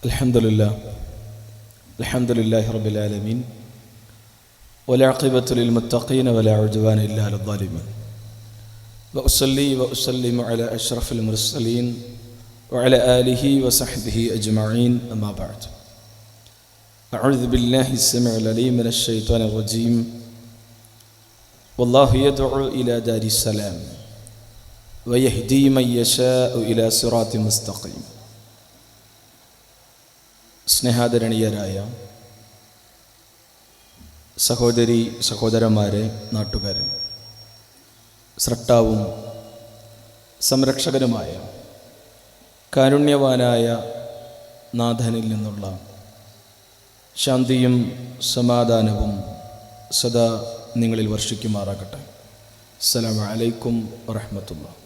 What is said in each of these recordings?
അൽഹംദുലില്ലാഹി റബ്ബിൽ ആലമീൻ വൽആഖിബത്തു ലിൽ മുത്തഖീന വലാ ഉദ്വാന ഇല്ലാ അലൽ ളാലിമീൻ വഉസല്ലി വഉസല്ലിമു അലാ അഷ്റഫിൽ മുർസലീൻ വഅലാ ആലിഹി വസഹ്ബിഹി അജ്മഈൻ അമ്മാ ബഅദ് അഊദു ബില്ലാഹി അസ്സമീഉൽ അലീം മിനശ് ശൈത്വാനിർ റജീം വല്ലാഹു യദ്ഉ ഇലാ ദാരിസ് സലാം വയഹ്ദി മൻ യശാഉ ഇലാ സിറാത്തിൻ മുസ്തഖീം. സ്നേഹാദരണീയരായ സഹോദരി സഹോദരന്മാരെ, നാട്ടുകാരെ, സ്രഷ്ടാവും സംരക്ഷകനുമായ കാരുണ്യവാനായ നാഥനിൽ നിന്നുള്ള ശാന്തിയും സമാധാനവും സദാ നിങ്ങളിൽ വർഷിക്കുമാറാകട്ടെ. അസ്സലാമു അലൈക്കും വറഹ്മത്തുള്ളാഹി.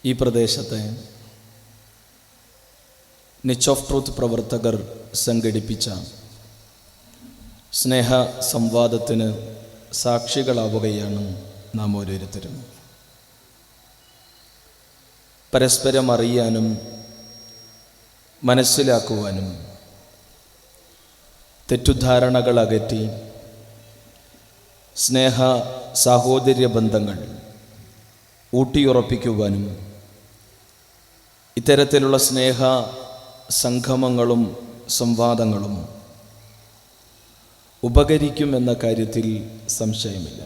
ഈ പ്രദേശത്തെ നിച്ച് ഓഫ് ട്രൂത്ത് പ്രവർത്തകർ സംഘടിപ്പിച്ച സ്നേഹ സംവാദത്തിന് സാക്ഷികളാവുകയാണ് നാം ഓരോരുത്തരും. പരസ്പരം അറിയാനും മനസ്സിലാക്കുവാനും തെറ്റുദ്ധാരണകൾ അകറ്റി സ്നേഹ സാഹോദര്യ ബന്ധങ്ങൾ ഊട്ടിയുറപ്പിക്കുവാനും ഇത്തരത്തിലുള്ള സ്നേഹ സംഗമങ്ങളും സംവാദങ്ങളും ഉപകരിക്കുമെന്ന കാര്യത്തിൽ സംശയമില്ല.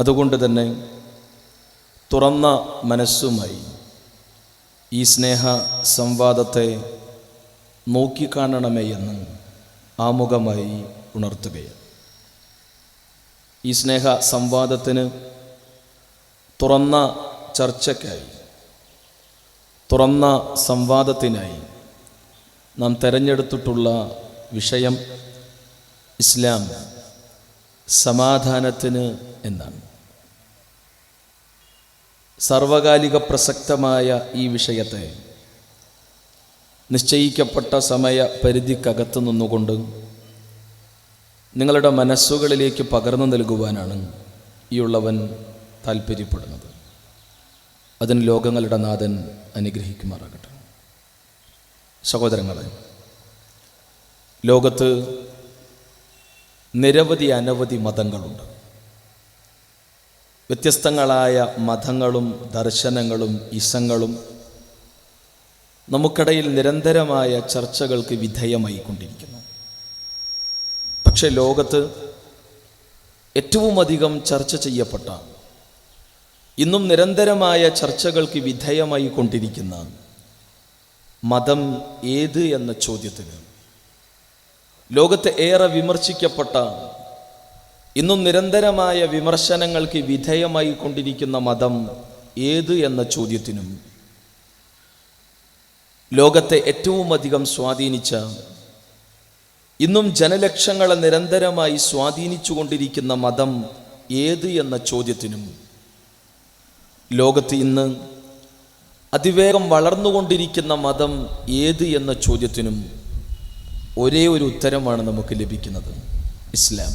അതുകൊണ്ട് തന്നെ തുറന്ന മനസ്സുമായി ഈ സ്നേഹ സംവാദത്തെ നോക്കിക്കാണണമേ എന്ന് ആമുഖമായി ഉണർത്തുകയാണ്. ഈ സ്നേഹ സംവാദത്തിന് തുറന്ന ചർച്ചയ്ക്കായി, തുറന്ന സംവാദത്തിനായി നാം തിരഞ്ഞെടുത്തിട്ടുള്ള വിഷയം ഇസ്ലാം സമാധാനത്തിന് എന്നാണ്. സർവകാലിക പ്രസക്തമായ ഈ വിഷയത്തെ നിശ്ചയിക്കപ്പെട്ട സമയ പരിധിക്കകത്ത് നിന്നുകൊണ്ട് നിങ്ങളുടെ മനസ്സുകളിലേക്ക് പകർന്നു നൽകുവാനാണ് ഈ ഉള്ളവൻ താല്പര്യപ്പെടുന്നത്. അതിന് ലോകങ്ങളുടെ നാഥൻ അനുഗ്രഹിക്കുമാറാകട്ടെ. സഹോദരങ്ങളെ, ലോകത്ത് അനവധി മതങ്ങളുണ്ട്. വ്യത്യസ്തങ്ങളായ മതങ്ങളും ദർശനങ്ങളും ഇസങ്ങളും നമുക്കിടയിൽ നിരന്തരമായ ചർച്ചകൾക്ക് വിധേയമായിക്കൊണ്ടിരിക്കുന്നു. പക്ഷെ ലോകത്ത് ഏറ്റവും അധികം ചർച്ച ചെയ്യപ്പെട്ട, ഇന്നും നിരന്തരമായ ചർച്ചകൾക്ക് വിധേയമായി കൊണ്ടിരിക്കുന്ന മതം ഏത് എന്ന ചോദ്യത്തിന്, ലോകത്തെ ഏറെ വിമർശിക്കപ്പെട്ട, ഇന്നും നിരന്തരമായ വിമർശനങ്ങൾക്ക് വിധേയമായി കൊണ്ടിരിക്കുന്ന മതം ഏത് എന്ന ചോദ്യത്തിനും, ലോകത്തെ ഏറ്റവും അധികം സ്വാധീനിച്ച, ഇന്നും ജനലക്ഷങ്ങളെ നിരന്തരമായി സ്വാധീനിച്ചു കൊണ്ടിരിക്കുന്ന മതം ഏത് എന്ന ചോദ്യത്തിനും, ലോകത്ത് ഇന്ന് അതിവേഗം വളർന്നുകൊണ്ടിരിക്കുന്ന മതം ഏത് എന്ന ചോദ്യത്തിനും ഒരേ ഒരു ഉത്തരമാണ് നമുക്ക് ലഭിക്കുന്നത്: ഇസ്ലാം.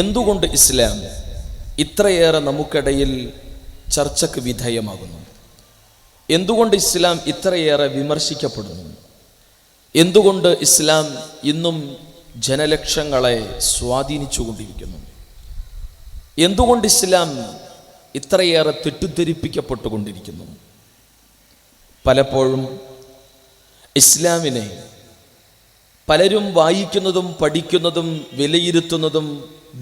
എന്തുകൊണ്ട് ഇസ്ലാം ഇത്രയേറെ നമുക്കിടയിൽ ചർച്ചയ്ക്ക് വിധേയമാകുന്നു? എന്തുകൊണ്ട് ഇസ്ലാം ഇത്രയേറെ വിമർശിക്കപ്പെടുന്നു? എന്തുകൊണ്ട് ഇസ്ലാം ഇന്നും ജനലക്ഷങ്ങളെ സ്വാധീനിച്ചു കൊണ്ടിരിക്കുന്നു? എന്തുകൊണ്ട് ഇസ്ലാം ഇത്രയേറെ തെറ്റിദ്ധരിപ്പിക്കപ്പെട്ടുകൊണ്ടിരിക്കുന്നു? പലപ്പോഴും ഇസ്ലാമിനെ പലരും വായിക്കുന്നതും പഠിക്കുന്നതും വിലയിരുത്തുന്നതും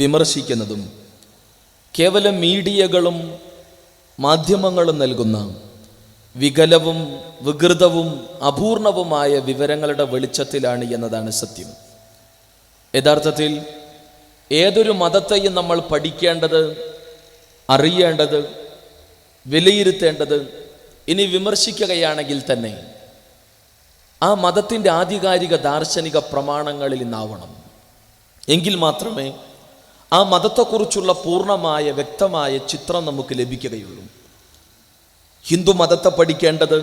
വിമർശിക്കുന്നതും കേവലം മീഡിയകളും മാധ്യമങ്ങളും നൽകുന്ന വികലവും വികൃതവും അപൂർണവുമായ വിവരങ്ങളുടെ വെളിച്ചത്തിലാണ് എന്നതാണ് സത്യം. യഥാർത്ഥത്തിൽ ഏതൊരു മതത്തെയും നമ്മൾ പഠിക്കേണ്ടത്, അറിയേണ്ടത്, വിലയിരുത്തേണ്ടത്, ഇനി വിമർശിക്കുകയാണെങ്കിൽ തന്നെ ആ മതത്തിൻ്റെ ആധികാരിക ദാർശനിക പ്രമാണങ്ങളിൽ നിന്നാവണം. എങ്കിൽ മാത്രമേ ആ മതത്തെക്കുറിച്ചുള്ള പൂർണ്ണമായ വ്യക്തമായ ചിത്രം നമുക്ക് ലഭിക്കുകയുള്ളൂ. ഹിന്ദു മതത്തെ പഠിക്കേണ്ടത്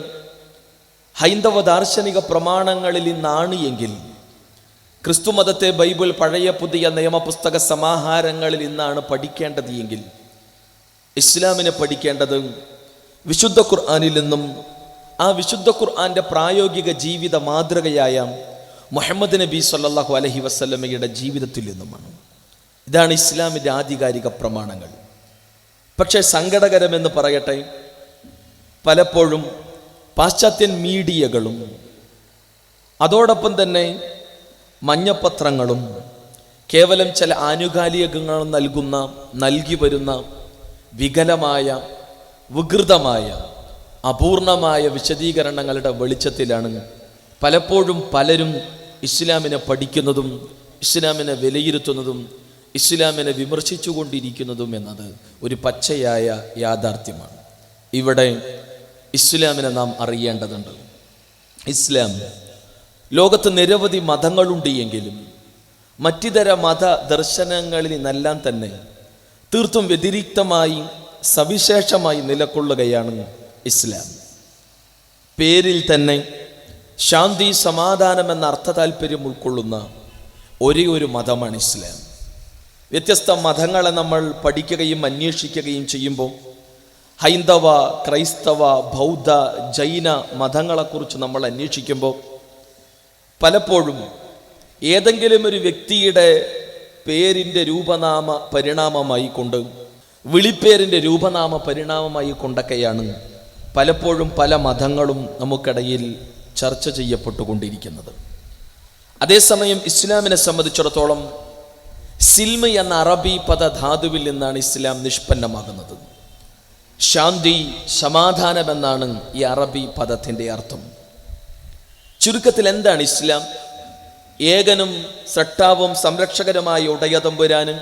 ഹൈന്ദവ ദാർശനിക പ്രമാണങ്ങളിൽ നിന്നാണ് എങ്കിൽ, ക്രിസ്തു മതത്തെ ബൈബിൾ, പഴയ പുതിയ നിയമപുസ്തക സമാഹാരങ്ങളിൽ നിന്നാണ് പഠിക്കേണ്ടത് എങ്കിൽ, ഇസ്ലാമിനെ പഠിക്കേണ്ടത് വിശുദ്ധ ഖുർആനിൽ നിന്നും ആ വിശുദ്ധ ഖുർആന്റെ പ്രായോഗിക ജീവിത മാതൃകയായ മുഹമ്മദ് നബി സല്ലല്ലാഹു അലൈഹി വസല്ലമയുടെ ജീവിതത്തിൽ നിന്നുമാണ്. ഇതാണ് ഇസ്ലാമിൻ്റെ ആധികാരിക പ്രമാണങ്ങൾ. പക്ഷേ സങ്കടകരമെന്ന് പറയട്ടെ, പലപ്പോഴും പാശ്ചാത്യൻ മീഡിയകളും അതോടൊപ്പം തന്നെ മഞ്ഞപ്പത്രങ്ങളും കേവലം ചില ആനുകാലികങ്ങൾ നൽകി വരുന്ന വികലമായ, വികൃതമായ, അപൂർണമായ വിശദീകരണങ്ങളുടെ വെളിച്ചത്തിലാണ് പലപ്പോഴും പലരും ഇസ്ലാമിനെ പഠിക്കുന്നതും ഇസ്ലാമിനെ വിലയിരുത്തുന്നതും ഇസ്ലാമിനെ വിമർശിച്ചു കൊണ്ടിരിക്കുന്നതും എന്നത് ഒരു പച്ചയായ യാഥാർത്ഥ്യമാണ്. ഇവിടെ ഇസ്ലാമിനെ നാം അറിയേണ്ടതുണ്ട്. ഇസ്ലാം ലോകത്ത് നിരവധി മതങ്ങളുണ്ട് എങ്കിലും മറ്റിതര മത ദർശനങ്ങളിൽ നിന്നെല്ലാം തന്നെ തീർത്തും വ്യതിരിക്തമായി സവിശേഷമായി നിലകൊള്ളുകയാണ് ഇസ്ലാം. പേരിൽ തന്നെ ശാന്തി, സമാധാനം എന്ന അർത്ഥ താല്പര്യം ഉൾക്കൊള്ളുന്ന ഒരേ ഒരു മതമാണ് ഇസ്ലാം. വ്യത്യസ്ത മതങ്ങളെ നമ്മൾ പഠിക്കുകയും അന്വേഷിക്കുകയും ചെയ്യുമ്പോൾ ഹൈന്ദവ, ക്രൈസ്തവ, ബൗദ്ധ, ജൈന മതങ്ങളെക്കുറിച്ച് നമ്മൾ അന്വേഷിക്കുമ്പോൾ പലപ്പോഴും ഏതെങ്കിലും ഒരു വ്യക്തിയുടെ പേരിൻ്റെ രൂപനാമ പരിണാമമായി കൊണ്ട്, വിളിപ്പേരിൻ്റെ രൂപനാമ പരിണാമമായി കൊണ്ടൊക്കെയാണ് പലപ്പോഴും പല മതങ്ങളും നമുക്കിടയിൽ ചർച്ച ചെയ്യപ്പെട്ടുകൊണ്ടിരിക്കുന്നത്. അതേസമയം ഇസ്ലാമിനെ സംബന്ധിച്ചിടത്തോളം സിൽമ എന്ന അറബി പദധാതുവിൽ നിന്നാണ് ഇസ്ലാം നിഷ്പന്നമാകുന്നത്. ശാന്തി, സമാധാനം എന്നാണ് ഈ അറബി പദത്തിൻ്റെ അർത്ഥം. ചുരുക്കത്തിൽ എന്താണ് ഇസ്ലാം? ഏകനും സട്ടാവും സംരക്ഷകരുമായ ഉടയതമ്പുരാനും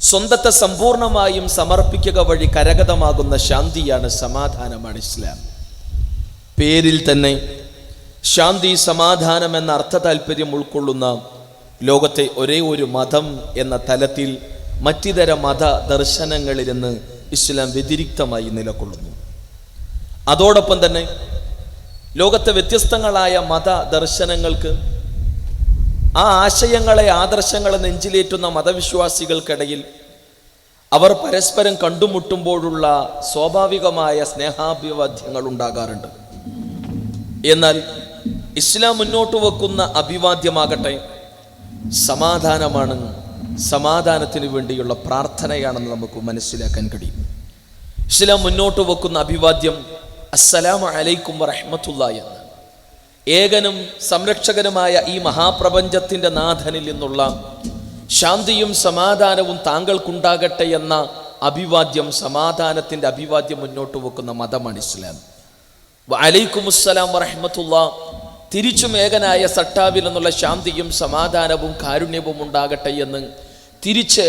സ്വന്തത്തെ സമ്പൂർണമായും സമർപ്പിക്കുക വഴി കരഗതമാകുന്ന ശാന്തിയാണ്, സമാധാനമാണ് ഇസ്ലാം. പേരിൽ തന്നെ ശാന്തി, സമാധാനം എന്ന അർത്ഥ താല്പര്യം ഉൾക്കൊള്ളുന്ന ലോകത്തെ ഒരേ ഒരു മതം എന്ന തലത്തിൽ മറ്റിതര മത ദർശനങ്ങളിൽ നിന്ന് ഇസ്ലാം വ്യതിരിക്തമായി നിലകൊള്ളുന്നു. അതോടൊപ്പം തന്നെ ലോകത്തെ വ്യത്യസ്തങ്ങളായ മത ദർശനങ്ങൾക്ക് ആ ആശയങ്ങളെ, ആദർശങ്ങളെ നെഞ്ചിലേറ്റുന്ന മതവിശ്വാസികൾക്കിടയിൽ അവർ പരസ്പരം കണ്ടുമുട്ടുമ്പോഴുള്ള സ്വാഭാവികമായ സ്നേഹാഭിവാദ്യങ്ങൾ ഉണ്ടാകാറുണ്ട്. എന്നാൽ ഇസ്ലാം മുന്നോട്ട് വെക്കുന്ന അഭിവാദ്യമാകട്ടെ സമാധാനമാണ്, സമാധാനത്തിന് വേണ്ടിയുള്ള പ്രാർത്ഥനയാണെന്ന് നമുക്ക് മനസ്സിലാക്കാൻ കഴിയും. ഇസ്ലാം മുന്നോട്ട് വെക്കുന്ന അഭിവാദ്യം അസ്സലാമു അലൈക്കും വറഹ്മത്തുള്ളാഹി എന്നാണ്. ഏകനും സംരക്ഷകനുമായ ഈ മഹാപ്രപഞ്ചത്തിൻ്റെ നാഥനിൽ നിന്നുള്ള ശാന്തിയും സമാധാനവും താങ്കൾക്കുണ്ടാകട്ടെ എന്ന അഭിവാദ്യം, സമാധാനത്തിൻ്റെ അഭിവാദ്യം മുന്നോട്ട് വെക്കുന്ന മതമാണ് ഇസ്ലാം. വഅലൈക്കുമുസ്സലാം വറഹ്മത്തുള്ളാഹി, തിരിച്ചും ഏകനായ സട്ടാവിൽ നിന്നുള്ള ശാന്തിയും സമാധാനവും കാരുണ്യവും ഉണ്ടാകട്ടെ എന്ന് തിരിച്ച്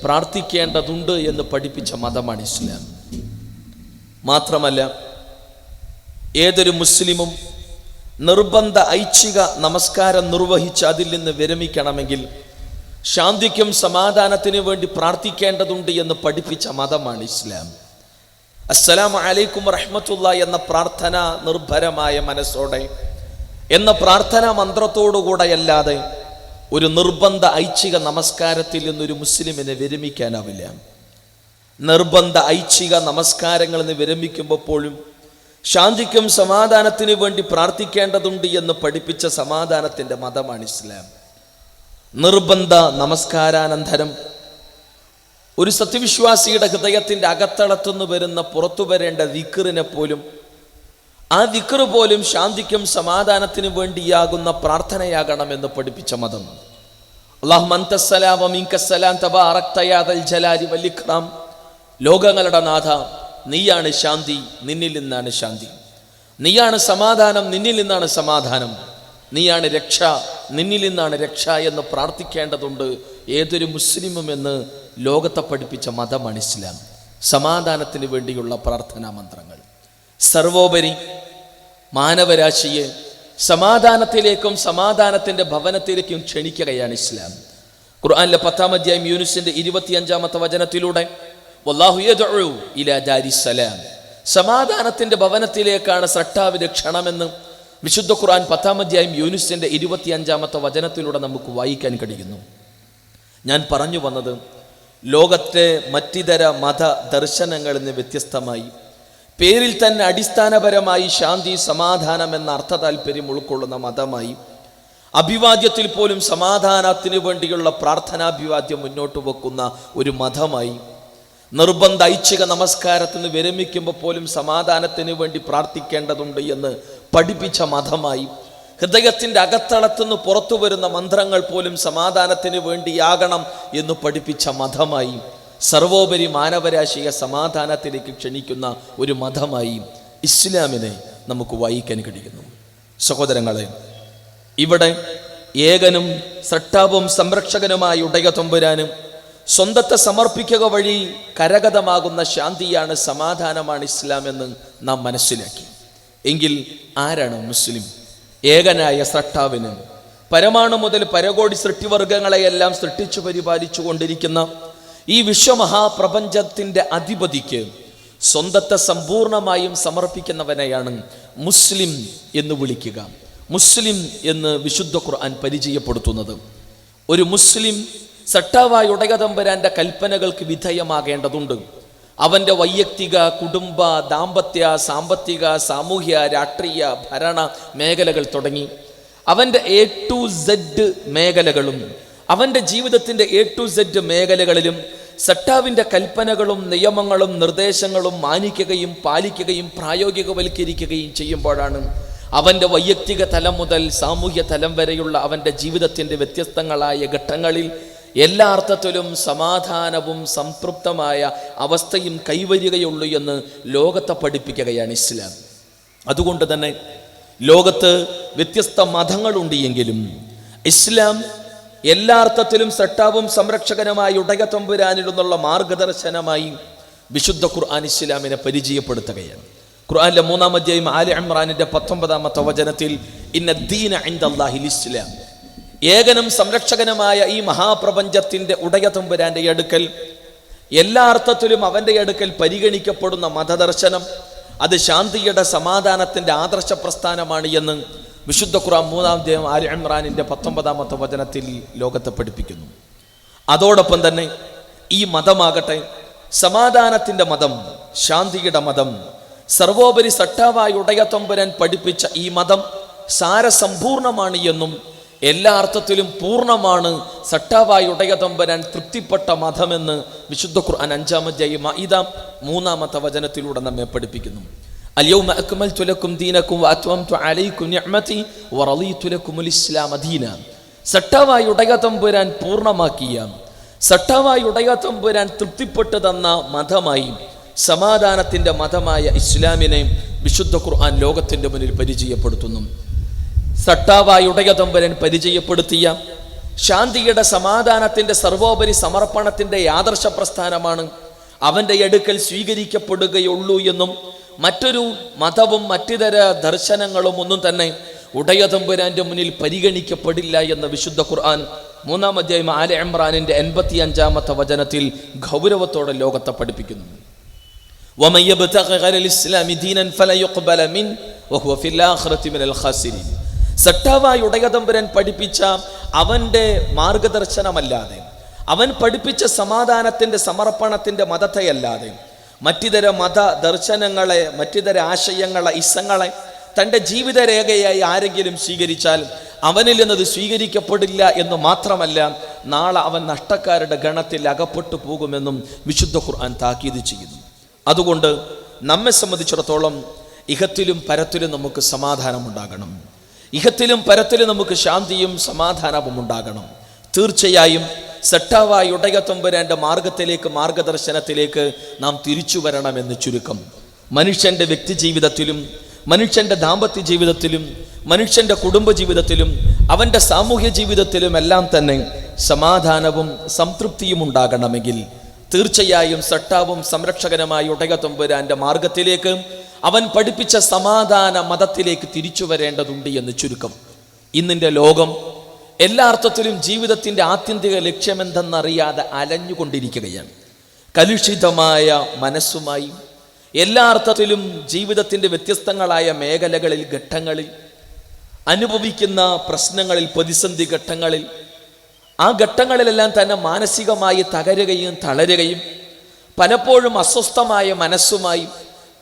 പ്രാർത്ഥിക്കേണ്ടതുണ്ട് എന്ന് പഠിപ്പിച്ച മതമാണ് ഇസ്ലാം. മാത്രമല്ല, ഏതൊരു മുസ്ലിമും നിർബന്ധ ഐച്ഛിക നമസ്കാരം നിർവഹിച്ച് അതിൽ നിന്ന് വിരമിക്കണമെങ്കിൽ ശാന്തിക്കും സമാധാനത്തിന് വേണ്ടി പ്രാർത്ഥിക്കേണ്ടതുണ്ട് എന്ന് പഠിപ്പിച്ച മതമാണ് ഇസ്ലാം. അസ്സലാമു അലൈക്കും വറഹ്മത്തുള്ളാഹി എന്ന പ്രാർത്ഥന നിർഭരമായ മനസ്സോടെ, എന്ന പ്രാർത്ഥനാ മന്ത്രത്തോടുകൂടെയല്ലാതെ ഒരു നിർബന്ധ ഐച്ഛിക നമസ്കാരത്തിൽ നിന്നൊരു മുസ്ലിമിനെ വിരമിക്കാനാവില്ല. നിർബന്ധ ഐച്ഛിക നമസ്കാരങ്ങളിൽ നിന്ന് വിരമിക്കുമ്പോൾ പോലും ശാന്തിക്കും സമാധാനത്തിന് വേണ്ടി പ്രാർത്ഥിക്കേണ്ടതുണ്ട് എന്ന് പഠിപ്പിച്ച സമാധാനത്തിൻ്റെ മതമാണ് ഇസ്ലാം. നിർബന്ധ നമസ്കാരാനന്തരം ഒരു സത്യവിശ്വാസിയുടെ ഹൃദയത്തിൻ്റെ അകത്തളത്തുനിന്ന് വരുന്ന പുറത്തു വരേണ്ട ദിക്റിനെ പോലും, ആ ദിക്റ് പോലും ശാന്തിക്കും സമാധാനത്തിന് വേണ്ടിയാകുന്ന പ്രാർത്ഥനയാകണമെന്ന് പഠിപ്പിച്ച മതം. അല്ലാഹുമ്മ അൻതസ്സലാം വമിൻകസ്സലാം തബാറക്ത യാ ദൽ ജലാലി വൽ ഇക്റാം, ലോകങ്ങളുടെ നാഥ നീയാണ് ശാന്തി, നിന്നിൽ നിന്നാണ് ശാന്തി. നീയാണ് സമാധാനം, നിന്നിൽ നിന്നാണ് സമാധാനം. നീയാണ് രക്ഷ, നിന്നിൽ നിന്നാണ് രക്ഷ എന്ന് പ്രാർത്ഥിക്കേണ്ടതുണ്ട് ഏതൊരു മുസ്ലിമും എന്ന് ലോകത്തെ പഠിപ്പിച്ച മതമാണ് ഇസ്ലാം. സമാധാനത്തിന് വേണ്ടിയുള്ള പ്രാർത്ഥനാ മന്ത്രങ്ങൾ. സർവോപരി മാനവരാശിയെ സമാധാനത്തിലേക്കും സമാധാനത്തിൻ്റെ ഭവനത്തിലേക്കും ക്ഷണിക്കുകയാണ് ഇസ്ലാം. ഖുർആനിലെ 10-ാം അധ്യായം യൂനുസിന്റെ 25-ാമത്തെ വചനത്തിലൂടെ വല്ലാഹു യദ്ഉ ഇലാ ദാരിസ്സലാം, സമാധാനത്തിൻ്റെ ഭവനത്തിലേക്കാണ് സട്ടാവിന്റെ ക്ഷണമെന്ന് വിശുദ്ധ ഖുർആൻ 10-ാം അധ്യായം യൂനുസിന്റെ 25-ാമത്തെ വചനത്തിലൂടെ നമുക്ക് വായിക്കാൻ കഴിയുന്നു. ഞാൻ പറഞ്ഞു വന്നത്, ലോകത്തെ മറ്റിതര മത ദർശനങ്ങളിൽ നിന്ന് വ്യത്യസ്തമായി പേരിൽ തന്നെ അടിസ്ഥാനപരമായി ശാന്തി, സമാധാനം എന്ന അർത്ഥ താല്പര്യം ഉൾക്കൊള്ളുന്ന മതമായി, അഭിവാദ്യത്തിൽ പോലും സമാധാനത്തിന് വേണ്ടിയുള്ള പ്രാർത്ഥനാഭിവാദ്യം മുന്നോട്ട് വെക്കുന്ന ഒരു മതമായി, നിർബന്ധ ഐച്ഛിക നമസ്കാരത്തിന് വിരമിക്കുമ്പോൾ പോലും സമാധാനത്തിന് വേണ്ടി പ്രാർത്ഥിക്കേണ്ടതുണ്ട് എന്ന് പഠിപ്പിച്ച മതമായി, ഹൃദയത്തിൻ്റെ അകത്തളത്തുനിന്ന് പുറത്തു വരുന്ന മന്ത്രങ്ങൾ പോലും സമാധാനത്തിന് വേണ്ടിയാകണം എന്ന് പഠിപ്പിച്ച മതമായി, സർവോപരി മാനവരാശിയെ സമാധാനത്തിലേക്ക് ക്ഷണിക്കുന്ന ഒരു മതമായി ഇസ്ലാമിനെ നമുക്ക് വായിക്കാൻ കഴിയുന്നു. സഹോദരങ്ങളെ, ഇവിടെ ഏകനും സൃഷ്ടാവും സംരക്ഷകനുമായ ഉടയ തമ്പുരാനും സ്വന്തത്തെ സമർപ്പിക്കുക വഴി കരഗതമാകുന്ന ശാന്തിയാണ്, സമാധാനമാണ് ഇസ്ലാം എന്ന് നാം മനസ്സിലാക്കി. എങ്കിൽ ആരാണ് മുസ്ലിം? ഏകനായ സൃഷ്ടാവിന്, പരമാണു മുതൽ പരകോടി സൃഷ്ടിവർഗങ്ങളെയെല്ലാം സൃഷ്ടിച്ചു പരിപാലിച്ചു കൊണ്ടിരിക്കുന്ന ഈ വിശ്വമഹാപ്രപഞ്ചത്തിൻ്റെ അധിപതിക്ക് സ്വന്തത്തെ സമ്പൂർണമായും സമർപ്പിക്കുന്നവനെയാണ് മുസ്ലിം എന്ന് വിളിക്കുക. മുസ്ലിം എന്ന് വിശുദ്ധ ഖുർആൻ പരിചയപ്പെടുത്തുന്നത്. ഒരു മുസ്ലിം സട്ടാവായ ഉടയ തമ്പുരാന്റെ കൽപ്പനകൾക്ക് വിധേയമാകേണ്ടതുണ്ട്. അവൻ്റെ വൈയക്തിക, കുടുംബ, ദാമ്പത്യ, സാമ്പത്തിക, സാമൂഹ്യ, രാഷ്ട്രീയ, ഭരണ മേഖലകൾ തുടങ്ങി അവൻ്റെ A-Z മേഖലകളും അവൻ്റെ ജീവിതത്തിൻ്റെ A-Z മേഖലകളിലും സട്ടാവിൻ്റെ കൽപ്പനകളും നിയമങ്ങളും നിർദ്ദേശങ്ങളും മാനിക്കുകയും പാലിക്കുകയും പ്രായോഗികവൽക്കരിക്കുകയും ചെയ്യുമ്പോഴാണ് അവൻ്റെ വൈയക്തിക തലം മുതൽ സാമൂഹ്യ തലം വരെയുള്ള അവൻ്റെ ജീവിതത്തിൻ്റെ വ്യത്യസ്തങ്ങളായ ഘട്ടങ്ങളിൽ എല്ലാ അർത്ഥത്തിലും സമാധാനവും സംതൃപ്തമായ അവസ്ഥയും കൈവരികയുള്ളൂ എന്ന് ലോകത്തെ പഠിപ്പിക്കുകയാണ് ഇസ്ലാം. അതുകൊണ്ട് തന്നെ ലോകത്ത് വ്യത്യസ്ത മതങ്ങളുണ്ട് എങ്കിലും ഇസ്ലാം എല്ലാ അർത്ഥത്തിലും സട്ടാവും സംരക്ഷകനുമായി ഉടയ തമ്പുരാനിൽ നിന്നുള്ള മാർഗദർശനമായി വിശുദ്ധ ഖുർആൻ ഇസ്ലാമിനെ പരിചയപ്പെടുത്തുകയാണ്. ഖുർആനിലെ 3-ാം അധ്യായം ആലി ഇംറാനിന്റെ 19-ാമത്തെ വചനത്തിൽ ഇന്ന ദീന ഇൻദല്ലാഹിൽ ഇസ്ലാം, ഏകനും സംരക്ഷകനുമായ ഈ മഹാപ്രപഞ്ചത്തിന്റെ ഉടയ തമ്പുരാന്റെ അടുക്കൽ എല്ലാ അർത്ഥത്തിലും അവന്റെ അടുക്കൽ പരിഗണിക്കപ്പെടുന്ന മതദർശനം അത് ശാന്തിയുടെ, സമാധാനത്തിന്റെ ആദർശ പ്രസ്ഥാനമാണ് എന്ന് വിശുദ്ധ ഖുർആൻ 3-ാം അധ്യായം ആലി ഇംറാനിന്റെ 19-ാമത്തെ വചനത്തിൽ ലോകത്തെ പഠിപ്പിക്കുന്നു. അതോടൊപ്പം തന്നെ ഈ മതമാകട്ടെ സമാധാനത്തിന്റെ മതം, ശാന്തിയുടെ മതം, സർവോപരി സട്ടാവായ ഉടയ തമ്പുരാൻ പഠിപ്പിച്ച ഈ മതം സാരസമ്പൂർണമാണ് എന്നും എല്ലാ അർത്ഥത്തിലും പൂർണ്ണമാണ്, സട്ടാവായ ഉടയ തമ്പുരാൻ തൃപ്തിപ്പെട്ട മതമെന്ന് വിശുദ്ധ ഖുർആൻ 5-ാം അധ്യായം മാഇദ 3-ാമത്തെ വചനത്തിലൂടെ നമ്മെ പഠിപ്പിക്കുന്നു. അൽയൗമ അക്മൽതു ലക്കും ദീനക്കും വഅത്മംതു അലൈക്കും നിഅമതി വറളീതു ലക്കുമുൽ ഇസ്ലാമ ദീന. സട്ടാവായ ഉടയ തമ്പുരാൻ പൂർണ്ണമാക്കിയ, സട്ടാവായ ഉടയ തമ്പുരാൻ തൃപ്തിപ്പെട്ടു തന്ന മതമായി, സമാധാനത്തിന്റെ മതമായ ഇസ്ലാമിനെ വിശുദ്ധ ഖുർആൻ ലോകത്തിന്റെ മുന്നിൽ പരിചയപ്പെടുത്തുന്നു. സട്ടാവായ ഉടയ തമ്പുരാൻ പരിചയപ്പെടുത്തിയ ശാന്തിയുടെ, സമാധാനത്തിന്റെ, സർവോപരി സമർപ്പണത്തിന്റെ ആദർശ പ്രസ്ഥാനമാണ് അവന്റെ അടുക്കൽ സ്വീകരിക്കപ്പെടുകയുള്ളൂ എന്നും മറ്റൊരു മതവും മറ്റിതര ദർശനങ്ങളും ഒന്നും തന്നെ ഉടയ തമ്പുരാന്റെ മുന്നിൽ പരിഗണിക്കപ്പെടില്ല എന്ന് വിശുദ്ധ ഖുർആൻ 3-ാം അധ്യായം ആലി ഇംറാനിന്റെ 85-ാമത്തെ വചനത്തിൽ ഗൗരവത്തോടെ ലോകത്തെ പഠിപ്പിക്കുന്നു. വമൻ യബ്തഗി ഗൈറൽ ഇസ്ലാമി ദീനൻ ഫല യുഖ്ബല മിൻ വഹുവ ഫിൽ ആഖിറതി മിനൽ ഖാസിരീൻ. സട്ടാവായ ഉടയ തമ്പുരാൻ പഠിപ്പിച്ച അവന്റെ മാർഗദർശനമല്ലാതെ, അവൻ പഠിപ്പിച്ച സമാധാനത്തിന്റെ, സമർപ്പണത്തിന്റെ മതത്തെയല്ലാതെ മറ്റിതര മത ദർശനങ്ങളെ, മറ്റിതര ആശയങ്ങളെ, ഇസങ്ങളെ തൻ്റെ ജീവിതരേഖയായി ആരെങ്കിലും സ്വീകരിച്ചാൽ അവനിൽ നിന്നത് സ്വീകരിക്കപ്പെടില്ല എന്ന് മാത്രമല്ല, നാളെ അവൻ നഷ്ടക്കാരുടെ ഗണത്തിൽ അകപ്പെട്ടു പോകുമെന്നും വിശുദ്ധ ഖുർആൻ താക്കീത് ചെയ്യുന്നു. അതുകൊണ്ട് നമ്മെ സംബന്ധിച്ചിടത്തോളം ഇഹത്തിലും പരത്തിലും നമുക്ക് സമാധാനമുണ്ടാകണം, ഇഹത്തിലും പരത്തിലും നമുക്ക് ശാന്തിയും സമാധാനവും ഉണ്ടാകണം. തീർച്ചയായും സട്ടാവായ ഉടയ തമ്പുരാന്റെ മാർഗത്തിലേക്ക്, മാർഗദർശനത്തിലേക്ക് നാം തിരിച്ചു വരണമെന്ന് ചുരുക്കം. മനുഷ്യന്റെ വ്യക്തി ജീവിതത്തിലും, മനുഷ്യന്റെ ദാമ്പത്യ ജീവിതത്തിലും, മനുഷ്യന്റെ കുടുംബ ജീവിതത്തിലും, അവന്റെ സാമൂഹ്യ ജീവിതത്തിലും എല്ലാം തന്നെ സമാധാനവും സംതൃപ്തിയും ഉണ്ടാകണമെങ്കിൽ തീർച്ചയായും സട്ടാവും സംരക്ഷകനുമായ ഉടയ തമ്പുരാന്റെ മാർഗത്തിലേക്ക്, അവൻ പഠിപ്പിച്ച സമാധാന മതത്തിലേക്ക് തിരിച്ചു വരേണ്ടതുണ്ട് എന്ന് ചുരുക്കം. ഇന്നിൻ്റെ ലോകം എല്ലാ അർത്ഥത്തിലും ജീവിതത്തിൻ്റെ ആത്യന്തിക ലക്ഷ്യമെന്തെന്നറിയാതെ അലഞ്ഞുകൊണ്ടിരിക്കുകയാണ്. കലുഷിതമായ മനസ്സുമായി എല്ലാ അർത്ഥത്തിലും ജീവിതത്തിൻ്റെ വ്യത്യസ്തങ്ങളായ മേഖലകളിൽ, ഘട്ടങ്ങളിൽ അനുഭവിക്കുന്ന പ്രശ്നങ്ങളിൽ, പ്രതിസന്ധി ഘട്ടങ്ങളിൽ, ആ ഘട്ടങ്ങളിലെല്ലാം തന്നെ മാനസികമായി തകരുകയും തളരുകയും പലപ്പോഴും അസ്വസ്ഥമായ മനസ്സുമായി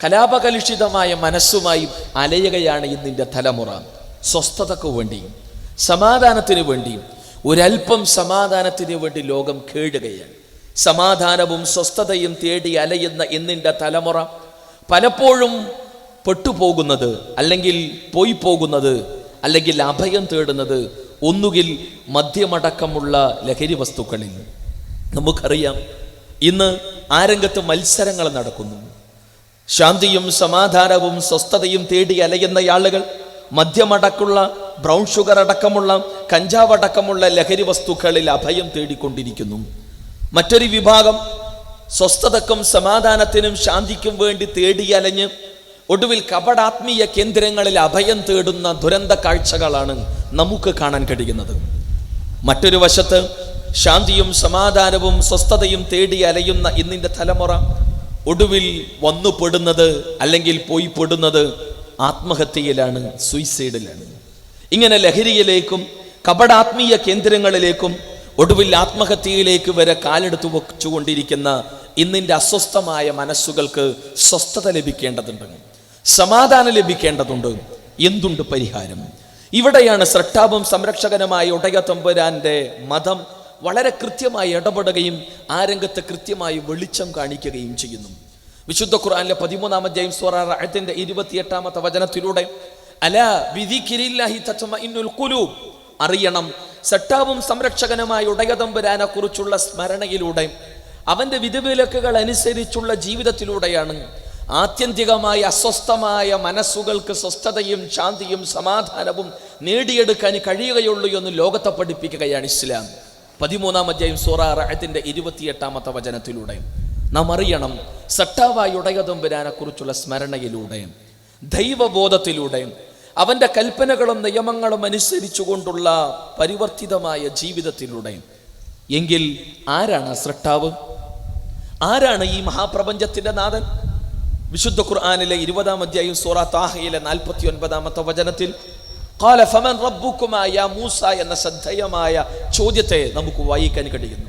കലാപകലുഷിതമായ മനസ്സുമായി അലയുകയാണ് ഇന്നിൻ്റെ തലമുറ. സ്വസ്ഥതയ്ക്ക് വേണ്ടി, സമാധാനത്തിന് വേണ്ടി, ഒരൽപ്പം സമാധാനത്തിന് വേണ്ടി ലോകം കേടുകയാണ്. സമാധാനവും സ്വസ്ഥതയും തേടി അലയുന്ന ഇന്നിൻ്റെ തലമുറ പലപ്പോഴും പെട്ടുപോകുന്നത്, അല്ലെങ്കിൽ പോയി പോകുന്നത്, അല്ലെങ്കിൽ അഭയം തേടുന്നത് ഒന്നുകിൽ മദ്യമടക്കമുള്ള ലഹരി വസ്തുക്കളിൽ. നമുക്കറിയാം, ഇന്ന് ആ രംഗത്ത് മത്സരങ്ങൾ നടക്കുന്നു. ശാന്തിയും സമാധാനവും സ്വസ്ഥതയും തേടി അലയുന്ന ആളുകൾ മദ്യമടക്കമുള്ള, ബ്രൗൺ ഷുഗർ അടക്കമുള്ള, കഞ്ചാവ് അടക്കമുള്ള ലഹരി വസ്തുക്കളിൽ അഭയം തേടിക്കൊണ്ടിരിക്കുന്നു. മറ്റൊരു വിഭാഗം സ്വസ്ഥതക്കും സമാധാനത്തിനും ശാന്തിക്കും വേണ്ടി തേടി അലഞ്ഞ് ഒടുവിൽ കപടാത്മീയ കേന്ദ്രങ്ങളിൽ അഭയം തേടുന്ന ദുരന്ത കാഴ്ചകളാണ് നമുക്ക് കാണാൻ കഴിയുന്നത്. മറ്റൊരു വശത്ത് ശാന്തിയും സമാധാനവും സ്വസ്ഥതയും തേടി അലയുന്ന ഇന്നിൻ്റെ തലമുറ ഒടുവിൽ വന്നു പെടുന്നത്, അല്ലെങ്കിൽ പോയി പെടുന്നത് ആത്മഹത്യയിലാണ്, സൂയിസൈഡിലാണ്. ഇങ്ങനെ ലഹരിയിലേക്കും കപടാത്മീയ കേന്ദ്രങ്ങളിലേക്കും ഒടുവിൽ ആത്മഹത്യയിലേക്ക് വരെ കാലെടുത്തു വെച്ചുകൊണ്ടിരിക്കുന്ന ഇന്നിൻ്റെ അസ്വസ്ഥമായ മനസ്സുകൾക്ക് സ്വസ്ഥത ലഭിക്കേണ്ടതുണ്ട്, സമാധാനം ലഭിക്കേണ്ടതുണ്ട്. എന്തുണ്ട് പരിഹാരം? ഇവിടെയാണ് സ്രഷ്ടാവും സംരക്ഷകനുമായ ഉടയ തമ്പുരാന്റെ മതം വളരെ കൃത്യമായി ഇടപെടുകയും ആ രംഗത്ത് കൃത്യമായി വെളിച്ചം കാണിക്കുകയും ചെയ്യുന്നു. വിശുദ്ധ ഖുർആനിലെ 13-ാം അധ്യായം സൂറ റഅദിന്റെ 28-ാമത്തെ വചനത്തിലൂടെ അലാ ബിദിക്രില്ലാഹി തത്മഇന്നുൽ ഖുലൂബ്, അറിയണം, സ്രഷ്ടാവും സംരക്ഷകനുമായ ഉടയ തമ്പുരാനെ കുറിച്ചുള്ള സ്മരണയിലൂടെ, അവന്റെ വിധിവിലക്കുകൾ അനുസരിച്ചുള്ള ജീവിതത്തിലൂടെയാണ് ആത്യന്തികമായി അസ്വസ്ഥമായ മനസ്സുകൾക്ക് സ്വസ്ഥതയും ശാന്തിയും സമാധാനവും നേടിയെടുക്കാൻ കഴിയുകയുള്ളൂ എന്ന് ലോകത്തെ പഠിപ്പിക്കുകയാണ് ഇസ്ലാം. 13-ാം അധ്യായം സൂറ റഅദിന്റെ 28-ാമത്തെ വചനത്തിലൂടെ നാം അറിയണം, സട്ടാവായ ഉടയ തമ്പുരാനെ കുറിച്ചുള്ള സ്മരണയിലൂടെ, ദൈവബോധത്തിലൂടെ, അവന്റെ കൽപ്പനകളും നിയമങ്ങളും അനുസരിച്ചുകൊണ്ടുള്ള പരിവർത്തിതമായ ജീവിതത്തിലൂടെ. എങ്കിൽ ആരാണ് സൃഷ്ടാവ്? ആരാണ് ഈ മഹാപ്രപഞ്ചത്തിന്റെ നാഥൻ? വിശുദ്ധ ഖുർആനിലെ 20-ാം അധ്യായം സൂറ താഹയിലെ 49-ാമത്തെ വചനത്തിൽ ഖാല ഫമൻ റബ്ബുകുമാ യാ മൂസ എന്ന ശ്രദ്ധേയമായ ചോദ്യത്തെ നമുക്ക് വായിക്കാൻ കഴിയുന്നു.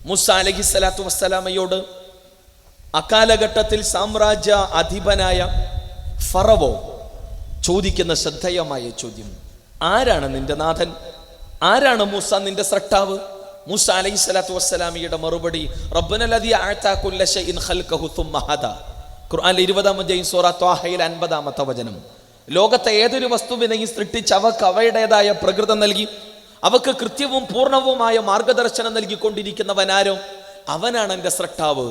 മൂസ അലൈഹിസ്സലാത്തു വസ്സലാമയോട് അക്കാലഘട്ടത്തിൽ സാമ്രാജ്യ അധിപനായ ഫറവോ ചോദിക്കുന്ന ശ്രദ്ധേയമായ ചോദ്യം, ആരാണ് നിന്റെ നാഥൻ? ആരാണ് മൂസ നിന്റെ സ്രഷ്ടാവ്? മൂസ അലൈഹിസ്സലാത്തു വസ്സലാമിയുടെ മറുപടി റബ്ബുനല്ലദീ അഅതാ കുല്ല ശൈഇൻ ഖൽഖഹു സുമ്മ ഹദാ. ഖുർആനിലെ 20-ാം അധ്യായം സൂറ ത്വാഹയിലെ 50-ാമത്തെ വചനം. ലോകത്തെ ഏതൊരു വസ്തുവിനെയും സൃഷ്ടിച്ച് അവക്ക് അവയുടേതായ പ്രകൃതം നൽകി അവക്ക് കൃത്യവും പൂർണ്ണവുമായ മാർഗദർശനം നൽകിക്കൊണ്ടിരിക്കുന്നവനാരോ അവനാണ് എൻ്റെ സ്രഷ്ടാവ്.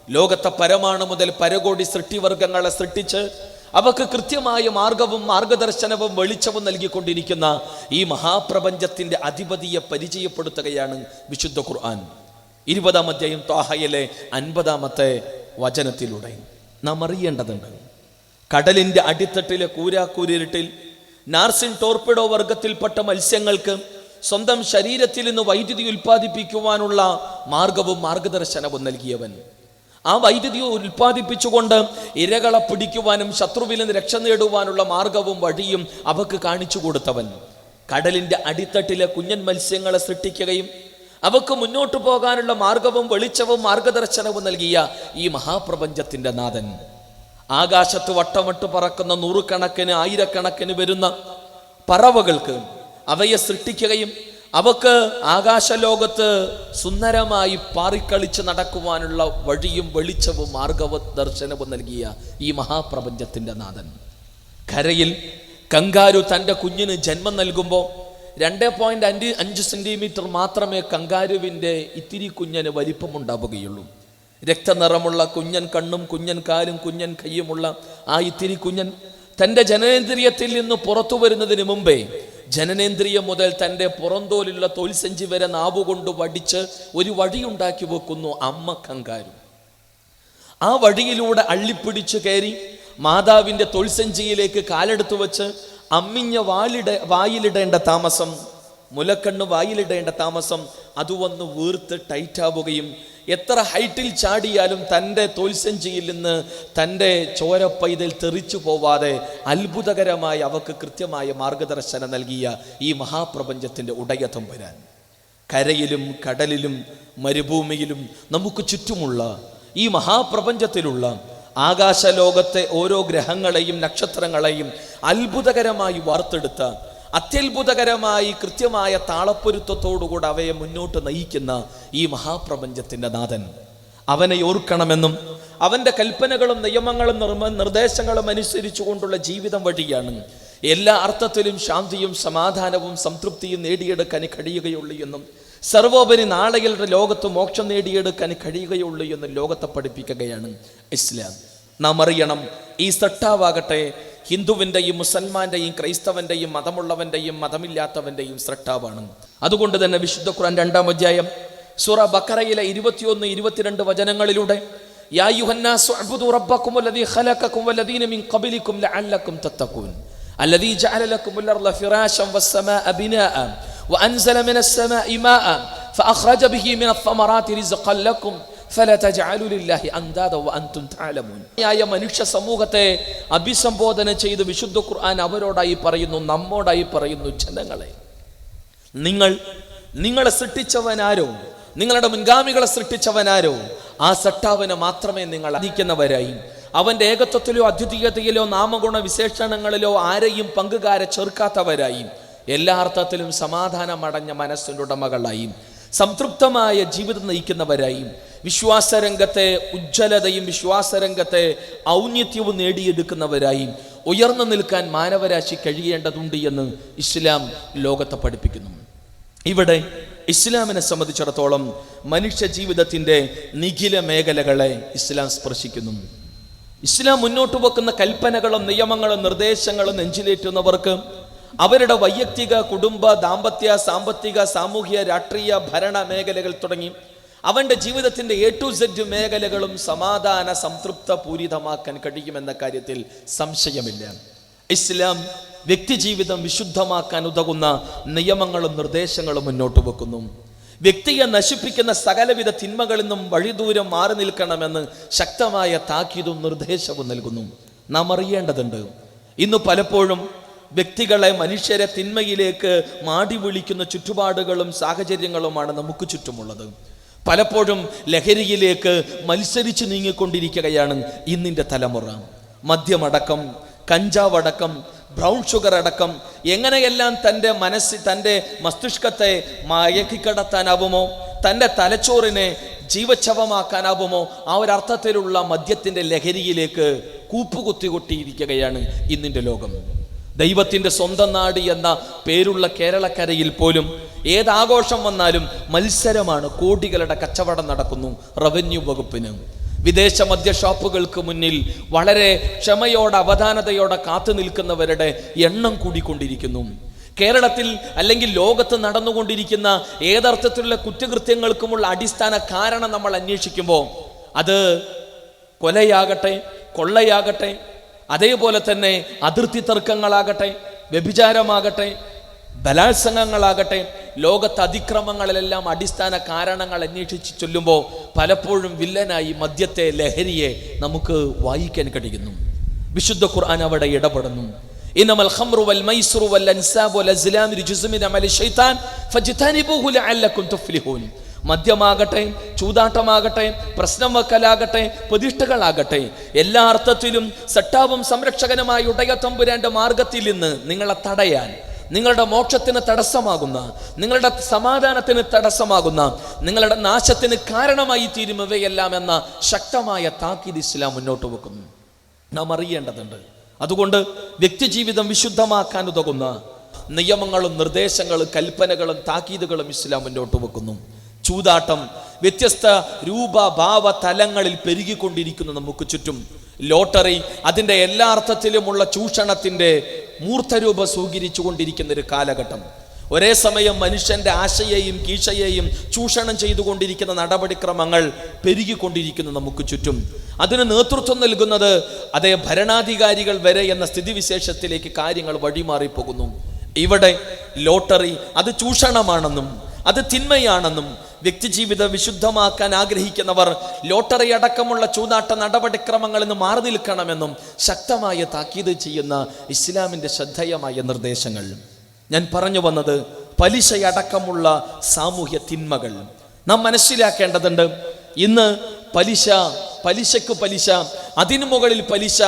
ലോകത്തെ പരമാണു മുതൽ പരകോടി സൃഷ്ടിവർഗങ്ങളെ സൃഷ്ടിച്ച് അവക്ക് കൃത്യമായ മാർഗവും മാർഗദർശനവും വെളിച്ചവും നൽകിക്കൊണ്ടിരിക്കുന്ന ഈ മഹാപ്രപഞ്ചത്തിന്റെ അധിപതിയെ പരിചയപ്പെടുത്തുകയാണ് വിശുദ്ധ ഖുർആൻ. 20-ാം അധ്യായം ത്വാഹയിലെ 50-ാമത്തെ വചനത്തിലൂടെ നാം അറിയേണ്ടതുണ്ട്, കടലിന്റെ അടിത്തട്ടിലെ കൂരാക്കൂരിരുട്ടിൽ നാർസിൻ ടോർപിഡോ വർഗത്തിൽപ്പെട്ട മത്സ്യങ്ങൾക്ക് സ്വന്തം ശരീരത്തിൽ നിന്ന് വൈദ്യുതി ഉൽപ്പാദിപ്പിക്കുവാനുള്ള മാർഗവും മാർഗദർശനവും നൽകിയവൻ. ആ വൈദ്യുതി ഉൽപ്പാദിപ്പിച്ചുകൊണ്ട് ഇരകളെ പിടിക്കുവാനും ശത്രുവിൽ നിന്ന് രക്ഷ നേടുവാനുള്ള മാർഗവും വഴിയും അവക്ക് കാണിച്ചു കൊടുത്തവൻ. കടലിന്റെ അടിത്തട്ടിലെ കുഞ്ഞൻ മത്സ്യങ്ങളെ സൃഷ്ടിക്കുകയും അവക്ക് മുന്നോട്ടു പോകാനുള്ള മാർഗവും വെളിച്ചവും മാർഗദർശനവും നൽകിയ ഈ മഹാപ്രപഞ്ചത്തിന്റെ നാഥൻ. ആകാശത്ത് വട്ടമിട്ട് പറക്കുന്ന നൂറുകണക്കിന് ആയിരക്കണക്കിന് വരുന്ന പറവകൾക്ക് അവയെ സൃഷ്ടിക്കുകയും അവക്ക് ആകാശലോകത്ത് സുന്ദരമായി പാറിക്കളിച്ച് നടക്കുവാനുള്ള വഴിയും വെളിച്ചവും മാർഗദർശനവും നൽകിയ ഈ മഹാപ്രപഞ്ചത്തിന്റെ നാഥൻ. കരയിൽ കങ്കാരു തൻ്റെ കുഞ്ഞിന് ജന്മം നൽകുമ്പോൾ 2.5 സെന്റിമീറ്റർ മാത്രമേ കങ്കാരുവിൻ്റെ ഇത്തിരി കുഞ്ഞന് വലിപ്പമുണ്ടാവുകയുള്ളൂ. രക്തനിറമുള്ള കുഞ്ഞൻ കണ്ണും കുഞ്ഞൻ കാലും കുഞ്ഞൻ കയ്യുമുള്ള ആ ഇത്തിരി കുഞ്ഞൻ തൻ്റെ ജനനേന്ദ്രിയത്തിൽ നിന്ന് പുറത്തു വരുന്നതിന് മുമ്പേ ജനനേന്ദ്രിയം മുതൽ തൻ്റെ പുറന്തോലുള്ള തോൽസഞ്ചി വരെ നാവുകൊണ്ട് വടിച്ച് ഒരു വഴിയുണ്ടാക്കി വെക്കുന്നു അമ്മ കങ്കാരു. ആ വഴിയിലൂടെ അള്ളിപ്പിടിച്ചു കയറി മാതാവിൻ്റെ തോൽസഞ്ചിയിലേക്ക് കാലെടുത്തു വെച്ച് അമ്മിഞ്ഞ വായിലിടേണ്ട താമസം, മുലക്കണ്ണ് വായിലിടേണ്ട താമസം അത് വന്ന് വീർത്ത് ടൈറ്റാവുകയും എത്ര ഹൈറ്റിൽ ചാടിയാലും തൻ്റെ തോൽസഞ്ചിയിൽ നിന്ന് തൻ്റെ ചോരപ്പൈതൽ തെറിച്ചു പോവാതെ അത്ഭുതകരമായി അവക്ക് കൃത്യമായ മാർഗദർശനം നൽകിയ ഈ മഹാപ്രപഞ്ചത്തിൻ്റെ ഉടയ തമ്പുരാൻ. കരയിലും കടലിലും മരുഭൂമിയിലും നമുക്ക് ചുറ്റുമുള്ള ഈ മഹാപ്രപഞ്ചത്തിലുള്ള ആകാശലോകത്തെ ഓരോ ഗ്രഹങ്ങളെയും നക്ഷത്രങ്ങളെയും അത്ഭുതകരമായി വാർത്തെടുത്ത, അത്യത്ഭുതകരമായി കൃത്യമായ താളപ്പൊരുത്തത്തോടുകൂടി അവയെ മുന്നോട്ട് നയിക്കുന്ന ഈ മഹാപ്രപഞ്ചത്തിൻ്റെ നാഥൻ, അവനെ ഓർക്കണമെന്നും അവൻ്റെ കൽപ്പനകളും നിയമങ്ങളും നിർദ്ദേശങ്ങളും അനുസരിച്ചുകൊണ്ടുള്ള ജീവിതം വഴിയാണ് എല്ലാ അർത്ഥത്തിലും ശാന്തിയും സമാധാനവും സംതൃപ്തിയും നേടിയെടുക്കാൻ കഴിയുകയുള്ളൂ എന്നും സർവോപരി നാളെയുടെ ലോകത്ത് മോക്ഷം നേടിയെടുക്കാൻ കഴിയുകയുള്ളൂ എന്നും ലോകത്തെ പഠിപ്പിക്കുകയാണ് ഇസ്ലാം. നാം അറിയണം, ഈ സൃഷ്ടാവാകട്ടെ ഹിന്ദുവിൻ്റെയും മുസൽമാൻ്റെയും ക്രൈസ്തവൻ്റെയും മതമുള്ളവൻ്റെയും മതമില്ലാത്തവൻ്റെയും സൃഷ്ടാവാണ്. അതുകൊണ്ട് തന്നെ വിശുദ്ധ ഖുർആൻ 2-ാം അധ്യായം സൂറ ബഖറയിലെ 21-22 വചനങ്ങളിലൂടെ യാ അയ്യുഹന്നാസു അബ്ദു റബ്ബക്കുമുല്ലദീ ഖലഖക്കും വല്ലദീന മിൻ ഖബലിക്കും ലഅല്ലക്കും തത്തഖൂൻ അല്ലദീ ജഅല ലക്കുമുൽ അർള ഫിറാശൻ വസ്സമാഅ ബിനാഅ വഅൻസല മിനസ് സമാഇ മാഅ ഫഅഖ്റജ ബിഹി മിനസ് സമറാത്തി റിസ്ഖൻ ലക്കും ഫലാ തജഅലു ലില്ലാഹി അൻദാദ വഅൻതും തഅലമൂൻ. മനുഷ്യ സമൂഹത്തെ അഭിസംബോധന ചെയ്ത് വിശുദ്ധ ഖുർആൻ അവരോടായി പറയുന്നു, നമ്മോടായി പറയുന്നു, ജനങ്ങളെ, നിങ്ങളെ സൃഷ്ടിച്ചവനാരോ, നിങ്ങളുടെ മുൻഗാമികളെ സൃഷ്ടിച്ചവനാരോ, ആ സട്ടാവിനെ മാത്രമേ നിങ്ങൾ ആരാധിക്കുന്നവരായി, അവൻ്റെ ഏകത്വത്തിലോ അദ്വിതീയതയിലോ നാമഗുണ വിശേഷണങ്ങളിലോ ആരെയും പങ്കുകാരെ ചേർക്കാത്തവരായി, എല്ലാ അർത്ഥത്തിലും സമാധാനമടഞ്ഞ മനസ്സിൻ്റെ ഉടമകളായി, സംതൃപ്തമായ ജീവിതം നയിക്കുന്നവരായി, വിശ്വാസരംഗത്തെ ഉജ്ജ്വലതയും വിശ്വാസരംഗത്തെ ഔന്നത്യവും നേടിയെടുക്കുന്നവരായി ഉയർന്നു നിൽക്കാൻ മാനവരാശി കഴിയേണ്ടതുണ്ട് എന്ന് ഇസ്ലാം ലോകത്തെ പഠിപ്പിക്കുന്നു. ഇവിടെ ഇസ്ലാമിനെ സംബന്ധിച്ചിടത്തോളം മനുഷ്യ ജീവിതത്തിൻ്റെ നിഖില മേഖലകളെ ഇസ്ലാം സ്പർശിക്കുന്നു. ഇസ്ലാം മുന്നോട്ട് വെക്കുന്ന കൽപ്പനകളും നിയമങ്ങളും നിർദ്ദേശങ്ങളും നെഞ്ചിലേറ്റുന്നവർക്ക് അവരുടെ വൈയക്തിക, കുടുംബ, ദാമ്പത്യ, സാമ്പത്തിക, സാമൂഹ്യ, രാഷ്ട്രീയ, ഭരണ മേഖലകൾ തുടങ്ങി അവൻ്റെ ജീവിതത്തിൻ്റെ A to Z മേഖലകളും സമാധാന സംതൃപ്ത പൂരിതമാക്കാൻ കഴിയുമെന്ന കാര്യത്തിൽ സംശയമില്ല. ഇസ്ലാം വ്യക്തിജീവിതം വിശുദ്ധമാക്കാൻ ഉതകുന്ന നിയമങ്ങളും നിർദ്ദേശങ്ങളും മുന്നോട്ട് വെക്കുന്നു. വ്യക്തിയെ നശിപ്പിക്കുന്ന സകലവിധ തിന്മകളിൽ നിന്നും വഴിദൂരം മാറി നിൽക്കണമെന്ന് ശക്തമായ താക്കീതും നിർദ്ദേശവും നൽകുന്നു. നാം അറിയേണ്ടതുണ്ട്, ഇന്ന് പലപ്പോഴും വ്യക്തികളെ, മനുഷ്യരെ തിന്മയിലേക്ക് മാടി വിളിക്കുന്ന ചുറ്റുപാടുകളും സാഹചര്യങ്ങളുമാണ് നമുക്ക് ചുറ്റുമുള്ളത്. പലപ്പോഴും ലഹരിയിലേക്ക് മത്സരിച്ച് നീങ്ങിക്കൊണ്ടിരിക്കുകയാണ് ഇന്നിൻ്റെ തലമുറ. മദ്യമടക്കം, കഞ്ചാവടക്കം, ബ്രൗൺ ഷുഗർ അടക്കം എങ്ങനെയെല്ലാം തൻ്റെ മസ്തിഷ്കത്തെ മയക്കിക്കടത്താനാവുമോ, തൻ്റെ തലച്ചോറിനെ ജീവച്ഛവമാക്കാനാവുമോ, ആ ഒരർത്ഥത്തിലുള്ള മദ്യത്തിൻ്റെ ലഹരിയിലേക്ക് കൂപ്പുകുത്തികൊട്ടിയിരിക്കുകയാണ് ഇന്നിൻ്റെ ലോകം. ദൈവത്തിൻ്റെ സ്വന്തം നാട് എന്ന പേരുള്ള കേരളക്കരയിൽ പോലും ഏതാഘോഷം വന്നാലും മത്സരമാണ്. കോടികളുടെ കച്ചവടം നടക്കുന്നു റവന്യൂ വകുപ്പിന്. വിദേശ മദ്യ ഷോപ്പുകൾക്ക് മുന്നിൽ വളരെ ക്ഷമയോടെ, അവധാനതയോടെ കാത്തു നിൽക്കുന്നവരുടെ എണ്ണം കൂടിക്കൊണ്ടിരിക്കുന്നു. കേരളത്തിൽ അല്ലെങ്കിൽ ലോകത്ത് നടന്നുകൊണ്ടിരിക്കുന്ന ഏതർത്ഥത്തിലുള്ള കുറ്റകൃത്യങ്ങൾക്കുമുള്ള അടിസ്ഥാന കാരണം നമ്മൾ അന്വേഷിക്കുമ്പോൾ അത് കൊലയാകട്ടെ, കൊള്ളയാകട്ടെ, അതേപോലെ തന്നെ അതിർത്തി തർക്കങ്ങളാകട്ടെ, വ്യഭിചാരമാകട്ടെ, ബലാത്സംഗങ്ങളാകട്ടെ, ലോകത്ത് അതിക്രമങ്ങളിലെല്ലാം അടിസ്ഥാന കാരണങ്ങൾ അന്വേഷിച്ച് ചൊല്ലുമ്പോൾ പലപ്പോഴും വില്ലനായി മദ്യത്തെ, ലഹരിയെ നമുക്ക് വായിക്കാൻ കഴിയുന്നു. വിശുദ്ധ ഖുർആൻ അവിടെ ഇടപെടുന്നു. ഇന്നമൽ ഖംറു വൽ മൈസ്റു വൽ അൻസാബു വൽ അസ്ലാമു റിജ്സും മിൻ അമലി ശൈത്താൻ ഫജ്തനിബൂഹു ലഅല്ലക്കും തുഫ്ലിഹൂൻ. മദ്യമാകട്ടെ, ചൂതാട്ടമാകട്ടെ, പ്രശ്നം വെക്കലാകട്ടെ, പ്രതിഷ്ഠകളാകട്ടെ, എല്ലാ അർത്ഥത്തിലും സട്ടാവും സംരക്ഷകനുമായ ഉടയത്തമ്പുരാന്റെ മാർഗത്തിൽ നിന്ന് നിങ്ങളെ തടയാൻ, നിങ്ങളുടെ മോക്ഷത്തിന് തടസ്സമാകുന്ന, നിങ്ങളുടെ സമാധാനത്തിന് തടസ്സമാകുന്ന, നിങ്ങളുടെ നാശത്തിന് കാരണമായി തീരും ഇവയെല്ലാം എന്ന ശക്തമായ താക്കീത് ഇസ്ലാം മുന്നോട്ട് വെക്കുന്നു. നാം അറിയേണ്ടതുണ്ട്. അതുകൊണ്ട് വ്യക്തിജീവിതം വിശുദ്ധമാക്കാൻ ഉതകുന്ന നിയമങ്ങളും നിർദ്ദേശങ്ങളും കൽപ്പനകളും താക്കീതുകളും ഇസ്ലാം മുന്നോട്ട് വെക്കുന്നു. ചൂതാട്ടം വ്യത്യസ്ത രൂപ, ഭാവ, തലങ്ങളിൽ പെരുകിക്കൊണ്ടിരിക്കുന്നു നമുക്ക് ചുറ്റും. ലോട്ടറി അതിൻ്റെ എല്ലാ അർത്ഥത്തിലുമുള്ള ചൂഷണത്തിൻ്റെ മൂർത്തരൂപം സ്വീകരിച്ചു കൊണ്ടിരിക്കുന്ന ഒരു കാലഘട്ടം. ഒരേ സമയം മനുഷ്യൻ്റെ ആശയെയും കീശയെയും ചൂഷണം ചെയ്തുകൊണ്ടിരിക്കുന്ന നടപടിക്രമങ്ങൾ പെരുകിക്കൊണ്ടിരിക്കുന്നു നമുക്ക് ചുറ്റും. അതിന് നേതൃത്വം നൽകുന്നത് അതേ ഭരണാധികാരികൾ വരെ എന്ന സ്ഥിതിവിശേഷത്തിലേക്ക് കാര്യങ്ങൾ വഴിമാറിപ്പോകുന്നു. ഇവിടെ ലോട്ടറി അത് ചൂഷണമാണെന്നും അത് തിന്മയാണെന്നും വ്യക്തിജീവിതം വിശുദ്ധമാക്കാൻ ആഗ്രഹിക്കുന്നവർ ലോട്ടറി അടക്കമുള്ള ചൂതാട്ട നടപടിക്രമങ്ങളിൽ നിന്ന് മാറി നിൽക്കണമെന്നും ശക്തമായ താക്കീത് ചെയ്യുന്ന ഇസ്ലാമിൻ്റെ ശ്രദ്ധേയമായ നിർദ്ദേശങ്ങൾ. ഞാൻ പറഞ്ഞു വന്നത് പലിശയടക്കമുള്ള സാമൂഹ്യ തിന്മകൾ നാം മനസ്സിലാക്കേണ്ടതുണ്ട്. ഇന്ന് പലിശക്ക് പലിശ, അതിനു മുകളിൽ പലിശ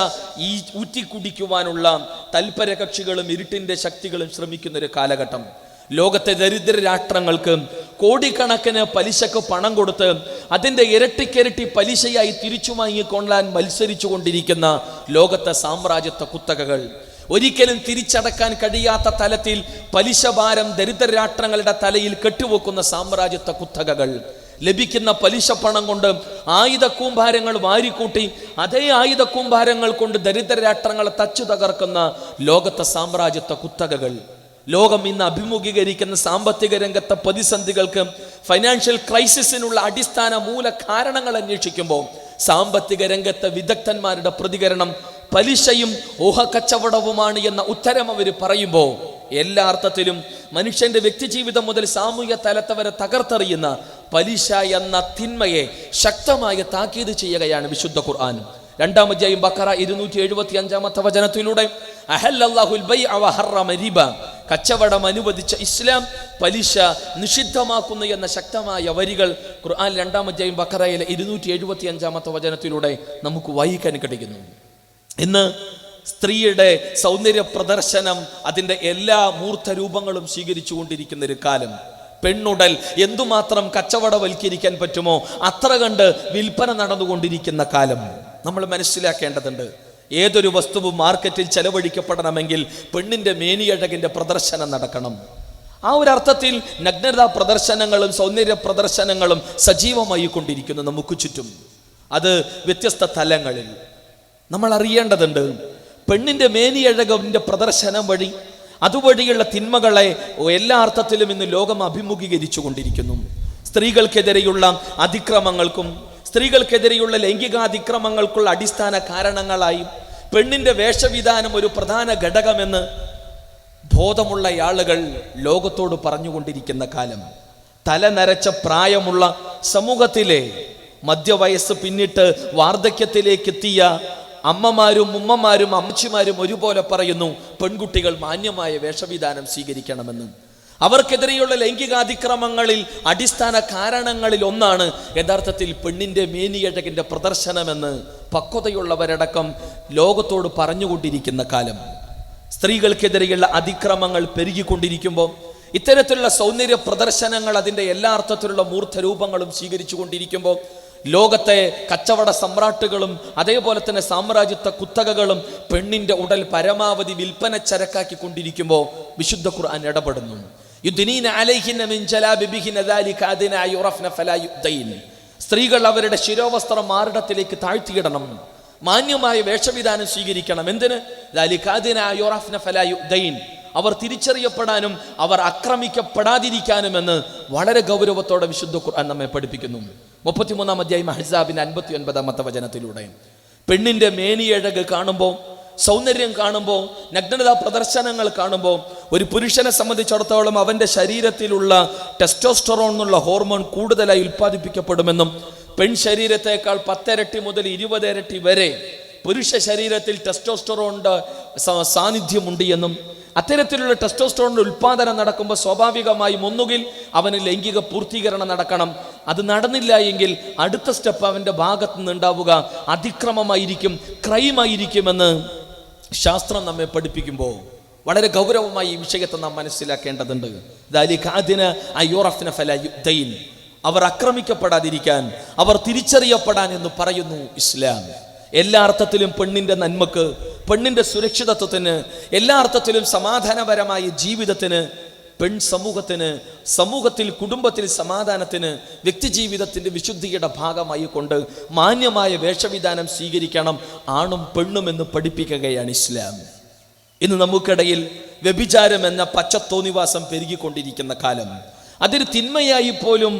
ഈ ഊറ്റിക്കുടിക്കുവാനുള്ള തൽപര കക്ഷികളും ഇരുട്ടിന്റെ ശക്തികളും ശ്രമിക്കുന്ന ഒരു കാലഘട്ടം. ലോകത്തെ ദരിദ്ര രാഷ്ട്രങ്ങൾക്ക് കോടിക്കണക്കിന് പലിശക്ക് പണം കൊടുത്ത് അതിൻ്റെ ഇരട്ടിക്കിരട്ടി പലിശയായി തിരിച്ചു വാങ്ങിക്കൊള്ളാൻ മത്സരിച്ചു കൊണ്ടിരിക്കുന്ന ലോകത്തെ സാമ്രാജ്യത്വ കുത്തകകൾ, ഒരിക്കലും തിരിച്ചടക്കാൻ കഴിയാത്ത തലത്തിൽ പലിശ ഭാരം ദരിദ്ര രാഷ്ട്രങ്ങളുടെ തലയിൽ കെട്ടിവെക്കുന്ന സാമ്രാജ്യത്വ കുത്തകകൾ, ലഭിക്കുന്ന പലിശ പണം കൊണ്ട് ആയുധക്കൂമ്പാരങ്ങൾ വാരിക്കൂട്ടി അതേ ആയുധക്കൂമ്പാരങ്ങൾ കൊണ്ട് ദരിദ്ര രാഷ്ട്രങ്ങളെ തച്ചു തകർക്കുന്ന ലോകത്തെ സാമ്രാജ്യത്വ കുത്തകകൾ, ലോകം ഇന്ന് അഭിമുഖീകരിക്കുന്ന സാമ്പത്തിക രംഗത്തെ പ്രതിസന്ധികൾക്ക്, ഫൈനാൻഷ്യൽ ക്രൈസിസിനുള്ള അടിസ്ഥാന മൂല കാരണങ്ങൾ അന്വേഷിക്കുമ്പോൾ സാമ്പത്തിക രംഗത്തെ വിദഗ്ധന്മാരുടെ പ്രതികരണം പലിശയും ഊഹക്കച്ചവടവുമാണ് എന്ന ഉത്തരം അവർ പറയുമ്പോൾ എല്ലാ അർത്ഥത്തിലും മനുഷ്യന്റെ വ്യക്തിജീവിതം മുതൽ സാമൂഹ്യ തലത്തെ വരെ തകർത്തെറിയുന്ന പലിശ എന്ന തിന്മയെ ശക്തമായ താക്കീത് ചെയ്യുകയാണ് വിശുദ്ധ ഖുർആൻ. 2-ാം അധ്യായം ബഖറ 275-ാമത്തെ വചനത്തിലൂടെ അഹല്ലല്ലാഹുൽ ബൈഅ വഹറമ റിബ, കച്ചവടം അനുവദിച്ച ഇസ്ലാം പലിശ നിഷിദ്ധമാക്കുന്നു എന്ന ശക്തമായ വരികൾ ഖുർആൻ 2-ാം അധ്യായം ബഖറയിലെ 275-ാമത്തെ വചനത്തിലൂടെ നമുക്ക് വായിക്കാൻ കഴിയുന്നു. ഇന്ന് സ്ത്രീയുടെ സൗന്ദര്യ പ്രദർശനം അതിൻ്റെ എല്ലാ മൂർത്ത രൂപങ്ങളും സ്വീകരിച്ചു കൊണ്ടിരിക്കുന്ന ഒരു കാലം. പെണ്ണുടൽ എന്തുമാത്രം കച്ചവടവൽക്കരിക്കാൻ പറ്റുമോ അത്ര കണ്ട് വിൽപ്പന നടന്നുകൊണ്ടിരിക്കുന്ന കാലം നമ്മൾ മനസ്സിലാക്കേണ്ടതുണ്ട്. ഏതൊരു വസ്തുവും മാർക്കറ്റിൽ ചെലവഴിക്കപ്പെടണമെങ്കിൽ പെണ്ണിന്റെ മേനിയഴകിന്റെ പ്രദർശനം നടക്കണം. ആ ഒരു അർത്ഥത്തിൽ നഗ്നതാ പ്രദർശനങ്ങളും സൗന്ദര്യ പ്രദർശനങ്ങളും സജീവമായി കൊണ്ടിരിക്കുന്നു നമുക്ക് ചുറ്റും. അത് വ്യത്യസ്ത തലങ്ങളിൽ നമ്മൾ അറിയേണ്ടതുണ്ട്. പെണ്ണിന്റെ മേനിയഴകിന്റെ പ്രദർശനം വഴി അതുവഴിയുള്ള തിന്മകളെ എല്ലാ അർത്ഥത്തിലും ഇന്ന് ലോകം അഭിമുഖീകരിച്ചു കൊണ്ടിരിക്കുന്നു. സ്ത്രീകൾക്കെതിരെയുള്ള അതിക്രമങ്ങൾക്കും സ്ത്രീകൾക്കെതിരെയുള്ള ലൈംഗികാതിക്രമങ്ങൾക്കുള്ള അടിസ്ഥാന കാരണങ്ങളായി പെണ്ണിന്റെ വേഷവിധാനം ഒരു പ്രധാന ഘടകമെന്ന് ബോധമുള്ള ആളുകൾ ലോകത്തോട് പറഞ്ഞുകൊണ്ടിരിക്കുന്ന കാലം. തലനരച്ച പ്രായമുള്ള സമൂഹത്തിലെ മധ്യവയസ്സ് പിന്നിട്ട് വാർദ്ധക്യത്തിലേക്ക് എത്തിയ അമ്മമാരും ഉമ്മമാരും അമ്മച്ചിമാരും ഒരുപോലെ പറയുന്നു പെൺകുട്ടികൾ മാന്യമായ വേഷവിധാനം സ്വീകരിക്കണമെന്ന്. അവർക്കെതിരെയുള്ള ലൈംഗികാതിക്രമങ്ങളിൽ അടിസ്ഥാന കാരണങ്ങളിൽ ഒന്നാണ് യഥാർത്ഥത്തിൽ പെണ്ണിന്റെ മേനിയഴകിന്റെ പ്രദർശനമെന്ന് പക്വതയുള്ളവരടക്കം ലോകത്തോട് പറഞ്ഞുകൊണ്ടിരിക്കുന്ന കാലം. സ്ത്രീകൾക്കെതിരെയുള്ള അതിക്രമങ്ങൾ പെരുകിക്കൊണ്ടിരിക്കുമ്പോൾ ഇത്തരത്തിലുള്ള സൗന്ദര്യ പ്രദർശനങ്ങൾ അതിൻ്റെ എല്ലാ അർത്ഥത്തിലുള്ള മൂർത്ത രൂപങ്ങളും സ്വീകരിച്ചു കൊണ്ടിരിക്കുമ്പോൾ ലോകത്തെ കച്ചവട സമ്രാട്ടുകളും അതേപോലെ തന്നെ സാമ്രാജ്യത്വ കുത്തകകളും പെണ്ണിന്റെ ഉടൽ പരമാവധി വിൽപ്പന ചരക്കാക്കി കൊണ്ടിരിക്കുമ്പോൾ വിശുദ്ധ ഖുർആൻ ഇടപെടുന്നു. സ്ത്രീകൾ അവരുടെ ശിരോവസ്ത്രം മാറിടത്തിലേക്ക് താഴ്ത്തിയിടണം, മാന്യമായ വേഷവിധാനം സ്വീകരിക്കണം. എന്തിന്? അവർ തിരിച്ചറിയപ്പെടാനും അവർ ആക്രമിക്കപ്പെടാതിരിക്കാനുമെന്ന് വളരെ ഗൗരവത്തോടെ വിശുദ്ധ ഖുർആൻ നമ്മെ പഠിപ്പിക്കുന്നു. 33-ാം അധ്യായം അഹ്സാബിന്റെ 59-ാമത്തെ വചനത്തിലൂടെ പെണ്ണിന്റെ മേനിയഴക് കാണുമ്പോൾ, സൗന്ദര്യം കാണുമ്പോൾ, നഗ്നതാ പ്രദർശനങ്ങൾ കാണുമ്പോൾ ഒരു പുരുഷനെ സംബന്ധിച്ചിടത്തോളം അവന്റെ ശരീരത്തിലുള്ള ടെസ്റ്റോസ്റ്ററോൺ എന്നുള്ള ഹോർമോൺ കൂടുതലായി ഉൽപ്പാദിപ്പിക്കപ്പെടുമെന്നും പെൺ ശരീരത്തെക്കാൾ 10 ഇരട്ടി മുതൽ 20 ഇരട്ടി വരെ പുരുഷ ശരീരത്തിൽ ടെസ്റ്റോസ്റ്ററോണിന്റെ സാന്നിധ്യമുണ്ട് എന്നും അത്തരത്തിലുള്ള ടെസ്റ്റോസ്റ്ററോണിന്റെ ഉൽപാദനം നടക്കുമ്പോൾ സ്വാഭാവികമായും ഒന്നുകിൽ അവന് ലൈംഗിക പൂർത്തീകരണം നടക്കണം. അത് നടന്നില്ല എങ്കിൽ അടുത്ത സ്റ്റെപ്പ് അവന്റെ ഭാഗത്ത് നിന്നുണ്ടാവുക അതിക്രമമായിരിക്കും, ക്രൈമായിരിക്കുമെന്ന് ശാസ്ത്രം നമ്മെ പഠിപ്പിക്കുമ്പോൾ വളരെ ഗൗരവമായി ഈ വിഷയത്തെ നാം മനസ്സിലാക്കേണ്ടതുണ്ട്. അവർ ആക്രമിക്കപ്പെടാതിരിക്കാൻ, അവർ തിരിച്ചറിയപ്പെടാൻ എന്ന് പറയുന്നു ഇസ്ലാം. എല്ലാ അർത്ഥത്തിലും പെണ്ണിന്റെ നന്മക്ക്, പെണ്ണിന്റെ സുരക്ഷിതത്വത്തിന്, എല്ലാ അർത്ഥത്തിലും സമാധാനപരമായ ജീവിതത്തിന്, പെൺ സമൂഹത്തിൽ കുടുംബത്തിൽ സമാധാനത്തിന്, വ്യക്തിജീവിതത്തിന്റെ വിശുദ്ധിയുടെ ഭാഗമായി കൊണ്ട് മാന്യമായ വേഷവിധാനം സ്വീകരിക്കണം ആണും പെണ്ണും എന്ന് പഠിപ്പിക്കുകയാണ് ഇസ്ലാം. ഇന്ന് നമുക്കിടയിൽ വ്യഭിചാരം എന്ന പച്ചത്തോന്നിവാസം പെരുകിക്കൊണ്ടിരിക്കുന്ന കാലം, അതൊരു തിന്മയായി പോലും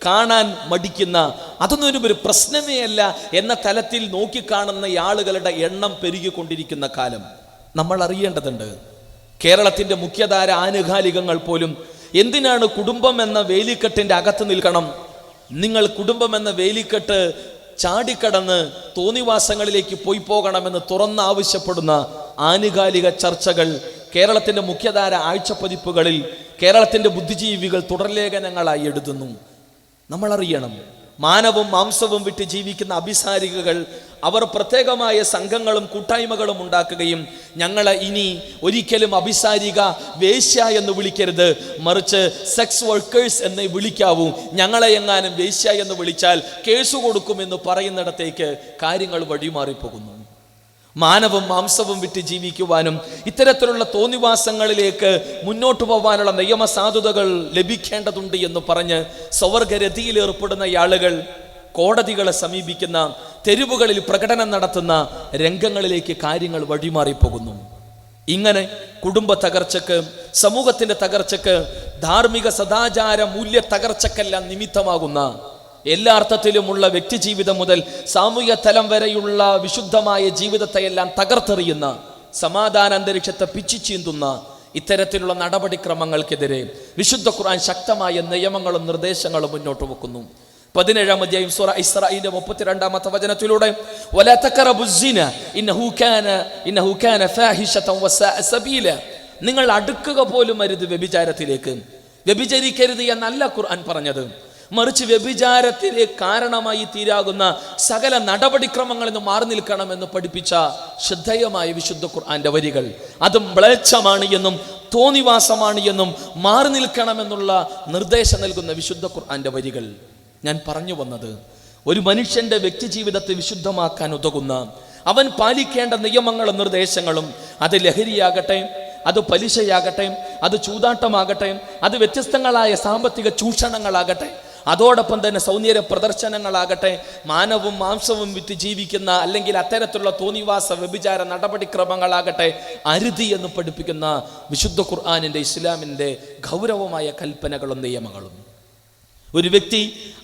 കാണാൻ മടിക്കുന്ന, അതൊന്നും ഒരു പ്രശ്നമേ അല്ല എന്ന തലത്തിൽ നോക്കിക്കാണുന്ന ആളുകളുടെ എണ്ണം പെരുകിക്കൊണ്ടിരിക്കുന്ന കാലം നമ്മൾ അറിയേണ്ടതുണ്ട്. കേരളത്തിന്റെ മുഖ്യധാര ആനുകാലികങ്ങൾ പോലും എന്തിനാണ് കുടുംബം എന്ന വേലിക്കെട്ടിന്റെ അകത്ത് നിൽക്കണം, നിങ്ങൾ കുടുംബം എന്ന വേലിക്കെട്ട് ചാടിക്കടന്ന് തോന്നിവാസങ്ങളിലേക്ക് പോയി പോകണമെന്ന് തുറന്നാവശ്യപ്പെടുന്ന ആനുകാലിക ചർച്ചകൾ കേരളത്തിന്റെ മുഖ്യധാര ആഴ്ചപ്പതിപ്പുകളിൽ കേരളത്തിന്റെ ബുദ്ധിജീവികൾ തുടർലേഖനങ്ങളായി എഴുതുന്നു. നമ്മൾ അറിയണം, മാനവും മാംസവും വിട്ട് ജീവിക്കുന്ന അഭിസാരികകൾ അവർ പ്രത്യേകമായ സംഘങ്ങളും കൂട്ടായ്മകളും ഉണ്ടാക്കുകയും ഞങ്ങളെ ഇനി ഒരിക്കലും അഭിസാരിക, വേശ്യ എന്ന് വിളിക്കരുത്, മറിച്ച് സെക്സ് വർക്കേഴ്സ് എന്ന് വിളിക്കാവൂ, ഞങ്ങളെ എങ്ങാനും വേശ്യ എന്ന് വിളിച്ചാൽ കേസ് കൊടുക്കുമെന്ന് പറയുന്നിടത്തേക്ക് കാര്യങ്ങൾ വഴിമാറിപ്പോകുന്നു. മാനവും മാംസവും വിറ്റ് ജീവിക്കുവാനും ഇത്തരത്തിലുള്ള തോന്നിവാസങ്ങളിലേക്ക് മുന്നോട്ട് പോകാനുള്ള നിയമസാധുതകൾ ലഭിക്കേണ്ടതുണ്ട് എന്ന് പറഞ്ഞ് സ്വവർഗരതിയിൽ ഏർപ്പെടുന്ന ആളുകൾ കോടതികളെ സമീപിക്കുന്ന, തെരുവുകളിൽ പ്രകടനം നടത്തുന്ന രംഗങ്ങളിലേക്ക് കാര്യങ്ങൾ വഴിമാറിപ്പോകുന്നു. ഇങ്ങനെ കുടുംബ തകർച്ചക്ക്, സമൂഹത്തിന്റെ തകർച്ചക്ക്, ധാർമ്മിക സദാചാര മൂല്യ തകർച്ചക്കെല്ലാം നിമിത്തമാകുന്ന, എല്ലാ അർത്ഥത്തിലുമുള്ള വ്യക്തി ജീവിതം മുതൽ സാമൂഹ്യ തലം വരെയുള്ള വിശുദ്ധമായ ജീവിതത്തെയെല്ലാം തകർത്തെറിയുന്ന, സമാധാന അന്തരീക്ഷത്തെ പിച്ചിച്ചീന്തുന്ന ഇത്തരത്തിലുള്ള നടപടിക്രമങ്ങൾക്കെതിരെ വിശുദ്ധ ഖുർആൻ ശക്തമായ നിയമങ്ങളും നിർദ്ദേശങ്ങളും മുന്നോട്ട് വെക്കുന്നു. 17-ാം അധ്യായം സൂറ ഇസ്രാഈലിന്റെ 32-ാമത്തെ വചനത്തിലൂടെ വലാ തഖറബുസ്സിന ഇന്നഹു കാന ഫാഹിശതൻ വസാഅ സബീല, നിങ്ങൾ അടുക്കുക പോലും അരുത് വ്യഭിചാരത്തിലേക്ക്. വ്യഭിചരിക്കരുത് എന്നല്ല ഖുർആൻ പറഞ്ഞത്, മറിച്ച് വ്യഭിചാരത്തിലേക്ക് കാരണമായി തീരാകുന്ന സകല നടപടിക്രമങ്ങളിൽ നിന്ന് മാറി നിൽക്കണമെന്ന് പഠിപ്പിച്ച ശ്രദ്ധേയമായ വിശുദ്ധ ഖുർആന്റെ വരികൾ. അതും മ്ലേച്ഛമാണ് എന്നും തോന്നിവാസമാണ് എന്നും മാറി നിൽക്കണമെന്നുള്ള നിർദ്ദേശം നൽകുന്ന വിശുദ്ധ ഖുർആന്റെ വരികൾ. ഞാൻ പറഞ്ഞു വന്നത്, ഒരു മനുഷ്യന്റെ വ്യക്തി ജീവിതത്തെ വിശുദ്ധമാക്കാൻ ഉതകുന്ന, അവൻ പാലിക്കേണ്ട നിയമങ്ങളും നിർദ്ദേശങ്ങളും, അത് ലഹരിയാകട്ടെ, അത് പലിശയാകട്ടെ, അത് ചൂതാട്ടമാകട്ടെ, അത് വ്യത്യസ്തങ്ങളായ സാമ്പത്തിക ചൂഷണങ്ങളാകട്ടെ, അതോടൊപ്പം തന്നെ സൗന്ദര്യ പ്രദർശനങ്ങളാകട്ടെ, മാനവും മാംസവും വിറ്റ് ജീവിക്കുന്ന അല്ലെങ്കിൽ അത്തരത്തിലുള്ള തോന്നിവാസ വ്യഭിചാര നടപടിക്രമങ്ങളാകട്ടെ, അരുതി എന്ന് പഠിപ്പിക്കുന്ന വിശുദ്ധ ഖുർആനിന്റെ, ഇസ്ലാമിന്റെ ഗൗരവമായ കൽപ്പനകളും നിയമങ്ങളും. ഒരു വ്യക്തി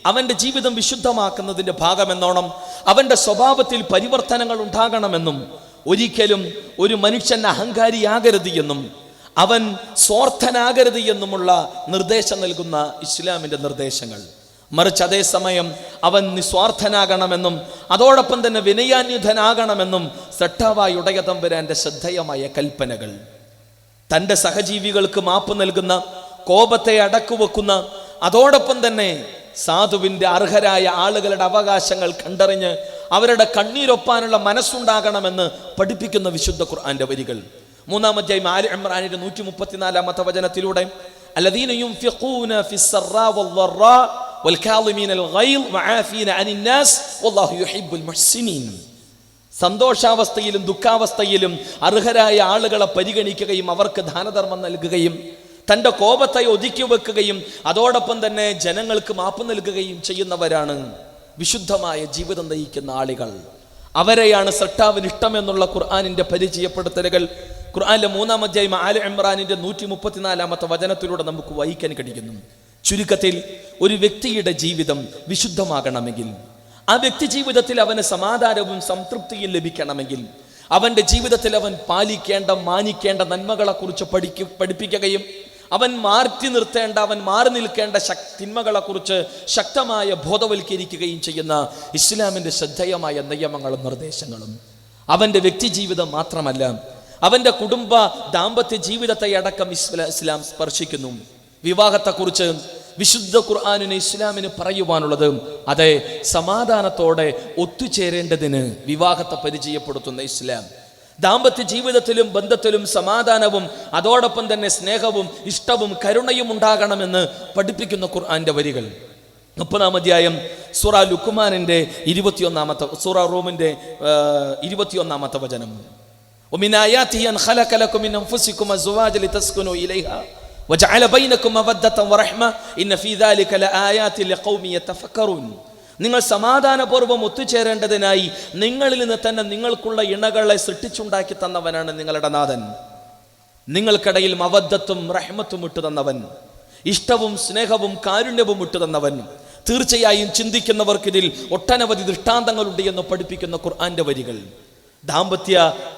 അവന്റെ ജീവിതം വിശുദ്ധമാക്കുന്നതിന്റെ ഭാഗമെന്നോണം അവന്റെ സ്വഭാവത്തിൽ പരിവർത്തനങ്ങൾ ഉണ്ടാകണമെന്നും, ഒരിക്കലും ഒരു മനുഷ്യൻ അഹങ്കാരിയാകരുത് എന്നും അവൻ സ്വാർത്ഥനാകരുത് എന്നുമുള്ള നിർദ്ദേശം നൽകുന്ന ഇസ്ലാമിന്റെ നിർദ്ദേശങ്ങൾ. മറിച്ച് അതേസമയം അവൻ നിസ്വാർത്ഥനാകണമെന്നും അതോടൊപ്പം തന്നെ വിനയാന്യുതനാകണമെന്നും സട്ടാവായ ഉടയതമ്പുരാന്റെ ശ്രദ്ധേയമായ കൽപ്പനകൾ. തൻ്റെ സഹജീവികൾക്ക് മാപ്പ് നൽകുന്ന, കോപത്തെ അടക്കുവെക്കുന്ന, അതോടൊപ്പം തന്നെ സാധുവിൻ്റെ അർഹരായ ആളുകളുടെ അവകാശങ്ങൾ കണ്ടറിഞ്ഞ് അവരുടെ കണ്ണീരൊപ്പാനുള്ള മനസ്സുണ്ടാകണമെന്ന് പഠിപ്പിക്കുന്ന വിശുദ്ധ ഖുർആന്റെ വരികൾ. 3-ാം അധ്യായം ആലി ഇംറാനിന്റെ 134-ാമത്തെ വചനത്തിലൂടെ അല്ലദീന യുൻഫിഖൂന ഫിസ്സറാ വദ്ദറാ വൽകാളിമീനൽ ഗൈൾ വആഫീന അനിൻ നാസ് വല്ലാഹു യുഹിബ്ബുൽ മുഹ്സിനീൻ, സന്തോഷാവസ്ഥയിലും ദുഃഖാവസ്ഥയിലും അർഹരായ ആളുകളെ പരിഗണിക്കുകയും അവർക്ക് ദാനധർമ്മം നൽകുകയും തൻ്റെ കോപത്തെ ഒതുക്കി വെക്കുകയും അതോടൊപ്പം തന്നെ ജനങ്ങൾക്ക് മാപ്പ് നൽകുകയും ചെയ്യുന്നവരാണ് വിശുദ്ധമായ ജീവിതം നയിക്കുന്ന ആളുകൾ. അവരെയാണ് സട്ടാവിന് ഇഷ്ടമെന്നുള്ള ഖുർആനിന്റെ പരിചയപ്പെടുത്തലുകൾ ഖുർആനിലെ 3-ാം അധ്യായം ആലി ഇംറാനിന്റെ 134-ാമത്തെ വചനത്തിലൂടെ നമുക്ക് വായിക്കാൻ കഴിയുന്നു. ചുരുക്കത്തിൽ, ഒരു വ്യക്തിയുടെ ജീവിതം വിശുദ്ധമാകണമെങ്കിൽ, ആ വ്യക്തി ജീവിതത്തിൽ അവന് സമാധാനവും സംതൃപ്തിയും ലഭിക്കണമെങ്കിൽ, അവന്റെ ജീവിതത്തിൽ അവൻ പാലിക്കേണ്ട, മാനിക്കേണ്ട നന്മകളെ കുറിച്ച് പഠിപ്പിക്കുകയും അവൻ മാറ്റി നിർത്തേണ്ട, അവൻ മാറി നിൽക്കേണ്ട തിന്മകളെ കുറിച്ച് ശക്തമായ ബോധവൽക്കരിക്കുകയും ചെയ്യുന്ന ഇസ്ലാമിന്റെ ശ്രദ്ധേയമായ നിയമങ്ങളും നിർദ്ദേശങ്ങളും അവന്റെ വ്യക്തി ജീവിതം മാത്രമല്ല, അവന്റെ കുടുംബ ദാമ്പത്യ ജീവിതത്തെ അടക്കം ഇസ്ലാം സ്പർശിക്കുന്നു. വിവാഹത്തെക്കുറിച്ച് വിശുദ്ധ ഖുർആനിന്, ഇസ്ലാമിന് പറയുവാനുള്ളത്, അതെ, സമാധാനത്തോടെ ഒത്തുചേരേണ്ടതിന് വിവാഹത്തെ പരിചയപ്പെടുത്തുന്ന ഇസ്ലാം ദാമ്പത്യ ജീവിതത്തിലും ബന്ധത്തിലും സമാധാനവും അതോടൊപ്പം തന്നെ സ്നേഹവും ഇഷ്ടവും കരുണയും ഉണ്ടാകണമെന്ന് പഠിപ്പിക്കുന്ന ഖുർആന്റെ വരികൾ. 30-ാം അധ്യായം സൂറ ലുഖ്മാനിന്റെ 21-ാമത്തെ, സൂറ റൂമിന്റെ 21-ാമത്തെ വചനം. ومن آياته أن خلق لكم من أنفسكم أزواجا لتسكنوا إليها وجعل بينكم مودة ورحمة إن في ذلك لآيات لقوم يتفكرون. നിങ്ങൾ സമാധാനപൂർവ്വം ഒത്തുചേരേണ്ടതിനായി നിങ്ങളിൽ നിന്ന് തന്നെ നിങ്ങൾക്കുള്ള ഇണകളെ സൃഷ്ടിച്ചുണ്ടാക്കി തന്നവനാണ് നിങ്ങളുടെ നാഥൻ. നിങ്ങൾക്കിടയിൽ മവദ്ദത്തും റഹ്മത്തും ഇട്ടു തന്നവൻ, ഇഷ്ടവും സ്നേഹവും കാരുണ്യവും ഇട്ടു തന്നവൻ. തീർച്ചയായും ചിന്തിക്കുന്നവർക്കിതിൽ ഒട്ടനവധി ദൃഷ്ടാന്തങ്ങളുണ്ട് എന്ന് പഠിപ്പിക്കുന്ന ഖുർആന്റെ വരികൾ. ദാമ്പത്യ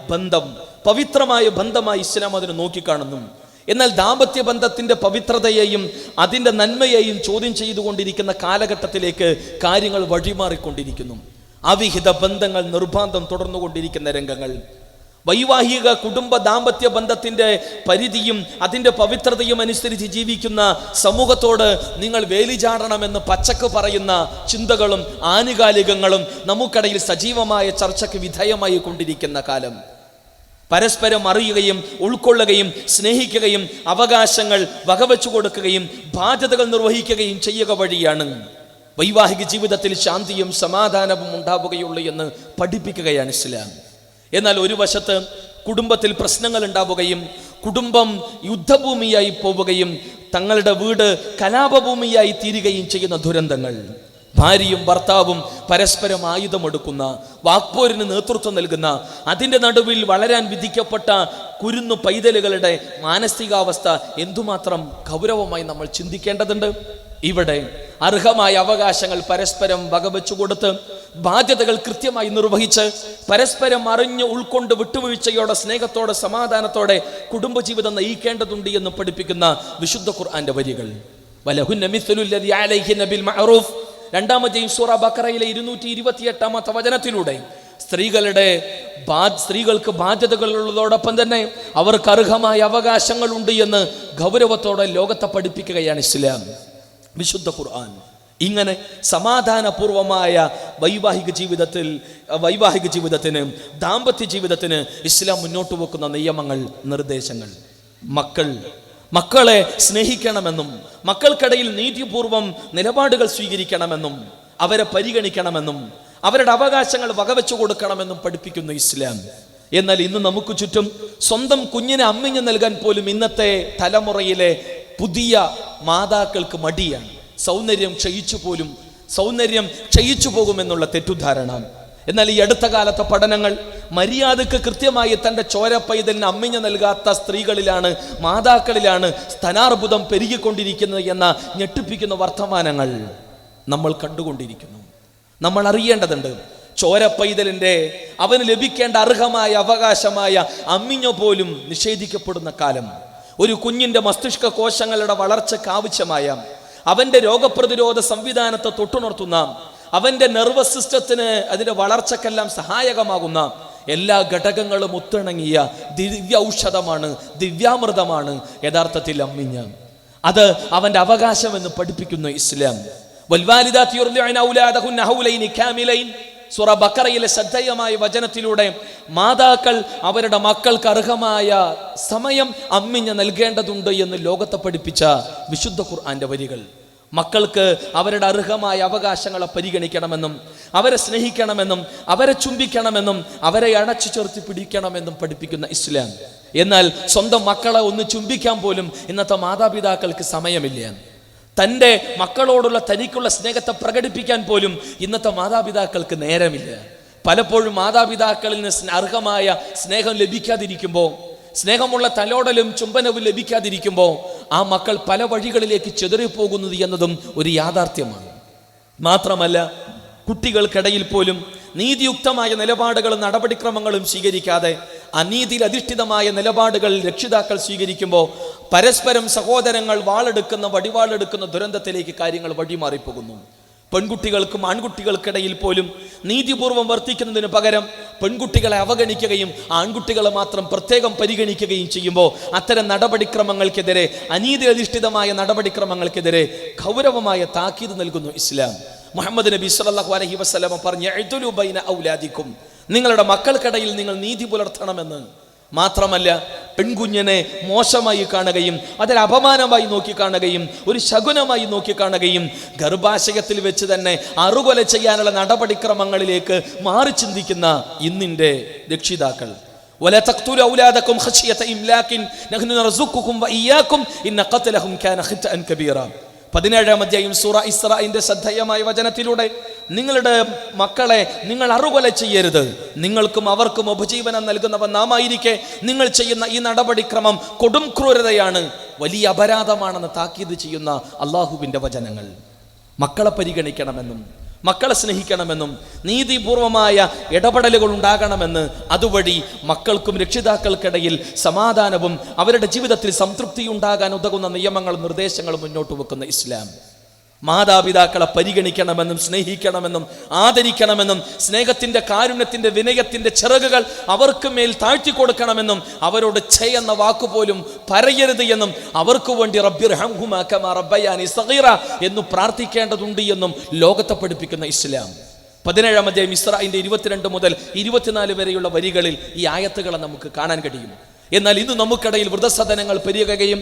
ബന്ധം പവിത്രമായ ബന്ധമായി ഇസ്ലാം അതിനെ നോക്കിക്കാണുന്നു. എന്നാൽ ദാമ്പത്യ ബന്ധത്തിന്റെ പവിത്രതയെയും അതിൻ്റെ നന്മയെയും ചോദ്യം ചെയ്തുകൊണ്ടിരിക്കുന്ന കാലഘട്ടത്തിലേക്ക് കാര്യങ്ങൾ വഴിമാറിക്കൊണ്ടിരിക്കുന്നു. അവിഹിത ബന്ധങ്ങൾ നിർബാന്ധം തുടർന്നുകൊണ്ടിരിക്കുന്ന രംഗങ്ങൾ. വൈവാഹിക കുടുംബ ദാമ്പത്യ ബന്ധത്തിന്റെ പരിധിയും അതിന്റെ പവിത്രതയും അനുസരിച്ച് ജീവിക്കുന്ന സമൂഹത്തോട് നിങ്ങൾ വേലിചാടണമെന്ന് പച്ചക്ക് പറയുന്ന ചിന്തകളും ആനുകാലികങ്ങളും നമുക്കിടയിൽ സജീവമായ ചർച്ചയ്ക്ക് വിധേയമായി കൊണ്ടിരിക്കുന്ന കാലം. പരസ്പരം അറിയുകയും ഉൾക്കൊള്ളുകയും സ്നേഹിക്കുകയും അവകാശങ്ങൾ വകവെച്ചു കൊടുക്കുകയും ബാധ്യതകൾ നിർവഹിക്കുകയും ചെയ്യുക വഴിയാണ് വൈവാഹിക ജീവിതത്തിൽ ശാന്തിയും സമാധാനവും ഉണ്ടാവുകയുള്ളൂ എന്ന് പഠിപ്പിക്കുകയാണ് ഇസ്ലാം. എന്നാൽ ഒരു വശത്ത് കുടുംബത്തിൽ പ്രശ്നങ്ങൾ ഉണ്ടാവുകയും കുടുംബം യുദ്ധഭൂമിയായി പോവുകയും തങ്ങളുടെ വീട് കലാപഭൂമിയായി തീരുകയും ചെയ്യുന്ന ദുരന്തങ്ങൾ, ഭാര്യയും ഭർത്താവും പരസ്പരം ആയുധമെടുക്കുന്ന, വാക്പോരിന് നേതൃത്വം നൽകുന്ന, അതിൻ്റെ നടുവിൽ വളരാൻ വിധിക്കപ്പെട്ട കുരുന്നു പൈതലുകളുടെ മാനസികാവസ്ഥ എന്തുമാത്രം ഗൗരവമായി നമ്മൾ ചിന്തിക്കേണ്ടതുണ്ട്. ഇവിടെ അർഹമായ അവകാശങ്ങൾ പരസ്പരം വകവെച്ചു കൊടുത്ത് ബാധ്യതകൾ കൃത്യമായി നിർവഹിച്ച് പരസ്പരം അറിഞ്ഞ് ഉൾക്കൊണ്ട് വിട്ടുവീഴ്ചയോടെ സ്നേഹത്തോടെ സമാധാനത്തോടെ കുടുംബജീവിതം നയിക്കേണ്ടതുണ്ട് എന്ന് പഠിപ്പിക്കുന്ന വിശുദ്ധ ഖുർആന്റെ വരികൾ. വലഹുന്ന മിസ്ലുൽ ലദി അലൈഹിന്ന ബിൽ മഅറൂഫ്, രണ്ടാമത്തെയും സൂറ ബഖറയിലെ 228 വചനത്തിലൂടെ സ്ത്രീകൾക്ക് ബാധ്യതകളുള്ളതോടൊപ്പം തന്നെ അവർക്ക് അർഹമായ അവകാശങ്ങളുണ്ട് എന്ന് ഗൗരവത്തോടെ ലോകത്തെ പഠിപ്പിക്കുകയാണ് ഇസ്ലാം, വിശുദ്ധ ഖുർആൻ. ഇങ്ങനെ സമാധാനപൂർവമായ വൈവാഹിക ജീവിതത്തിന് ദാമ്പത്യ ജീവിതത്തിന് ഇസ്ലാം മുന്നോട്ട് വെക്കുന്ന നിയമങ്ങൾ, നിർദ്ദേശങ്ങൾ. മക്കളെ സ്നേഹിക്കണമെന്നും മക്കൾക്കിടയിൽ നീതിപൂർവം നിലപാടുകൾ സ്വീകരിക്കണമെന്നും അവരെ പരിഗണിക്കണമെന്നും അവരുടെ അവകാശങ്ങൾ വകവെച്ചു കൊടുക്കണമെന്നും പഠിപ്പിക്കുന്നു ഇസ്ലാം. എന്നാൽ ഇന്ന് നമുക്ക് ചുറ്റും സ്വന്തം കുഞ്ഞിനെ അമ്മിഞ്ഞു നൽകാൻ പോലും ഇന്നത്തെ തലമുറയിലെ പുതിയ മാതാക്കൾക്ക് മടിയാണ്. സൗന്ദര്യം ക്ഷയിച്ചു പോകുമെന്നുള്ള തെറ്റുധാരണ. എന്നാൽ ഈ അടുത്ത കാലത്തെ പഠനങ്ങൾ മര്യാദക്ക് കൃത്യമായി തൻ്റെ ചോരപ്പൈതലിന് അമ്മിഞ്ഞ നൽകാത്ത സ്ത്രീകളിലാണ്, മാതാക്കളിലാണ് സ്തനാർബുദം പെരുകിക്കൊണ്ടിരിക്കുന്നത് എന്ന ഞെട്ടിപ്പിക്കുന്ന വർത്തമാനങ്ങൾ നമ്മൾ കണ്ടുകൊണ്ടിരിക്കുന്നു. നമ്മൾ അറിയേണ്ടതുണ്ട്, ചോരപ്പൈതലിൻ്റെ അവന് ലഭിക്കേണ്ട അർഹമായ അവകാശമായ അമ്മിഞ്ഞ പോലും നിഷേധിക്കപ്പെടുന്ന കാലം. ഒരു കുഞ്ഞിൻ്റെ മസ്തിഷ്ക കോശങ്ങളുടെ വളർച്ചയ്ക്ക് ആവശ്യമായ അവൻ്റെ രോഗപ്രതിരോധ സംവിധാനത്തെ തൊട്ടുണർത്തുന്ന, അവൻ്റെ നെർവസ് സിസ്റ്റത്തിന് അതിൻ്റെ വളർച്ചക്കെല്ലാം സഹായകമാകുന്ന എല്ലാ ഘടകങ്ങളും ഒത്തിണങ്ങിയ ദിവ്യ ഔഷധമാണ്, ദിവ്യാമൃതമാണ് യഥാർത്ഥത്തിൽ അമ്മിഞ്ഞ. അത് അവൻ്റെ അവകാശമെന്ന് പഠിപ്പിക്കുന്നു ഇസ്ലാം. വൽവാലിദാതു യുർദിഉന ഔലാദഹുന്ന ഹൗലൈനി കാമിലൈൻ, സൂറ ബഖറയിലെ ശ്രദ്ധേയമായ വചനത്തിലൂടെ മാതാക്കൾ അവരുടെ മക്കൾക്ക് അർഹമായ സമയം അമ്മിഞ്ഞ നൽകേണ്ടതുണ്ട് എന്ന് ലോകത്തെ പഠിപ്പിച്ച വിശുദ്ധ ഖുർആന്റെ വരികൾ. മക്കൾക്ക് അവരുടെ അർഹമായ അവകാശങ്ങളെ പരിഗണിക്കണമെന്നും അവരെ സ്നേഹിക്കണമെന്നും അവരെ ചുംബിക്കണമെന്നും അവരെ അണച്ചു ചേർത്ത് പിടിക്കണമെന്നും പഠിപ്പിക്കുന്ന ഇസ്ലാം. എന്നാൽ സ്വന്തം മക്കളെ ഒന്ന് ചുംബിക്കാൻ പോലും ഇന്നത്തെ മാതാപിതാക്കൾക്ക് സമയമില്ല. തൻ്റെ മക്കളോടുള്ള തനിക്കുള്ള സ്നേഹത്തെ പ്രകടിപ്പിക്കാൻ പോലും ഇന്നത്തെ മാതാപിതാക്കൾക്ക് നേരമില്ല. പലപ്പോഴും മാതാപിതാക്കളിൽ നിന്ന് അർഹമായ സ്നേഹം ലഭിക്കാതിരിക്കുമ്പോൾ, സ്നേഹമുള്ള തലോടലും ചുംബനവും ലഭിക്കാതിരിക്കുമ്പോൾ ആ മക്കൾ പല വഴികളിലേക്ക് ചെതറിപ്പോകുന്നത് എന്നതും ഒരു യാഥാർത്ഥ്യമാണ്. മാത്രമല്ല, കുട്ടികൾക്കിടയിൽ പോലും നീതിയുക്തമായ നിലപാടുകളും നടപടിക്രമങ്ങളും സ്വീകരിക്കാതെ അനീതിയിൽ അധിഷ്ഠിതമായ നിലപാടുകൾ രക്ഷിതാക്കൾ സ്വീകരിക്കുമ്പോൾ പരസ്പരം സഹോദരങ്ങൾ വടിവാളെടുക്കുന്ന ദുരന്തത്തിലേക്ക് കാര്യങ്ങൾ വഴിമാറിപ്പോകുന്നു. പെൺകുട്ടികൾക്കും ആൺകുട്ടികൾക്കിടയിൽ പോലും നീതിപൂർവം വർത്തിക്കുന്നതിന് പകരം പെൺകുട്ടികളെ അവഗണിക്കുകയും ആൺകുട്ടികളെ മാത്രം പ്രത്യേകം പരിഗണിക്കുകയും ചെയ്യുമ്പോൾ അത്തരം നടപടിക്രമങ്ങൾക്കെതിരെ, അനീതി അധിഷ്ഠിതമായ നടപടിക്രമങ്ങൾക്കെതിരെ ഗൗരവമായ താക്കീത് നൽകുന്നു ഇസ്ലാം. മുഹമ്മദ് നബി സല്ലല്ലാഹു അലൈഹി വസല്ലം പറഞ്ഞു, ഇഅ്ദിലു ബൈന ഔലാദിക്കും, നിങ്ങളുടെ മക്കൾക്കിടയിൽ നിങ്ങൾ നീതി പുലർത്തണമെന്ന്. മാത്രമല്ല, പെൺകുഞ്ഞിനെ മോശമായി കാണുകയും അതൊരു അപമാനമായി നോക്കിക്കാണുകയും ഒരു ശകുനമായി നോക്കിക്കാണുകയും ഗർഭാശയത്തിൽ വെച്ച് തന്നെ അറുകൊല ചെയ്യാനുള്ള നടപടിക്രമങ്ങളിലേക്ക് മാറി ചിന്തിക്കുന്ന ഇന്നിൻ്റെ രക്ഷിതാക്കൾ. വലാ തഖ്തുലു ഔലാദകും ഖശിയത ഇംലാകിൻ നഹ്നു നർസുഖുകും വഇയ്യാകും ഇന്ന ഖത്ലഹും കാന ഖിത്അൻ കബീറ. 17-ാം അധ്യായം സൂറ ഇസ്രാഇന്റെ ശ്രദ്ധേയമായ വചനത്തിലൂടെ നിങ്ങളുടെ മക്കളെ നിങ്ങൾ അറുകൊല ചെയ്യരുത്, നിങ്ങൾക്കും അവർക്കും ഉപജീവനം നൽകുന്നവൻ നാമായിരിക്കെ നിങ്ങൾ ചെയ്യുന്ന ഈ നടപടിക്രമം കൊടും ക്രൂരതയാണ്, വലിയ അപരാധമാണെന്ന് താക്കീത് ചെയ്യുന്ന അള്ളാഹുവിൻ്റെ വചനങ്ങൾ. മക്കളെ പരിഗണിക്കണമെന്നും മക്കളെ സ്നേഹിക്കണമെന്നും നീതിപൂർവമായ ഇടപെടലുകൾ ഉണ്ടാകണമെന്ന്, അതുവഴി മക്കൾക്കും രക്ഷിതാക്കൾക്കിടയിൽ സമാധാനവും അവരുടെ ജീവിതത്തിൽ സംതൃപ്തി ഉണ്ടാകാൻ ഉതകുന്ന നിയമങ്ങളും നിർദ്ദേശങ്ങളും മുന്നോട്ട് വെക്കുന്ന ഇസ്ലാം. മാതാപിതാക്കളെ പരിഗണിക്കണമെന്നും സ്നേഹിക്കണമെന്നും ആദരിക്കണമെന്നും സ്നേഹത്തിന്റെ കാരുണ്യത്തിന്റെ വിനയത്തിന്റെ ചിറകുകൾ അവർക്ക് മേൽ താഴ്ത്തി കൊടുക്കണമെന്നും അവരോട് ഛേ എന്ന വാക്കുപോലും പറയരുത് എന്നും അവർക്ക് വേണ്ടി റബ്ബിർഹംഹുമാ കമാ റബ്ബയാനി സഗീറ എന്ന് പ്രാർത്ഥിക്കേണ്ടതുണ്ട് എന്നും ലോകത്തെ പഠിപ്പിക്കുന്ന ഇസ്ലാം. 17-ാം അധ്യായം ഇസ്രാഇന്റെ 22 മുതൽ 24 വരെയുള്ള വരികളിൽ ഈ ആയത്തുകളെ നമുക്ക് കാണാൻ കഴിയും. എന്നാൽ ഇന്ന് നമുക്കിടയിൽ വൃദ്ധസദനങ്ങൾ പെരുകുകയും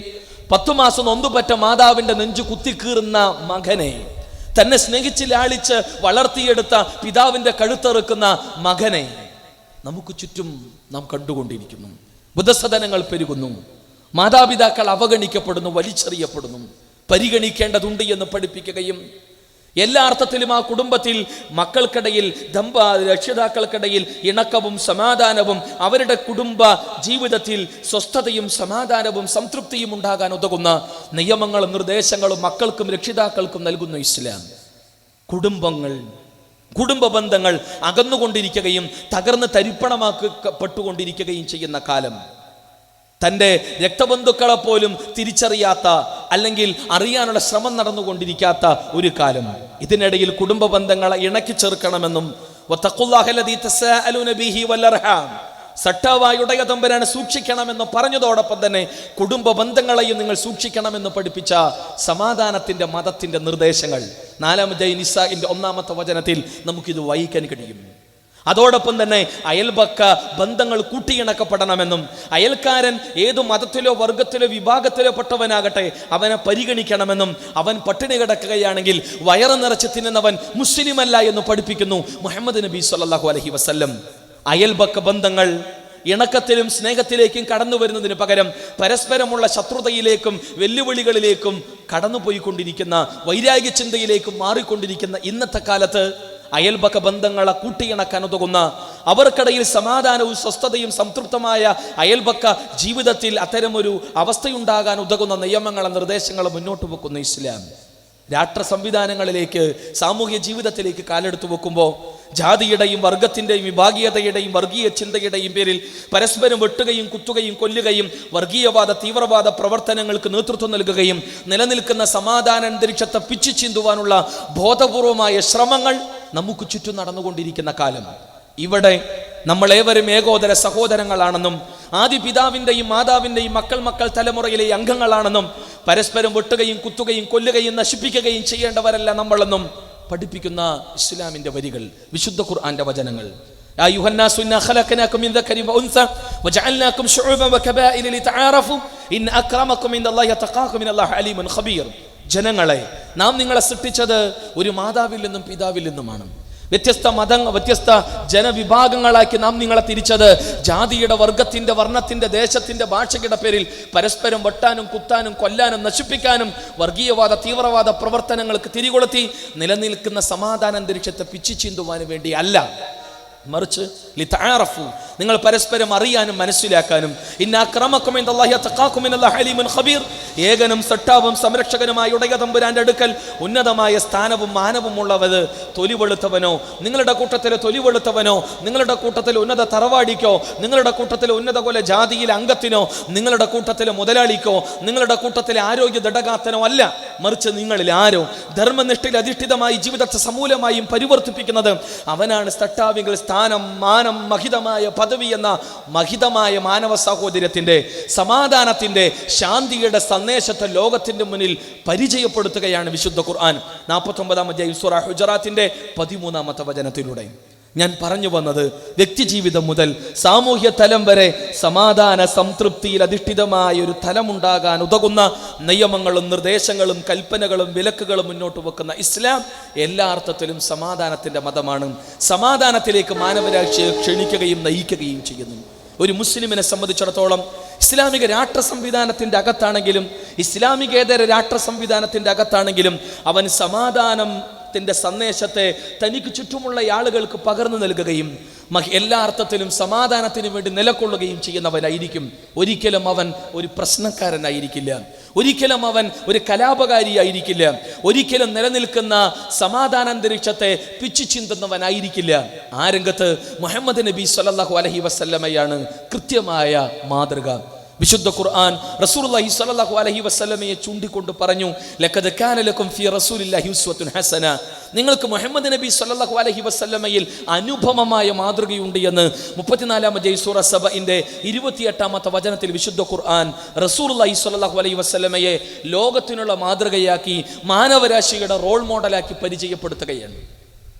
10 മാസം നൊന്തുപറ്റ മാതാവിന്റെ നെഞ്ചു കുത്തിക്കീറുന്ന മകനെ, തന്നെ സ്നേഹിച്ച് ലാളിച്ച് വളർത്തിയെടുത്ത പിതാവിന്റെ കഴുത്തെറുക്കുന്ന മകനെ നമുക്ക് ചുറ്റും നാം കണ്ടുകൊണ്ടിരിക്കുന്നു. വൃദ്ധസദനങ്ങൾ പെരുകുന്നു, മാതാപിതാക്കൾ അവഗണിക്കപ്പെടുന്നു, വലിച്ചെറിയപ്പെടുന്നു. പരിഗണിക്കേണ്ടതുണ്ട് എന്ന് പഠിപ്പിക്കുകയും എല്ലാ അർത്ഥത്തിലും ആ കുടുംബത്തിൽ മക്കൾക്കിടയിൽ രക്ഷിതാക്കൾക്കിടയിൽ ഇണക്കവും സമാധാനവും അവരുടെ കുടുംബ ജീവിതത്തിൽ സ്വസ്ഥതയും സമാധാനവും സംതൃപ്തിയും ഉണ്ടാകാൻ ഉതകുന്ന നിയമങ്ങളും നിർദ്ദേശങ്ങളും മക്കൾക്കും രക്ഷിതാക്കൾക്കും നൽകുന്ന ഇസ്ലാം. കുടുംബ ബന്ധങ്ങൾ അകന്നുകൊണ്ടിരിക്കുകയും തകർന്ന് തരിപ്പണമാക്കപ്പെട്ടുകൊണ്ടിരിക്കുകയും ചെയ്യുന്ന കാലം, തൻ്റെ രക്തബന്ധുക്കളെ പോലും തിരിച്ചറിയാത്ത അല്ലെങ്കിൽ അറിയാനുള്ള ശ്രമം നടന്നുകൊണ്ടിരിക്കാത്ത ഒരു കാലം. ഇതിനിടയിൽ കുടുംബ ബന്ധങ്ങളെ ഇണക്കി ചേർക്കണമെന്നും സട്ടാവായ ഉടയ തമ്പുരാനെ സൂക്ഷിക്കണമെന്ന് പറഞ്ഞതോടൊപ്പം തന്നെ കുടുംബ ബന്ധങ്ങളെയും നിങ്ങൾ സൂക്ഷിക്കണമെന്ന് പഠിപ്പിച്ച സമാധാനത്തിന്റെ മതത്തിന്റെ നിർദ്ദേശങ്ങൾ 4-ാം അധ്യായം നിസാഇന്റെ 1-ാമത്തെ വചനത്തിൽ നമുക്കിത് വായിക്കാൻ കഴിയും. അതോടൊപ്പം തന്നെ അയൽപക്ക ബന്ധങ്ങൾ കൂട്ടിയിണക്കപ്പെടണമെന്നും അയൽക്കാരൻ ഏതു മതത്തിലോ വർഗത്തിലോ വിഭാഗത്തിലോ പെട്ടവനാകട്ടെ അവനെ പരിഗണിക്കണമെന്നും അവൻ പട്ടിണി കിടക്കുകയാണെങ്കിൽ വയറ് നിറച്ച് തിന്നുന്നവൻ മുസ്ലിമല്ല എന്ന് പഠിപ്പിക്കുന്നു മുഹമ്മദ് നബി സല്ലല്ലാഹു അലൈഹി വസല്ലം. അയൽപക്ക ബന്ധങ്ങൾ ഇണക്കത്തിലും സ്നേഹത്തിലേക്കും കടന്നു വരുന്നതിന് പകരം പരസ്പരമുള്ള ശത്രുതയിലേക്കും വെല്ലുവിളികളിലേക്കും കടന്നുപോയിക്കൊണ്ടിരിക്കുന്ന വൈരാഗ്യ ചിന്തയിലേക്കും മാറിക്കൊണ്ടിരിക്കുന്ന ഇന്നത്തെ കാലത്ത് അയൽപക്ക ബന്ധങ്ങളെ കൂട്ടിയിണക്കാൻ ഉതകുന്ന, അവർക്കിടയിൽ സമാധാനവും സ്വസ്ഥതയും സംതൃപ്തമായ അയൽപക്ക ജീവിതത്തിൽ അത്തരമൊരു അവസ്ഥയുണ്ടാകാൻ ഉതകുന്ന നിയമങ്ങളും നിർദ്ദേശങ്ങളും മുന്നോട്ട് വെക്കുന്ന ഇസ്ലാം. രാഷ്ട്ര സംവിധാനങ്ങളിലേക്ക് സാമൂഹ്യ ജീവിതത്തിലേക്ക് കാലെടുത്തു വെക്കുമ്പോൾ ജാതിയുടെയും വർഗത്തിൻ്റെയും വിഭാഗീയതയുടെയും വർഗീയ ചിന്തയുടെയും പേരിൽ പരസ്പരം വെട്ടുകയും കുത്തുകയും കൊല്ലുകയും വർഗീയവാദ തീവ്രവാദ പ്രവർത്തനങ്ങൾക്ക് നേതൃത്വം നൽകുകയും നിലനിൽക്കുന്ന സമാധാന അന്തരീക്ഷത്തെ പിച്ചു ചീന്തുവാനുള്ള ബോധപൂർവമായ ശ്രമങ്ങൾ നമുക്ക് ചുറ്റും നടന്നുകൊണ്ടിരിക്കുന്ന കാലം. ഇവിടെ നമ്മളേവരും ഏകോദര സഹോദരങ്ങളാണെന്നും ആദി പിതാവിൻ്റെയും മാതാവിൻ്റെയും മക്കൾ തലമുറയിലെ അംഗങ്ങളാണെന്നും പരസ്പരം വെട്ടുകയും കുത്തുകയും കൊല്ലുകയും നശിപ്പിക്കുകയും ചെയ്യേണ്ടവരല്ല നമ്മളെന്നും പഠിപ്പിക്കുന്ന ഇസ്ലാമിന്റെ വരികൾ, വിശുദ്ധ ഖുർആന്റെ വചനങ്ങൾ. ജനങ്ങളെ, നാം നിങ്ങളെ സൃഷ്ടിച്ചത് ഒരു മാതാവിൽ നിന്നും പിതാവിൽ നിന്നുമാണ്. വ്യത്യസ്ത ജനവിഭാഗങ്ങളാക്കി നാം നിങ്ങളെ തിരിച്ചത് ജാതിയുടെ വർഗത്തിന്റെ വർണ്ണത്തിന്റെ ദേശത്തിന്റെ ഭാഷയുടെ പേരിൽ പരസ്പരം വെട്ടാനും കുത്താനും കൊല്ലാനും നശിപ്പിക്കാനും വർഗീയവാദ തീവ്രവാദ പ്രവർത്തനങ്ങൾക്ക് തിരികൊളുത്തി നിലനിൽക്കുന്ന സമാധാന അന്തരീക്ഷത്തെ പിച്ചു ചീന്തുവാനും വേണ്ടി അല്ല, മറിച്ച് ലിതആറഫു, നിങ്ങൾ പരസ്പരം അറിയാനും മനസ്സിലാക്കാനും. ഇന്ന അക്രമക്കും ഇൻദല്ലാഹി അത്ഖാക്കും ഇന്നല്ലാഹു അലീമുൻ ഖബീർ. ഏകനും സട്ടാവും സംരക്ഷകനുമായ ഉടയ തമ്പുരാന്റെ അടുക്കൽ ഉന്നതമായ സ്ഥാനവും മാനവും ഉള്ളവത് തൊലിവെളുത്തവനോ, നിങ്ങളുടെ കൂട്ടത്തിലെ തൊലിവെളുത്തവനോ, നിങ്ങളുടെ കൂട്ടത്തിലെ ഉന്നത തറവാടിക്കോ, നിങ്ങളുടെ കൂട്ടത്തിലെ ഉന്നത കൊല ജാതിയിലെ അംഗത്തിനോ, നിങ്ങളുടെ കൂട്ടത്തിലെ മുതലാളിക്കോ, നിങ്ങളുടെ കൂട്ടത്തിലെ ആരോഗ്യ ദടകാത്തനോ അല്ല, മറിച്ച് നിങ്ങളിൽ ആരോ ധർമ്മനിഷ്ഠയിൽ അധിഷ്ഠിതമായി ജീവിതത്തെ സമൂലമായും പരിവർത്തിപ്പിക്കുന്നത് അവനാണ് സട്ടാവികൾ സ്ഥാനം, മാനം, മഹിതമായ പദവി എന്ന മഹിതമായ മാനവ സഹോദര്യത്തിന്റെ സമാധാനത്തിന്റെ ശാന്തിയുടെ സന്ദേശത്തെ ലോകത്തിന്റെ മുന്നിൽ പരിചയപ്പെടുത്തുകയാണ് വിശുദ്ധ ഖുർആൻ 49-ാം അധ്യായം സൂറ ഹുജറാത്തിന്റെ 13-ാമത്തെ വചനത്തിലൂടെ. ഞാൻ പറഞ്ഞു വന്നത്, വ്യക്തിജീവിതം മുതൽ സാമൂഹ്യ തലം വരെ സമാധാന സംതൃപ്തിയിൽ അധിഷ്ഠിതമായ ഒരു തലമുണ്ടാകാൻ ഉതകുന്ന നിയമങ്ങളും നിർദ്ദേശങ്ങളും കൽപ്പനകളും വിലക്കുകളും മുന്നോട്ട് വെക്കുന്ന ഇസ്ലാം എല്ലാ അർത്ഥത്തിലും സമാധാനത്തിന്റെ മതമാണ്. സമാധാനത്തിലേക്ക് മാനവരാശിയെ ക്ഷണിക്കുകയും നയിക്കുകയും ചെയ്യുന്നു. ഒരു മുസ്ലിമിനെ സംബന്ധിച്ചിടത്തോളം ഇസ്ലാമിക രാഷ്ട്ര സംവിധാനത്തിന്റെ അകത്താണെങ്കിലും ഇസ്ലാമികേതര രാഷ്ട്ര സംവിധാനത്തിന്റെ അകത്താണെങ്കിലും അവൻ സമാധാനത്തിന്റെ സന്ദേശത്തെ തനിക്ക് ചുറ്റുമുള്ള ആളുകൾക്ക് പകർന്നു നൽകുകയും എല്ലാ അർത്ഥത്തിലും സമാധാനത്തിന് വേണ്ടി നിലകൊള്ളുകയും ചെയ്യുന്നവനായിരിക്കും. ഒരിക്കലും അവൻ ഒരു പ്രശ്നക്കാരനായിരിക്കില്ല, ഒരിക്കലും അവൻ ഒരു കലാപകാരിയായിരിക്കില്ല, ഒരിക്കലും നിലനിൽക്കുന്ന സമാധാനാന്തരീക്ഷത്തെ പിച്ചു ചിന്തുന്നവനായിരിക്കില്ല. ആ രംഗത്ത് മുഹമ്മദ് നബി സല്ലല്ലാഹു അലൈഹി വസല്ലമയാണ് കൃത്യമായ മാതൃക. വിശുദ്ധ ഖുർആൻ റസൂലുള്ളാഹി സ്വല്ലല്ലാഹു അലൈഹി വസല്ലമയെ ചൂണ്ടിക്കൊണ്ട് പറഞ്ഞു, ലഖദ് കാന ലക്കും ഫീ റസൂലില്ലാഹി ഉസ്വത്തുൻ ഹസന, നിങ്ങൾക്ക് മുഹമ്മദ് നബി സ്വല്ലല്ലാഹു അലൈഹി വസല്ലമയിൽ അനുപമമായ മാതൃകയുണ്ട് എന്ന് 34-ാമത്തെ സൂറ സബഇന്റെ 28-ാമത്തെ വചനത്തിൽ വിശുദ്ധ ഖുർആൻ റസൂലുള്ളാഹി സ്വല്ലല്ലാഹു അലൈഹി വസല്ലമയെ ലോകത്തിനുള്ള മാതൃകയാക്കി മാനവരാശിയുടെ റോൾ മോഡലാക്കി പരിചയപ്പെടുത്തുകയാണ്.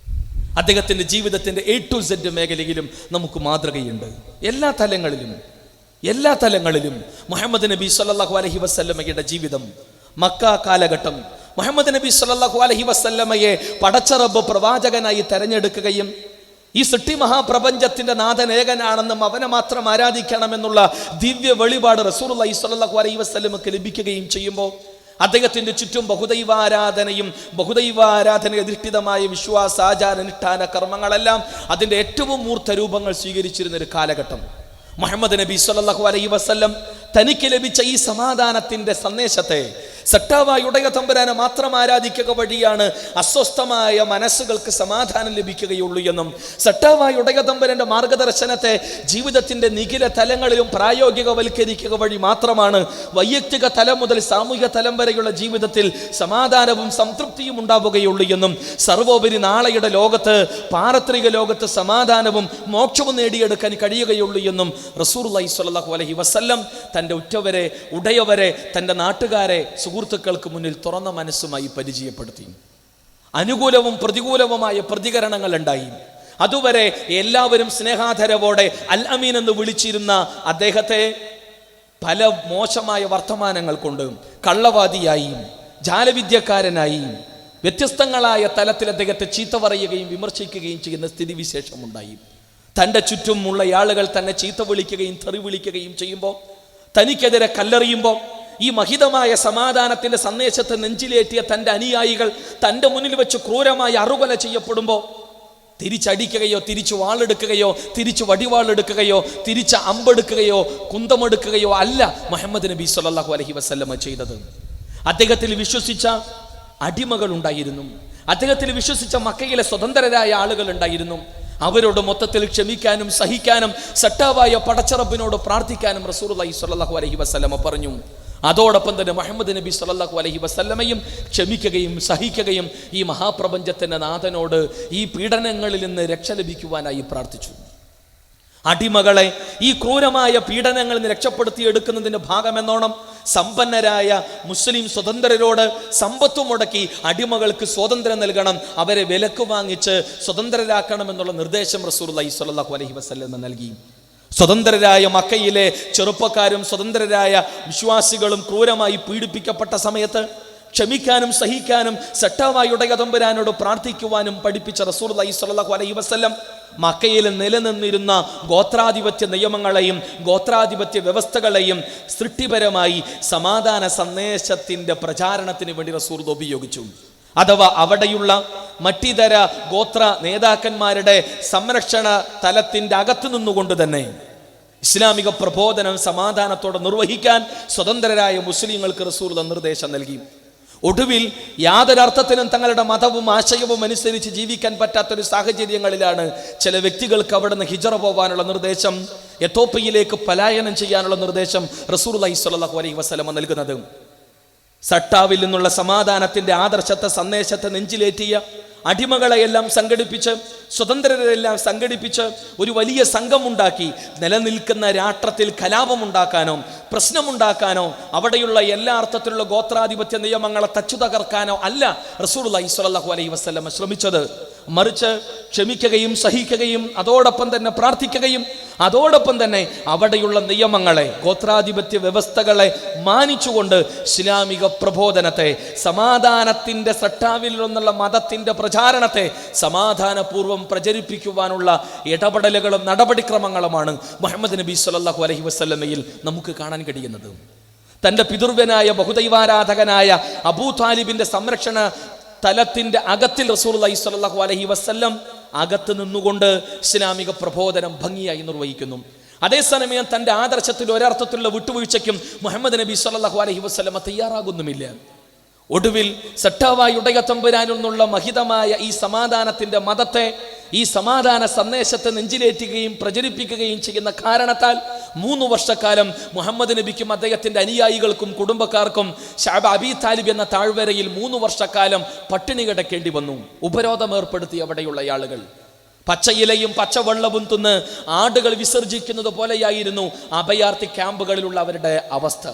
അദ്ദേഹത്തിന്റെ ജീവിതത്തിന്റെ A to Z മേഖലയിലും നമുക്ക് മാതൃകയുണ്ട്. എല്ലാ തലങ്ങളിലും മുഹമ്മദ് നബി സല്ലല്ലാഹു അലൈഹി വസല്ലമയുടെ ജീവിതം, മക്ക കാലഘട്ടം, മുഹമ്മദ് നബി സല്ലല്ലാഹു അലൈഹി വസല്ലമയെ പടച്ച റബ്ബ് പ്രവാചകനായി തെരഞ്ഞെടുക്കുകയും ഈ സൃഷ്ടി മഹാപ്രപഞ്ചത്തിന്റെ നാഥൻ ഏകനാണെന്നും അവനെ മാത്രം ആരാധിക്കണമെന്നുള്ള ദിവ്യ വെളിപാട് റസൂലുള്ളാഹി സ്വല്ലല്ലാഹു അലൈഹി വസല്ലമക്ക് ലഭിക്കുകയും ചെയ്യുമ്പോൾ അദ്ദേഹത്തിന്റെ ചുറ്റും ബഹുദൈവാരാധന അധിഷ്ഠിതമായ വിശ്വാസ ആചാരാനുഷ്ഠാന കർമ്മങ്ങളെല്ലാം അതിന്റെ ഏറ്റവും മൂർത്ത രൂപങ്ങൾ സ്വീകരിച്ചിരുന്ന ഒരു കാലഘട്ടം. മുഹമ്മദ് നബി സല്ലല്ലാഹു അലൈഹി വസല്ലം തനിക്ക് ലഭിച്ച ഈ സമാധാനത്തിന്റെ സന്ദേശത്തെ സട്ടാവായ ഉടയ തമ്പുരാനെ മാത്രം ആരാധിക്കുക വഴിയാണ് അസ്വസ്ഥമായ മനസ്സുകൾക്ക് സമാധാനം ലഭിക്കുകയുള്ളൂ എന്നും സട്ടാവായ ഉടയ തമ്പുരാന്റെ മാർഗദർശനത്തെ ജീവിതത്തിന്റെ നിഖില തലങ്ങളിലും പ്രായോഗികവൽക്കരിക്കുക വഴി മാത്രമാണ് വൈയക്തിക തലം മുതൽ സാമൂഹിക തലം വരെയുള്ള ജീവിതത്തിൽ സമാധാനവും സംതൃപ്തിയും ഉണ്ടാവുകയുള്ളൂ എന്നും സർവോപരി നാളെയുടെ ലോകത്ത് പാരത്രിക ലോകത്ത് സമാധാനവും മോക്ഷവും നേടിയെടുക്കാൻ കഴിയുകയുള്ളൂ എന്നും റസൂലുള്ളാഹി സ്വല്ലല്ലാഹു അലൈഹി വസല്ലം തൻ്റെ ഉറ്റവരെ, ഉടയവരെ, തൻ്റെ നാട്ടുകാരെ, സുഹൃത്തുക്കൾക്ക് മുന്നിൽ തുറന്ന മനസ്സുമായി പരിചയപ്പെടുത്തി. അനുകൂലവും പ്രതികൂലവുമായ പ്രതികരണങ്ങൾ ഉണ്ടായി. അതുവരെ എല്ലാവരും സ്നേഹാധരവോടെ അൽ അമീൻ എന്ന് വിളിച്ചിരുന്ന അദ്ദേഹത്തെ പല മോശമായ വർത്തമാനങ്ങൾ കൊണ്ട് കള്ളവാദിയായി, ജാലവിദ്യക്കാരനായി, വ്യത്യസ്തങ്ങളായ തലത്തിൽ അദ്ദേഹത്തെ ചീത്ത പറയുകയും വിമർശിക്കുകയും ചെയ്യുന്ന സ്ഥിതിവിശേഷമുണ്ടായി. തൻ്റെ ചുറ്റുമുള്ള ആളുകൾ തന്നെ ചീത്ത വിളിക്കുകയും തെറി വിളിക്കുകയും ചെയ്യുമ്പോൾ, തനിക്കെതിരെ കല്ലെറിയുമ്പോൾ, ഈ മഹിതമായ സമാധാനത്തിന്റെ സന്ദേശത്തെ നെഞ്ചിലേറ്റിയ തൻ്റെ അനുയായികൾ തൻ്റെ മുന്നിൽ വെച്ച് ക്രൂരമായി അറുകൊല ചെയ്യപ്പെടുമ്പോൾ തിരിച്ചടിക്കുകയോ തിരിച്ചു വാളെടുക്കുകയോ തിരിച്ചു വടിവാളെടുക്കുകയോ തിരിച്ച് അമ്പെടുക്കുകയോ കുന്തമെടുക്കുകയോ അല്ല മുഹമ്മദ് നബി സല്ലല്ലാഹു അലൈഹി വസല്ലമ ചെയ്തത്. അദ്ദേഹത്തിൽ വിശ്വസിച്ച അടിമകൾ ഉണ്ടായിരുന്നു. അദ്ദേഹത്തിൽ വിശ്വസിച്ച മക്കയിലെ സ്വതന്ത്രരായ ആളുകൾ ഉണ്ടായിരുന്നു. അവരോട് മൊത്തത്തിൽ ക്ഷമിക്കാനും സഹിക്കാനും സട്ടാവായ പടച്ചറബിനോട് പ്രാർത്ഥിക്കാനും റസൂലുള്ളാഹി സ്വല്ലല്ലാഹു അലൈഹി വസല്ലമ പറഞ്ഞു. അതോടൊപ്പം തന്നെ മുഹമ്മദ് നബി സല്ലല്ലാഹു അലൈഹി വസല്ലമയും ക്ഷമിക്കുകയും സഹിക്കുകയും ഈ മഹാപ്രപഞ്ചത്തിന്റെ നാഥനോട് ഈ പീഡനങ്ങളിൽ നിന്ന് രക്ഷ ലഭിക്കുവാനായി പ്രാർത്ഥിച്ചു. അടിമകളെ ഈ ക്രൂരമായ പീഡനങ്ങളിൽ നിന്ന് രക്ഷപ്പെടുത്തിയെടുക്കുന്നതിന്റെ ഭാഗമെന്നോണം സമ്പന്നരായ മുസ്ലിം സ്വതന്ത്രരോട് സമ്പത്ത് മുടക്കി അടിമകൾക്ക് സ്വാതന്ത്ര്യം നൽകണം, അവരെ വിലക്ക് വാങ്ങിച്ച് സ്വതന്ത്രരാക്കണമെന്നുള്ള നിർദ്ദേശം റസൂലുള്ളാഹി സ്വല്ലല്ലാഹു അലൈഹി വസല്ലം നൽകി. സ്വതന്ത്രരായ മക്കയിലെ ചെറുപ്പക്കാരും സ്വതന്ത്രരായ വിശ്വാസികളും ക്രൂരമായി പീഡിപ്പിക്കപ്പെട്ട സമയത്ത് ക്ഷമിക്കാനും സഹിക്കാനും സട്ടാവായ ഉടയ തമ്പുരാനോട് പ്രാർത്ഥിക്കുവാനും പഠിപ്പിച്ച റസൂലുള്ളാഹി സ്വല്ലല്ലാഹു അലൈഹി വസല്ലം മക്കയിൽ നിലനിന്നിരുന്ന ഗോത്രാധിപത്യ നിയമങ്ങളെയും ഗോത്രാധിപത്യ വ്യവസ്ഥകളെയും സൃഷ്ടിപരമായി സമാധാന സന്ദേശത്തിന്റെ പ്രചാരണത്തിന് വേണ്ടി റസൂൽ ഉപയോഗിച്ചു. അഥവാ അവിടെയുള്ള മറ്റിതര ഗോത്ര നേതാക്കന്മാരുടെ സംരക്ഷണ തലത്തിന്റെ അകത്തു നിന്നുകൊണ്ട് തന്നെ ഇസ്ലാമിക പ്രബോധനം സമാധാനത്തോടെ നിർവഹിക്കാൻ സ്വതന്ത്രരായ മുസ്ലിങ്ങൾക്ക് റസൂൽ നിർദ്ദേശം നൽകി. ഒടുവിൽ യാതൊരർത്ഥത്തിനും തങ്ങളുടെ മതവും ആശയവും അനുസരിച്ച് ജീവിക്കാൻ പറ്റാത്തൊരു സാഹചര്യങ്ങളിലാണ് ചില വ്യക്തികൾക്ക് അവിടെ നിന്ന് ഹിജറ പോകാനുള്ള നിർദ്ദേശം, എത്തോപ്യയിലേക്ക് പലായനം ചെയ്യാനുള്ള നിർദ്ദേശം റസൂലുള്ളാഹി സ്വല്ലല്ലാഹു അലൈഹി വസല്ലം നൽകുന്നത്. സട്ടാവിൽ നിന്നുള്ള സമാധാനത്തിന്റെ ആദർശത്തെ സന്ദേശത്തെ നെഞ്ചിലേറ്റിയ അടിമകളെയെല്ലാം സംഘടിപ്പിച്ച് സ്വതന്ത്രരെല്ലാം സംഘടിപ്പിച്ച് ഒരു വലിയ സംഘമുണ്ടാക്കി നിലനിൽക്കുന്ന രാഷ്ട്രത്തിൽ കലാപമുണ്ടാക്കാനോ പ്രശ്നമുണ്ടാക്കാനോ അവിടെയുള്ള എല്ലാ അർത്ഥത്തിലുള്ള ഗോത്രാധിപത്യ നിയമങ്ങളെ തച്ചു തകർക്കാനോ അല്ല റസൂലുള്ളാഹി സ്വല്ലല്ലാഹു അലൈഹി വസല്ലം ശ്രമിച്ചത്. മറിച്ച് ക്ഷമിക്കുകയും സഹിക്കുകയും അതോടൊപ്പം തന്നെ പ്രാർത്ഥിക്കുകയും അതോടൊപ്പം തന്നെ അവിടെയുള്ള നിയമങ്ങളെ ഗോത്രാധിപത്യ വ്യവസ്ഥകളെ മാനിച്ചുകൊണ്ട് ഇസ്ലാമിക പ്രബോധനത്തെ സമാധാനത്തിന്റെ സട്ടാവിൽ നിന്നുള്ള മതത്തിന്റെ പ്രചാരണത്തെ സമാധാനപൂർവ്വം പ്രചരിപ്പിക്കുവാനുള്ള ഇടപെടലുകളും നടപടിക്രമങ്ങളുമാണ് മുഹമ്മദ് നബി സല്ലല്ലാഹു അലൈഹി വസല്ലമയിൽ നമുക്ക് കാണാൻ കഴിയുന്നത്. തൻ്റെ പിതൃവ്യനായ ബഹുദൈവാരാധകനായ അബൂ താലിബിന്റെ സംരക്ഷണ തലത്തിന്റെ അകത്തിൽ റസൂലുള്ളാഹി സ്വല്ലല്ലാഹു അലൈഹി വസല്ലം അകത്ത് നിന്നുകൊണ്ട് ഇസ്ലാമിക പ്രബോധനം ഭംഗിയായി നിർവഹിക്കുന്നു. അതേസമയം തൻ്റെ ആദർശത്തിൽ ഒരർത്ഥത്തിലുള്ള വിട്ടുവീഴ്ചയ്ക്കും മുഹമ്മദ് നബി സല്ലല്ലാഹു അലൈഹി വസല്ലം തയ്യാറാകുന്നുമില്ല. ഒടുവിൽ സട്ടാവായ ഉടയ തമ്പുരാനിൽ നിന്നുള്ള മഹിതമായ ഈ സമാധാനത്തിന്റെ മതത്തെ, ഈ സമാധാന സന്ദേശത്തെ നെഞ്ചിലേറ്റുകയും പ്രചരിപ്പിക്കുകയും ചെയ്യുന്ന കാരണത്താൽ 3 വർഷക്കാലം മുഹമ്മദ് നബിക്കും അദ്ദേഹത്തിന്റെ അനുയായികൾക്കും കുടുംബക്കാർക്കും ശഅബ് അബീ താലിബ് എന്ന താഴ്വരയിൽ 3 വർഷക്കാലം പട്ടിണി കിടക്കേണ്ടി വന്നു. ഉപരോധം ഏർപ്പെടുത്തി അവിടെയുള്ള ആളുകൾ. പച്ചയിലയും പച്ചവെള്ളവും തിന്ന് ആടുകൾ വിസർജിക്കുന്നത് പോലെയായിരുന്നു അഭയാർത്ഥി ക്യാമ്പുകളിലുള്ള അവരുടെ അവസ്ഥ.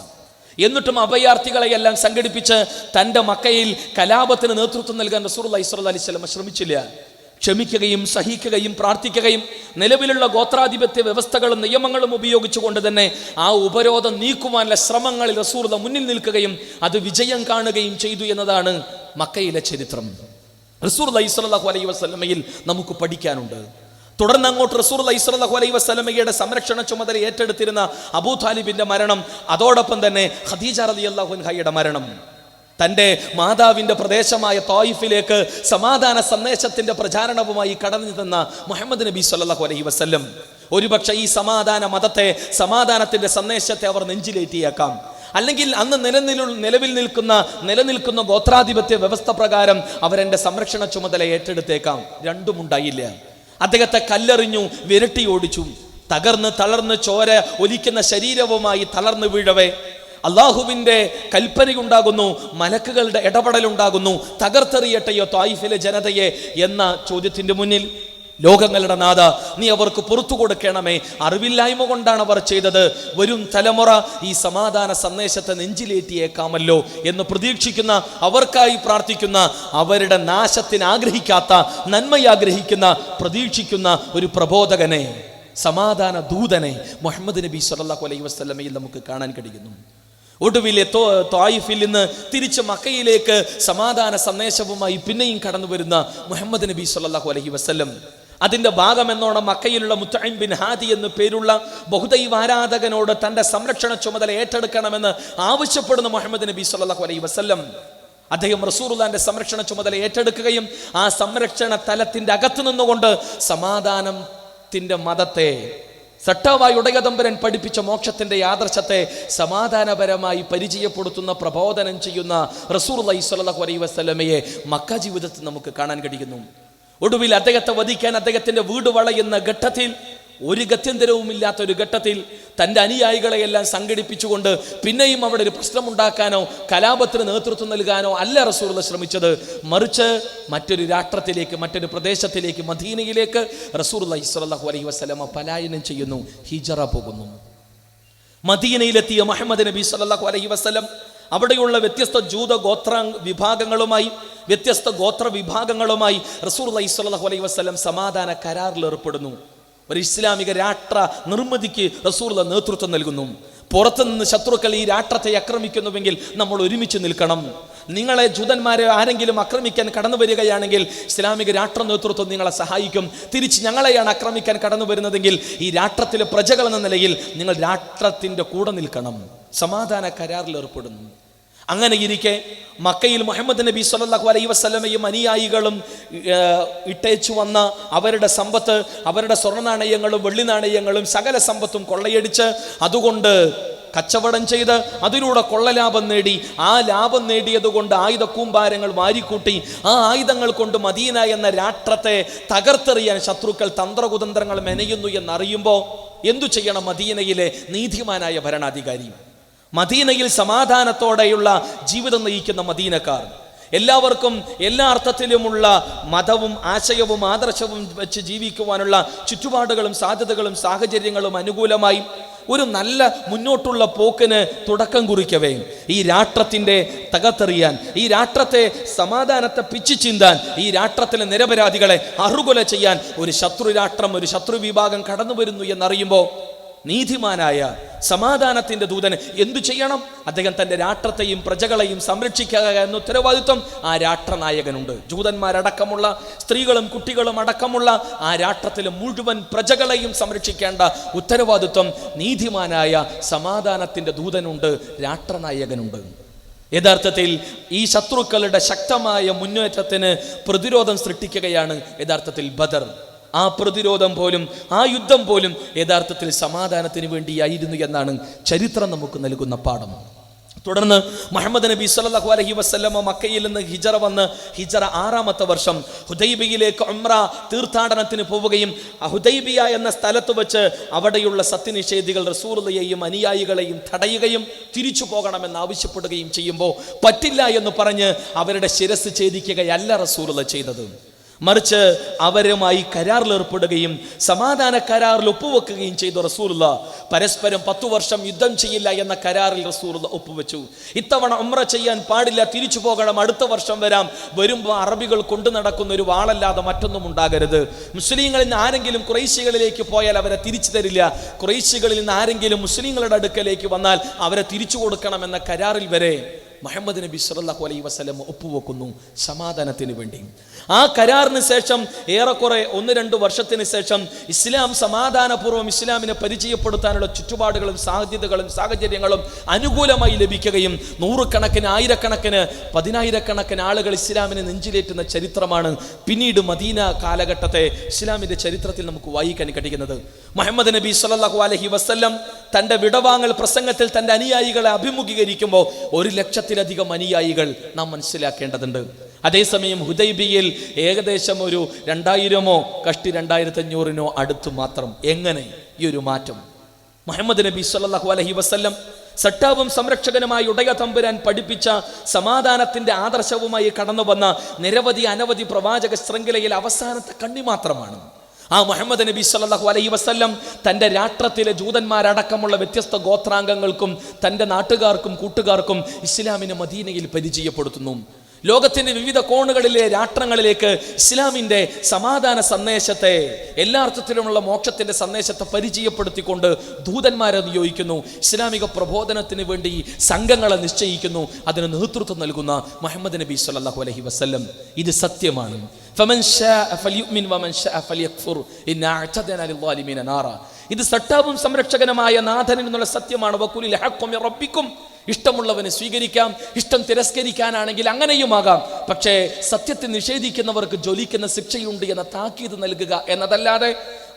എന്നിട്ടും അഭയാർത്ഥികളെയെല്ലാം സംഘടിപ്പിച്ച് തൻ്റെ മക്കയിൽ കലാപത്തിന് നേതൃത്വം നൽകാൻ റസൂലുള്ളാഹി സ്വല്ലല്ലാഹി അലൈഹി വസല്ലം ശ്രമിച്ചില്ല. ക്ഷമിക്കുകയും സഹിക്കുകയും പ്രാർത്ഥിക്കുകയും നിലവിലുള്ള ഗോത്രാധിപത്യ വ്യവസ്ഥകളും നിയമങ്ങളും ഉപയോഗിച്ചുകൊണ്ട് തന്നെ ആ ഉപരോധം നീക്കുവാനുള്ള ശ്രമങ്ങളിൽ റസൂലുള്ളാഹി മുന്നിൽ നിൽക്കുകയും അത് വിജയം കാണുകയും ചെയ്തു എന്നതാണ് മക്കയിലെ ചരിത്രം. റസൂലുള്ളാഹി സ്വല്ലല്ലാഹു അലൈഹി വസല്ലമയിൽ നമുക്ക് പഠിക്കാനുണ്ട്. തുടർന്ന് അങ്ങോട്ട് റസൂലുള്ളാഹി സ്വല്ലല്ലാഹു അലൈഹി വസല്ലമയുടെ സംരക്ഷണ ചുമതല ഏറ്റെടുത്തിരുന്ന അബൂ താലിബിന്റെ മരണം, അതോടൊപ്പം തന്നെ ഖദീജ റളിയല്ലാഹു അൻഹയുടെ മരണം, തൻ്റെ മാതാവിൻ്റെ പ്രദേശമായ ത്വായിഫിലേക്ക് സമാധാന സന്ദേശത്തിന്റെ പ്രചാരണവുമായി കടന്നു തന്ന മുഹമ്മദ് നബി സ്വല്ലല്ലാഹു അലൈഹി വസല്ലം ഒരുപക്ഷെ ഈ സമാധാന മതത്തെ, സമാധാനത്തിന്റെ സന്ദേശത്തെ അവർ നെഞ്ചിലേറ്റിയേക്കാം. അല്ലെങ്കിൽ അന്ന് നിലനിൽക്കുന്ന ഗോത്രാധിപത്യ വ്യവസ്ഥ പ്രകാരം അവരെന്റെ സംരക്ഷണ ചുമതല ഏറ്റെടുത്തേക്കാം. രണ്ടും ഉണ്ടായില്ല. അദ്ദേഹത്തെ കല്ലെറിഞ്ഞു, വിരട്ടി ഓടിച്ചു. തളർന്ന് ചോര ഒലിക്കുന്ന ശരീരവുമായി തളർന്നു വീഴവേ അള്ളാഹുവിൻ്റെ കൽപ്പനയുണ്ടാകുന്നു, മലക്കുകളുടെ ഇടപെടലുണ്ടാകുന്നു. തകർത്തെറിയട്ടെയോ ത്വായിഫിലെ ജനതയെ എന്ന ചോദ്യത്തിന്റെ മുന്നിൽ ലോകങ്ങളുടെ നാഥ, നീ അവർക്ക് പുറത്തു കൊടുക്കണമേ, അറിവില്ലായ്മ കൊണ്ടാണ് അവർ ചെയ്തത്, വരും തലമുറ ഈ സമാധാന സന്ദേശത്തെ നെഞ്ചിലേറ്റിയേക്കാമല്ലോ എന്ന് പ്രതീക്ഷിക്കുന്ന, അവർക്കായി പ്രാർത്ഥിക്കുന്ന, അവരുടെ നാശത്തിന് ആഗ്രഹിക്കാത്ത, നന്മയാഗ്രഹിക്കുന്ന, പ്രതീക്ഷിക്കുന്ന ഒരു പ്രബോധകനെ, സമാധാന ദൂതനെ മുഹമ്മദ് നബി സ്വല്ലല്ലാഹു അലൈഹി വസല്ലമയിൽ നമുക്ക് കാണാൻ കഴിയുന്നു. ഒടുവിലെ ത്വായിഫിൽ നിന്ന് തിരിച്ച് മക്കയിലേക്ക് സമാധാന സന്ദേശവുമായി പിന്നെയും കടന്നു വരുന്ന മുഹമ്മദ് നബി സ്വല്ലല്ലാഹു അലൈഹി വസല്ലം, അതിന്റെ ഭാഗമെന്നോണം മക്കയിലുള്ള മുത്തഇം ബിൻ ഹാദി എന്ന് പേരുള്ള ബഹുദൈവ ആരാധകനോട് തന്റെ സംരക്ഷണ ചുമതല ഏറ്റെടുക്കണമെന്ന് ആവശ്യപ്പെടുന്ന മുഹമ്മദ് നബി സ്വല്ലല്ലാഹു അലൈഹി വസല്ലം അദ്ദേഹം റസൂലുള്ളാഹിന്റെ സംരക്ഷണ ചുമതല ഏറ്റെടുക്കുകയും ആ സംരക്ഷണ തലത്തിന്റെ അകത്ത് നിന്നുകൊണ്ട് സമാധാനത്തിന്റെ മതത്തെ, സട്ടാവായി ഉടയതമ്പരൻ പഠിപ്പിച്ച മോക്ഷത്തിന്റെ ആദർശത്തെ സമാധാനപരമായി പരിചയപ്പെടുത്തുന്ന, പ്രബോധനം ചെയ്യുന്ന റസൂലുള്ളാഹി സ്വല്ലല്ലാഹു അലൈഹി വസല്ലമയെ മക്ക ജീവിതത്തിൽ നമുക്ക് കാണാൻ കഴിയുന്നു. ഒടുവിൽ അദ്ദേഹത്തെ വധിക്കാൻ അദ്ദേഹത്തിന്റെ വീട് വളയുന്ന ഘട്ടത്തിൽ, ഒരു ഗത്യന്തരവുമില്ലാത്ത ഒരു ഘട്ടത്തിൽ തൻ്റെ അനുയായികളെയെല്ലാം സംഘടിപ്പിച്ചുകൊണ്ട് പിന്നെയും അവിടെ ഒരു പ്രശ്നമുണ്ടാക്കാനോ കലാപത്തിന് നേതൃത്വം നൽകാനോ അല്ല റസൂലുള്ളാഹി ശ്രമിച്ചത്. മറിച്ച് മറ്റൊരു രാഷ്ട്രത്തിലേക്ക്, മറ്റൊരു പ്രദേശത്തിലേക്ക്, മദീനയിലേക്ക് റസൂലുള്ളാഹി സ്വല്ലല്ലാഹു അലൈഹി വസല്ലമ പലായനം ചെയ്യുന്നു, ഹിജറ പോകുന്നു. മദീനയിലെത്തിയ മുഹമ്മദ് നബി സ്വല്ലല്ലാഹു അലൈഹി വസല്ലം അവിടെയുള്ള വ്യത്യസ്ത ജൂത ഗോത്ര വിഭാഗങ്ങളുമായി റസൂലുള്ളാഹി സ്വല്ലല്ലാഹു അലൈഹി വസല്ലം സമാധാന കരാറിൽ ഏർപ്പെടുന്നു. ഒരു ഇസ്ലാമിക രാഷ്ട്ര നിർമ്മിതിക്ക് റസൂലുള്ളാഹി നേതൃത്വം നൽകുന്നു. പുറത്തുനിന്ന് ശത്രുക്കൾ ഈ രാഷ്ട്രത്തെ ആക്രമിക്കുന്നുവെങ്കിൽ നമ്മൾ ഒരുമിച്ച് നിൽക്കണം. നിങ്ങളെ ജൂതന്മാരെ ആരെങ്കിലും ആക്രമിക്കാൻ കടന്നു വരികയാണെങ്കിൽ ഇസ്ലാമിക രാഷ്ട്ര നേതൃത്വം നിങ്ങളെ സഹായിക്കും. തിരിച്ച് ഞങ്ങളെയാണ് ആക്രമിക്കാൻ കടന്നു വരുന്നതെങ്കിൽ ഈ രാഷ്ട്രത്തിലെ പ്രജകൾ എന്ന നിലയിൽ നിങ്ങൾ രാഷ്ട്രത്തിന്റെ കൂടെ നിൽക്കണം. സമാധാന കരാറിൽ ഏർപ്പെടുന്നു. അങ്ങനെ ഇരിക്കെ മക്കയിൽ മുഹമ്മദ് നബി സ്വല്ലല്ലാഹു അലൈഹി വസല്ലമയും അനുയായികളും ഇട്ടേച്ചു വന്ന അവരുടെ സമ്പത്ത്, അവരുടെ സ്വർണ്ണ നാണയങ്ങളും വെള്ളി നാണയങ്ങളും സകല സമ്പത്തും കൊള്ളയടിച്ച് അതുകൊണ്ട് കച്ചവടം ചെയ്ത് അതിലൂടെ കൊള്ളലാഭം നേടി, ആ ലാഭം നേടിയത് കൊണ്ട് ആയുധ കൂമ്പാരങ്ങൾ വാരിക്കൂട്ടി ആ ആയുധങ്ങൾ കൊണ്ട് മദീന എന്ന രാഷ്ട്രത്തെ തകർത്തെറിയാൻ ശത്രുക്കൾ തന്ത്രകുതന്ത്രങ്ങൾ മെനയുന്നു എന്നറിയുമ്പോൾ എന്തു ചെയ്യണം മദീനയിലെ നീതിമാനായ ഭരണാധികാരി? മദീനയിൽ സമാധാനത്തോടെയുള്ള ജീവിതം നയിക്കുന്ന മദീനക്കാർ, എല്ലാവർക്കും എല്ലാ അർത്ഥത്തിലുമുള്ള മതവും ആശയവും ആദർശവും വെച്ച് ജീവിക്കുവാനുള്ള ചുറ്റുപാടുകളും സാധ്യതകളും സാഹചര്യങ്ങളും അനുകൂലമായി ഒരു നല്ല മുന്നോട്ടുള്ള പോക്കിന് തുടക്കം കുറിക്കവേ ഈ രാഷ്ട്രത്തിന്റെ തകർത്തെറിയാൻ, ഈ രാഷ്ട്രത്തെ സമാധാനത്തെ പിച്ചു ചീന്താൻ, ഈ രാഷ്ട്രത്തിലെ നിരപരാധികളെ അറുകൊല ചെയ്യാൻ ഒരു ശത്രു രാഷ്ട്രം, ഒരു ശത്രു വിഭാഗം കടന്നു വരുന്നു എന്നറിയുമ്പോൾ നീതിമാനായ സമാധാനത്തിന്റെ ദൂതന് എന്തു ചെയ്യണം? അദ്ദേഹം തൻ്റെ രാഷ്ട്രത്തെയും പ്രജകളെയും സംരക്ഷിക്കുക എന്ന ഉത്തരവാദിത്വം ആ രാഷ്ട്രനായകനുണ്ട്. ജൂതന്മാരടക്കമുള്ള സ്ത്രീകളും കുട്ടികളും അടക്കമുള്ള ആ രാഷ്ട്രത്തിലെ മുഴുവൻ പ്രജകളെയും സംരക്ഷിക്കേണ്ട ഉത്തരവാദിത്വം നീതിമാനായ സമാധാനത്തിന്റെ ദൂതനുണ്ട്, രാഷ്ട്രനായകനുണ്ട്. യഥാർത്ഥത്തിൽ ഈ ശത്രുക്കളുടെ ശക്തമായ മുന്നേറ്റത്തിന് പ്രതിരോധം സൃഷ്ടിക്കുകയാണ് യഥാർത്ഥത്തിൽ ബദർ. ആ പ്രതിരോധം പോലും, ആ യുദ്ധം പോലും യഥാർത്ഥത്തിൽ സമാധാനത്തിന് വേണ്ടിയായിരുന്നു എന്നാണ് ചരിത്രം നമുക്ക് നൽകുന്ന പാഠം. തുടർന്ന് മുഹമ്മദ് നബി സല്ലല്ലാഹു അലൈഹി വസല്ലമ മക്കയിൽ നിന്ന് ഹിജറ വന്ന് ഹിജറ 6ാമത്തെ വർഷം ഹുദൈബിയയിലേക്ക് ഉംറ തീർത്ഥാടനത്തിന് പോവുകയും ഹുദൈബിയ എന്ന സ്ഥലത്ത് വെച്ച് അവിടെയുള്ള സത്യനിഷേധികൾ റസൂലുള്ളയെയും അനുയായികളെയും തടയുകയും തിരിച്ചു പോകണമെന്ന് ആവശ്യപ്പെടുകയും ചെയ്യുമ്പോൾ പറ്റില്ല എന്ന് പറഞ്ഞ് അവരുടെ ശിരസ് ഛേദിക്കുകയല്ല റസൂലുള്ള ചെയ്തത്. മറിച്ച് അവരുമായി കരാറിൽ ഏർപ്പെടുകയും സമാധാന കരാറിൽ ഒപ്പുവെക്കുകയും ചെയ്തു റസൂലുള്ള. പരസ്പരം 10 വർഷം യുദ്ധം ചെയ്യില്ല എന്ന കരാറിൽ റസൂലുള്ള ഒപ്പുവെച്ചു. ഇത്തവണ ഉംറ ചെയ്യാൻ പാടില്ല, തിരിച്ചു പോകണം, അടുത്ത വർഷം വരാം. വരുമ്പോൾ അറബികൾ കൊണ്ടു നടക്കുന്ന ഒരു വാളല്ലാതെ മറ്റൊന്നും ഉണ്ടാകരുത്. മുസ്ലിങ്ങളിൽ നിന്ന് ആരെങ്കിലും ഖുറൈശികളിലേക്ക് പോയാൽ അവരെ തിരിച്ചു തരില്ല. ഖുറൈശികളിൽ നിന്ന് ആരെങ്കിലും മുസ്ലിങ്ങളുടെ അടുക്കലേക്ക് വന്നാൽ അവരെ തിരിച്ചു കൊടുക്കണമെന്ന കരാറിൽ വരെ മുഹമ്മദ് നബി സല്ലല്ലാഹു അലൈഹി വസല്ലം ഒപ്പുവെക്കുന്നു സമാധാനത്തിന് വേണ്ടി. ആ കരാറിന് ശേഷം ഏറെക്കുറെ 1-2 വർഷത്തിന് ശേഷം ഇസ്ലാം സമാധാനപൂർവ്വം ഇസ്ലാമിനെ പരിചയപ്പെടുത്താനുള്ള ചുറ്റുപാടുകളും സാധ്യതകളും സാഹചര്യങ്ങളും അനുകൂലമായി ലഭിക്കുകയും നൂറുകണക്കിന് ആയിരക്കണക്കിന് 10,000-കണക്കിന് ആളുകൾ ഇസ്ലാമിനെ നെഞ്ചിലേറ്റുന്ന ചരിത്രമാണ് പിന്നീട് മദീന കാലഘട്ടത്തെ ഇസ്ലാമിന്റെ ചരിത്രത്തിൽ നമുക്ക് വായിക്കാൻ കഴിയുന്നത്. മുഹമ്മദ് നബി സല്ലല്ലാഹു അലൈഹി വസല്ലം തന്റെ വിടവാങ്ങൽ പ്രസംഗത്തിൽ തന്റെ അനുയായികളെ അഭിമുഖീകരിക്കുമ്പോൾ 1,00,000-ലധികം അനുയായികൾ നാം മനസ്സിലാക്കേണ്ടതുണ്ട്. അതേസമയം ഹുദൈബിയയിൽ ഏകദേശം ഒരു 2000-ഓ കഷ്ടി 2500-നോ അടുത്ത് മാത്രം. എങ്ങനെ ഈ ഒരു മാറ്റം? മുഹമ്മദ് നബി സല്ലല്ലാഹു അലൈഹി വസല്ലം സട്ടാവും സംരക്ഷകനുമായി ഉടയ തമ്പുരാൻ പഠിപ്പിച്ച സമാധാനത്തിന്റെ ആദർശവുമായി കടന്നു വന്ന അനവധി പ്രവാചക ശൃംഖലയിൽ അവസാനത്തെ കണ്ണി മാത്രമാണ്. ആ മുഹമ്മദ് നബി സല്ലല്ലാഹു അലൈഹി വസല്ലം തൻ്റെ രാഷ്ട്രത്തിലെ ജൂതന്മാരടക്കമുള്ള വ്യത്യസ്ത ഗോത്രാംഗങ്ങൾക്കും തൻ്റെ നാട്ടുകാർക്കും കൂട്ടുകാർക്കും ഇസ്ലാമിനെ മദീനയിൽ പരിചയപ്പെടുത്തുന്നു. ലോകത്തിന്റെ വിവിധ കോണുകളിലെ രാഷ്ട്രങ്ങളിലേക്ക് ഇസ്ലാമിന്റെ സമാധാന സന്ദേശത്തെ, എല്ലാ അർത്ഥത്തിലുമുള്ള മോക്ഷത്തിന്റെ സന്ദേശത്തെ പരിചയപ്പെടുത്തിക്കൊണ്ട് ദൂതന്മാരെ നിയോഗിക്കുന്നു. ഇസ്ലാമിക പ്രബോധനത്തിന് വേണ്ടി സംഘങ്ങളെ നിശ്ചയിക്കുന്നു. അതിന് നേതൃത്വം നൽകുന്ന മുഹമ്മദ് നബി സല്ലല്ലാഹു അലൈഹി വസല്ലം. ഇത് സത്യമാണ്. ഫമൻ ശാഅ ഫൽയുമിൻ വമൻ ശാഅ ഫൽയക്ഫുർ ഇന്നാ അഅ്തദനാ ലിദ്ദാലിമീന നാറ. ഇത് സട്ടാവും സംരക്ഷകനുമായ നാഥനിൽ നിന്നുള്ള സത്യമാണ്. വഖുലിൽ ഹഖ്ഖു മിർ റബ്ബിക്കും. ഇഷ്ടമുള്ളവന് സ്വീകരിക്കാം, ഇഷ്ടം തിരസ്കരിക്കാനാണെങ്കിൽ അങ്ങനെയുമാകാം. പക്ഷേ സത്യത്തെ നിഷേധിക്കുന്നവർക്ക് ജ്വലിക്കുന്ന ശിക്ഷയുണ്ട് എന്ന താക്കീത് നൽകുക എന്നതല്ലാതെ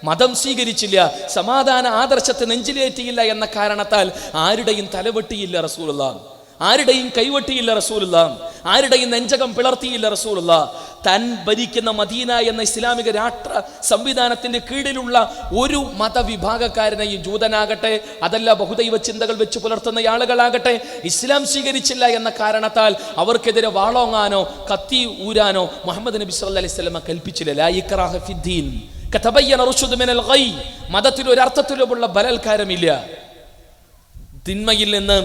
മതം സ്വീകരിച്ചില്ല, സമാധാന ആദർശത്തെ നെഞ്ചിലേറ്റിയില്ല എന്ന കാരണത്താൽ ആരുടെയും തലവെട്ടിയില്ല റസൂലുള്ളാഹ്, ആരുടെയും കൈവെട്ടിയില്ല റസൂലുള്ളാഹ്, ആരുടെയും നെഞ്ചകം പിളർത്തിയില്ല റസൂലുള്ളാഹ്. താൻ ഭരിക്കുന്ന മദീന എന്ന ഇസ്ലാമിക രാഷ്ട്ര സംവിധാനത്തിന്റെ കീഴിലുള്ള ഒരു മതവിഭാഗക്കാരനെയും, ജൂതനാകട്ടെ അതല്ല ബഹുദൈവ ചിന്തകൾ വെച്ച് പുലർത്തുന്ന ആളുകളാകട്ടെ, ഇസ്ലാം സ്വീകരിച്ചില്ല എന്ന കാരണത്താൽ അവർക്കെതിരെ വാളോങ്ങാനോ കത്തി ഊരാനോ മുഹമ്മദ് നബി സല്ലല്ലാഹു അലൈഹി വസല്ലം കൽപ്പിച്ചില്ല. ലാ ഇക്റാഹ ഫിദ്ദീൻ കതബയ്യന റുശ്ദു മിനൽ ഗൈ. മതത്തിൽ ഒരർത്ഥത്തിലുമുള്ള ബലാത്കാരമില്ല. തിന്മയിൽ നിന്ന്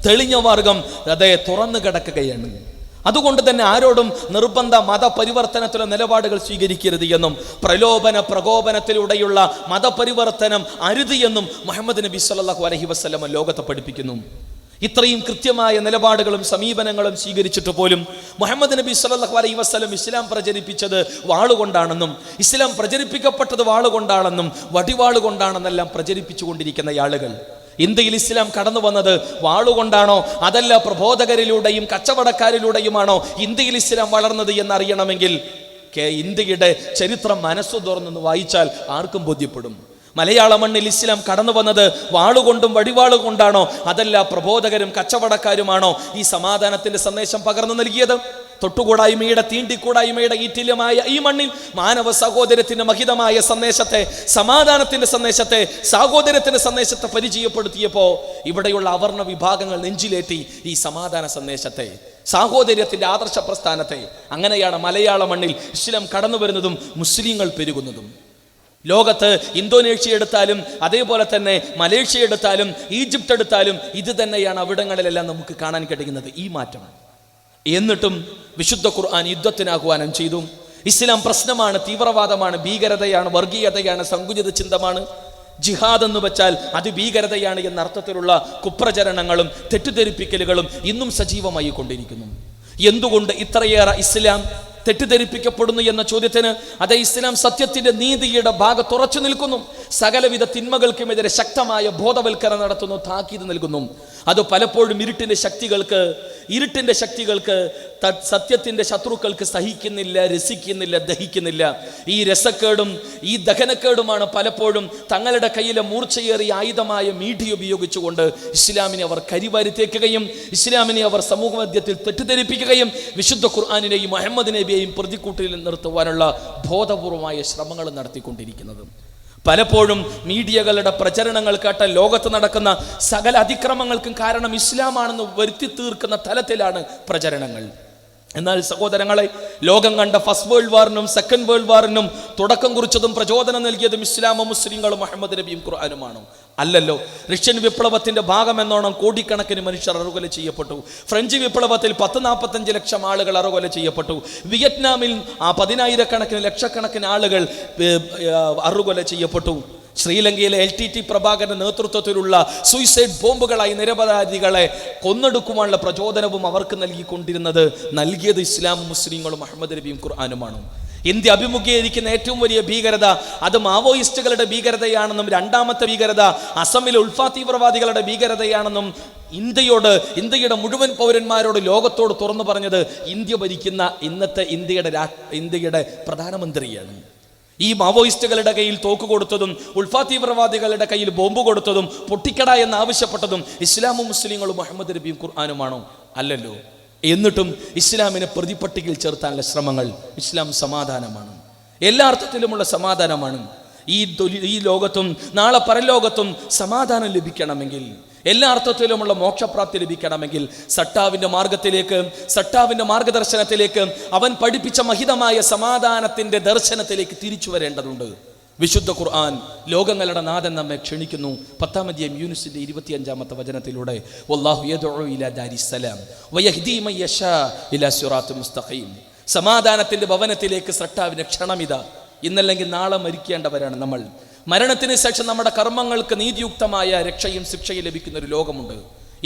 തെളിഞ്ഞ മാർഗം അതേ തുറന്നു കിടക്കുകയാണ്. അതുകൊണ്ട് തന്നെ ആരോടും നിർബന്ധ മതപരിവർത്തനത്തിലുള്ള നിലപാടുകൾ സ്വീകരിക്കരുത് എന്നും പ്രകോപനത്തിലൂടെയുള്ള മതപരിവർത്തനം അരുത് എന്നും മുഹമ്മദ് നബി സല്ലല്ലാഹു അലൈഹി വസല്ലം ലോകത്തെ പഠിപ്പിക്കുന്നു. ഇത്രയും കൃത്യമായ നിലപാടുകളും സമീപനങ്ങളും സ്വീകരിച്ചിട്ട് പോലും മുഹമ്മദ് നബി സല്ലല്ലാഹു അലൈഹി വസല്ലം ഇസ്ലാം പ്രചരിപ്പിച്ചത് വാളുകൊണ്ടാണെന്നും ഇസ്ലാം പ്രചരിപ്പിക്കപ്പെട്ടത് വാളുകൊണ്ടാണെന്നും വടിവാളുകൊണ്ടാണെന്നെല്ലാം പ്രചരിപ്പിച്ചുകൊണ്ടിരിക്കുന്ന ആളുകൾ, ഇന്ത്യയിൽ ഇസ്ലാം കടന്നു വന്നത് വാളുകൊണ്ടാണോ അതല്ല പ്രബോധകരിലൂടെയും കച്ചവടക്കാരിലൂടെയുമാണോ ഇന്ത്യയിൽ ഇസ്ലാം വളർന്നത് എന്നറിയണമെങ്കിൽ ഇന്ത്യയുടെ ചരിത്രം മനസ്സു തുറന്നൊന്ന് വായിച്ചാൽ ആർക്കും ബോധ്യപ്പെടും. മലയാള മണ്ണിൽ ഇസ്ലാം കടന്നു വന്നത് വാളുകൊണ്ടും വടിവാളുകൊണ്ടാണോ അതല്ല പ്രബോധകരും കച്ചവടക്കാരുമാണോ ഈ സമാധാനത്തിന്റെ സന്ദേശം പകർന്നു നൽകിയത്? തൊട്ടുകൂടായ്മയുടെ തീണ്ടിക്കൂടായ്മയുടെ ഈറ്റില്യമായ ഈ മണ്ണിൽ മാനവ സഹോദരത്തിന്റെ മഹിതമായ സന്ദേശത്തെ, സമാധാനത്തിന്റെ സന്ദേശത്തെ, സാഹോദര്യത്തിന്റെ സന്ദേശത്തെ പരിചയപ്പെടുത്തിയപ്പോൾ ഇവിടെയുള്ള അവർണ വിഭാഗങ്ങൾ നെഞ്ചിലേറ്റി ഈ സമാധാന സന്ദേശത്തെ, സാഹോദര്യത്തിന്റെ ആദർശ പ്രസ്ഥാനത്തെ. അങ്ങനെയാണ് മലയാള മണ്ണിൽ ഇസ്ലാം കടന്നു വരുന്നതും മുസ്ലിങ്ങൾ പെരുകുന്നതും. ലോകത്ത് ഇന്തോനേഷ്യ എടുത്താലും അതേപോലെ തന്നെ മലേഷ്യ എടുത്താലും ഈജിപ്ത് എടുത്താലും ഇത് തന്നെയാണ് അവിടങ്ങളിലെല്ലാം നമുക്ക് കാണാൻ കഴിയുന്നത്, ഈ മാറ്റം. എന്നിട്ടും വിശുദ്ധ ഖുർആൻ യുദ്ധത്തിന് ആഹ്വാനം ചെയ്തു. ഇസ്ലാം പ്രശ്നമാണ്, തീവ്രവാദമാണ്, ഭീകരതയാണ്, വർഗീയതയാണ്, സങ്കുചിത ചിന്തമാണ്. ജിഹാദ് എന്ന് വെച്ചാൽ അത് ഭീകരതയാണ് എന്ന അർത്ഥത്തിലുള്ള കുപ്രചരണങ്ങളും തെറ്റിദ്ധരിപ്പിക്കലുകളും ഇന്നും സജീവമായി കൊണ്ടിരിക്കുന്നു. എന്തുകൊണ്ട് ഇത്രയേറെ ഇസ്ലാം തെറ്റിദ്ധരിപ്പിക്കപ്പെടുന്നു എന്ന ചോദ്യത്തിന് അതേ ഇസ്ലാം സത്യത്തിന്റെ നീതിയുടെ ഭാഗത്തുറച്ചു നിൽക്കുന്നു. സകലവിധ തിന്മകൾക്കുമെതിരെ ശക്തമായ ബോധവൽക്കരണം നടത്തുന്നു, താക്കീത് നൽകുന്നു. അത് പലപ്പോഴും ഇരുട്ടിന്റെ ശക്തികൾക്ക് സത്യത്തിന്റെ ശത്രുക്കൾക്ക് സഹിക്കുന്നില്ല, രസിക്കുന്നില്ല, ദഹിക്കുന്നില്ല. ഈ രസക്കേടും ഈ ദഹനക്കേടുമാണ് പലപ്പോഴും തങ്ങളുടെ കയ്യിലെ മൂർച്ചയേറിയ ആയുധമായ മീഡിയ ഉപയോഗിച്ചുകൊണ്ട് ഇസ്ലാമിനെ അവർ കരിവാരിത്തേക്കുകയും ഇസ്ലാമിനെ അവർ സമൂഹമധ്യത്തിൽ തെറ്റിദ്ധരിപ്പിക്കുകയും വിശുദ്ധ ഖുർആനിനെയും മുഹമ്മദ് നബിയെയും പ്രതിക്കൂട്ടിൽ നിർത്തുവാനുള്ള ബോധപൂർവമായ ശ്രമങ്ങൾ നടത്തിക്കൊണ്ടിരിക്കുന്നത്. പലപ്പോഴും മീഡിയകളുടെ പ്രചരണങ്ങൾ കേട്ട ലോകത്ത് നടക്കുന്ന സകല അതിക്രമങ്ങൾക്കും കാരണം ഇസ്ലാമാണെന്ന് വരുത്തി തീർക്കുന്ന തലത്തിലാണ് പ്രചരണങ്ങൾ. എന്നാൽ സഹോദരങ്ങളെ, ലോകം കണ്ട ഫസ്റ്റ് വേൾഡ് വാറിനും സെക്കൻഡ് വേൾഡ് വാറിനും തുടക്കം കുറിച്ചതും പ്രചോദനം നൽകിയതും ഇസ്ലാമും മുസ്ലിങ്ങളും മുഹമ്മദ് നബിയും ഖുർആനുമാണോ? അല്ലല്ലോ. റഷ്യൻ വിപ്ലവത്തിന്റെ ഭാഗമെന്നോണം കോടിക്കണക്കിന് മനുഷ്യർ അറുകൊല ചെയ്യപ്പെട്ടു. ഫ്രഞ്ച് വിപ്ലവത്തിൽ 10-45 ലക്ഷം ആളുകൾ അറുകൊല ചെയ്യപ്പെട്ടു. വിയറ്റ്നാമിൽ 10,000 ലക്ഷക്കണക്കിന് ആളുകൾ അറുകൊല ചെയ്യപ്പെട്ടു. ശ്രീലങ്കയിലെ LTT പ്രഭാകരന്റെ നേതൃത്വത്തിലുള്ള സൂയിസൈഡ് ബോംബുകളായി നിരപരാധികളെ കൊന്നെടുക്കുവാനുള്ള പ്രചോദനവും അവർക്ക് നൽകിയത് ഇസ്ലാമും മുസ്ലിങ്ങളും മുഹമ്മദ് നബിയും ഖുർആനുമാണ്. ഇന്ത്യ അഭിമുഖീകരിക്കുന്ന ഏറ്റവും വലിയ ഭീകരത അത് മാവോയിസ്റ്റുകളുടെ ഭീകരതയാണെന്നും രണ്ടാമത്തെ ഭീകരത അസമിലെ ഉൾഫാ തീവ്രവാദികളുടെ ഭീകരതയാണെന്നും ഇന്ത്യയുടെ മുഴുവൻ പൗരന്മാരോട് ലോകത്തോട് തുറന്നു പറഞ്ഞത് ഇന്ത്യ ഭരിക്കുന്ന ഇന്നത്തെ ഇന്ത്യയുടെ പ്രധാനമന്ത്രിയാണ്. ഈ മാവോയിസ്റ്റുകളുടെ കയ്യിൽ തോക്ക് കൊടുത്തതും ഉൾഫാ തീവ്രവാദികളുടെ കയ്യിൽ ബോംബ് കൊടുത്തതും പൊട്ടിക്കട എന്ന് ആവശ്യപ്പെട്ടതും ഇസ്ലാമും മുസ്ലിങ്ങളും മുഹമ്മദ് നബിയും ഖുർആനുമാണോ? അല്ലല്ലോ. എന്നിട്ടും ഇസ്ലാമിനെ പ്രതിപട്ടികയിൽ ചേർത്താനുള്ള ശ്രമങ്ങൾ. ഇസ്ലാം സമാധാനമാണ്, എല്ലാ അർത്ഥത്തിലുമുള്ള സമാധാനമാണ്. ഈ ലോകത്തും നാളെ പരലോകത്തും സമാധാനം ലഭിക്കണമെങ്കിൽ, എല്ലാ അർത്ഥത്തിലുമുള്ള മോക്ഷപ്രാപ്തി ലഭിക്കണമെങ്കിൽ സട്ടാവിൻ്റെ മാർഗദർശനത്തിലേക്ക് അവൻ പഠിപ്പിച്ച മഹിതമായ സമാധാനത്തിൻ്റെ ദർശനത്തിലേക്ക് തിരിച്ചു വരേണ്ടതുണ്ട്. വിശുദ്ധ ഖുർആൻ ലോകങ്ങളുടെ നാഥൻ നമ്മെ ക്ഷണിക്കുന്നു. 10-ാം അധ്യായം യൂനുസിന്റെ 25-ാമത്തെ വചനത്തിലൂടെ വല്ലാഹു യദ്ഉ ഇലാ ദാരിസ്സലാം വയഹ്ദി മൻ യശാ ഇലാ സിറാത്തിൽ മുസ്തഖീം. സമാധാനത്തിന്റെ ഭവനത്തിലേക്ക് സട്ടാവിന്റെ ക്ഷണമിതാ. ഇന്നല്ലെങ്കിൽ നാളെ മരിക്കേണ്ടവരാണ് നമ്മൾ. മരണത്തിന് ശേഷം നമ്മുടെ കർമ്മങ്ങൾക്ക് നീതിയുക്തമായ രക്ഷയും ശിക്ഷയും ലഭിക്കുന്ന ഒരു ലോകമുണ്ട്.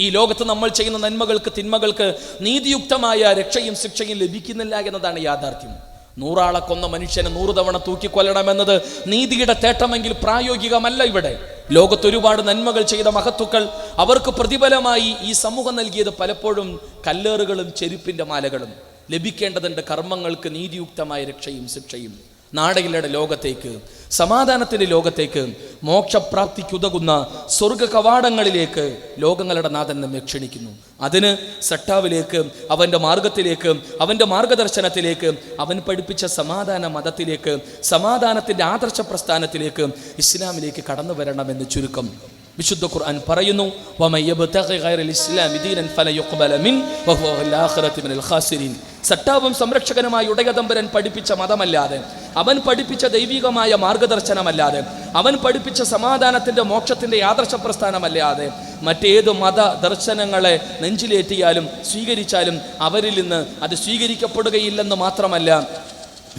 ഈ ലോകത്ത് നമ്മൾ ചെയ്യുന്ന നന്മകൾക്ക് തിന്മകൾക്ക് നീതിയുക്തമായ രക്ഷയും ശിക്ഷയും ലഭിക്കുന്നില്ല എന്നതാണ് യാഥാർത്ഥ്യം. 100 ആളെ കൊന്ന മനുഷ്യനെ 100 തവണ തൂക്കിക്കൊല്ലണമെന്നത് നീതിയുടെ തേട്ടമെങ്കിൽ പ്രായോഗികമല്ല. ഇവിടെ ലോകത്ത് ഒരുപാട് നന്മകൾ ചെയ്ത മഹത്തുക്കൾ അവർക്ക് പ്രതിഫലമായി ഈ സമൂഹം നൽകിയത് പലപ്പോഴും കല്ലേറുകളും ചെരുപ്പിന്റെ മാലകളും. ലഭിക്കേണ്ടതുണ്ട് കർമ്മങ്ങൾക്ക് നീതിയുക്തമായ രക്ഷയും ശിക്ഷയും. നാടകളുടെ ലോകത്തേക്ക്, സമാധാനത്തിന്റെ ലോകത്തേക്ക്, മോക്ഷപ്രാപ്തിക്കുതകുന്ന സ്വർഗ കവാടങ്ങളിലേക്ക് ലോകങ്ങളുടെ നാഥൻ നമ്മെ ക്ഷണിക്കുന്നു. അതിന് സട്ടാവിലേക്ക്, അവൻ്റെ മാർഗത്തിലേക്ക്, അവൻ്റെ മാർഗദർശനത്തിലേക്ക്, അവൻ പഠിപ്പിച്ച സമാധാന മതത്തിലേക്ക്, സമാധാനത്തിൻ്റെ ആദർശ പ്രസ്ഥാനത്തിലേക്ക്, ഇസ്ലാമിലേക്ക് കടന്നു വരണമെന്ന് ചുരുക്കം. വിശുദ്ധ ഖുർആൻ പറയുന്നു, സട്ടാവും സംരക്ഷകനുമായ ഉടയതമ്പുരാൻ പഠിപ്പിച്ച മതമല്ലാതെ, അവൻ പഠിപ്പിച്ച ദൈവികമായ മാർഗദർശനമല്ലാതെ, അവൻ പഠിപ്പിച്ച സമാധാനത്തിന്റെ മോക്ഷത്തിന്റെ ആദർശ പ്രസ്ഥാനമല്ലാതെ മറ്റേത് മത ദർശനങ്ങളെ നെഞ്ചിലേറ്റിയാലും സ്വീകരിച്ചാലും അവരിൽ നിന്ന് അത് സ്വീകരിക്കപ്പെടുകയില്ലെന്ന് മാത്രമല്ല,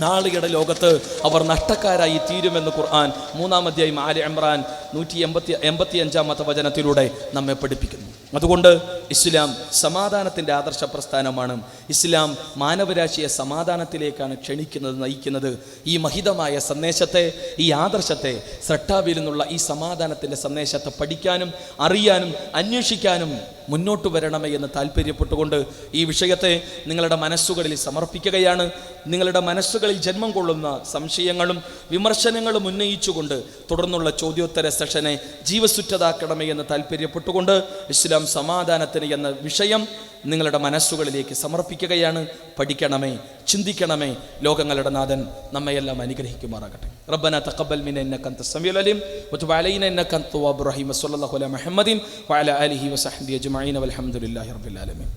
നാളെയുടെ ലോകത്ത് അവർ നഷ്ടക്കാരായി തീരുമെന്ന് ഖുർആൻ 3-ാം അധ്യായം ആലി ഇംറാൻ 185-ാമത്തെ വചനത്തിലൂടെ നമ്മെ പഠിപ്പിക്കുന്നു. അതുകൊണ്ട് ഇസ്ലാം സമാധാനത്തിൻ്റെ ആദർശ പ്രസ്ഥാനമാണ്. ഇസ്ലാം മാനവരാശിയെ സമാധാനത്തിലേക്കാണ് ക്ഷണിക്കുന്നത്, നയിക്കുന്നത്. ഈ മഹിതമായ സന്ദേശത്തെ, ഈ ആദർശത്തെ, സട്ടാവിൽ നിന്നുള്ള ഈ സമാധാനത്തിൻ്റെ സന്ദേശത്തെ പഠിക്കാനും അറിയാനും അന്വേഷിക്കാനും മുന്നോട്ട് വരണമേ എന്ന് താല്പര്യപ്പെട്ടുകൊണ്ട് ഈ വിഷയത്തെ നിങ്ങളുടെ മനസ്സുകളിൽ സമർപ്പിക്കുകയാണ്. നിങ്ങളുടെ മനസ്സുകളിൽ ജന്മം കൊള്ളുന്ന സംശയങ്ങളും വിമർശനങ്ങളും ഉന്നയിച്ചുകൊണ്ട് തുടർന്നുള്ള ചോദ്യോത്തര സെഷനെ ജീവസുറ്റതാക്കണമേ എന്ന് താല്പര്യപ്പെട്ടുകൊണ്ട് ഇസ്ലാം സമാധാനത്തിന് എന്ന വിഷയം നിങ്ങളുടെ മനസ്സുകളിലേക്ക് സമർപ്പിക്കുകയാണ്. പഠിക്കണമേ, ചിന്തിക്കണമേ. ലോകങ്ങളുടെ നാഥൻ നമ്മയെല്ലാം അനുഗ്രഹിക്കുമാറാകട്ടെ. റബ്ബന തഖബ്ബൽ മിന്നാ ഇന്നക അൻതസ് സമീഉൽ അലീം വതുബ് അലൈനാ ഇന്നക അൻത തവ്വാബുർ റഹീം. സ്വല്ലല്ലാഹു അലാ മുഹമ്മദിൻ വഅലാ ആലിഹി വസഹ്ബിഹി അജ്മഈൻ വൽഹംദുലില്ലാഹി റബ്ബിൽ ആലമീൻ.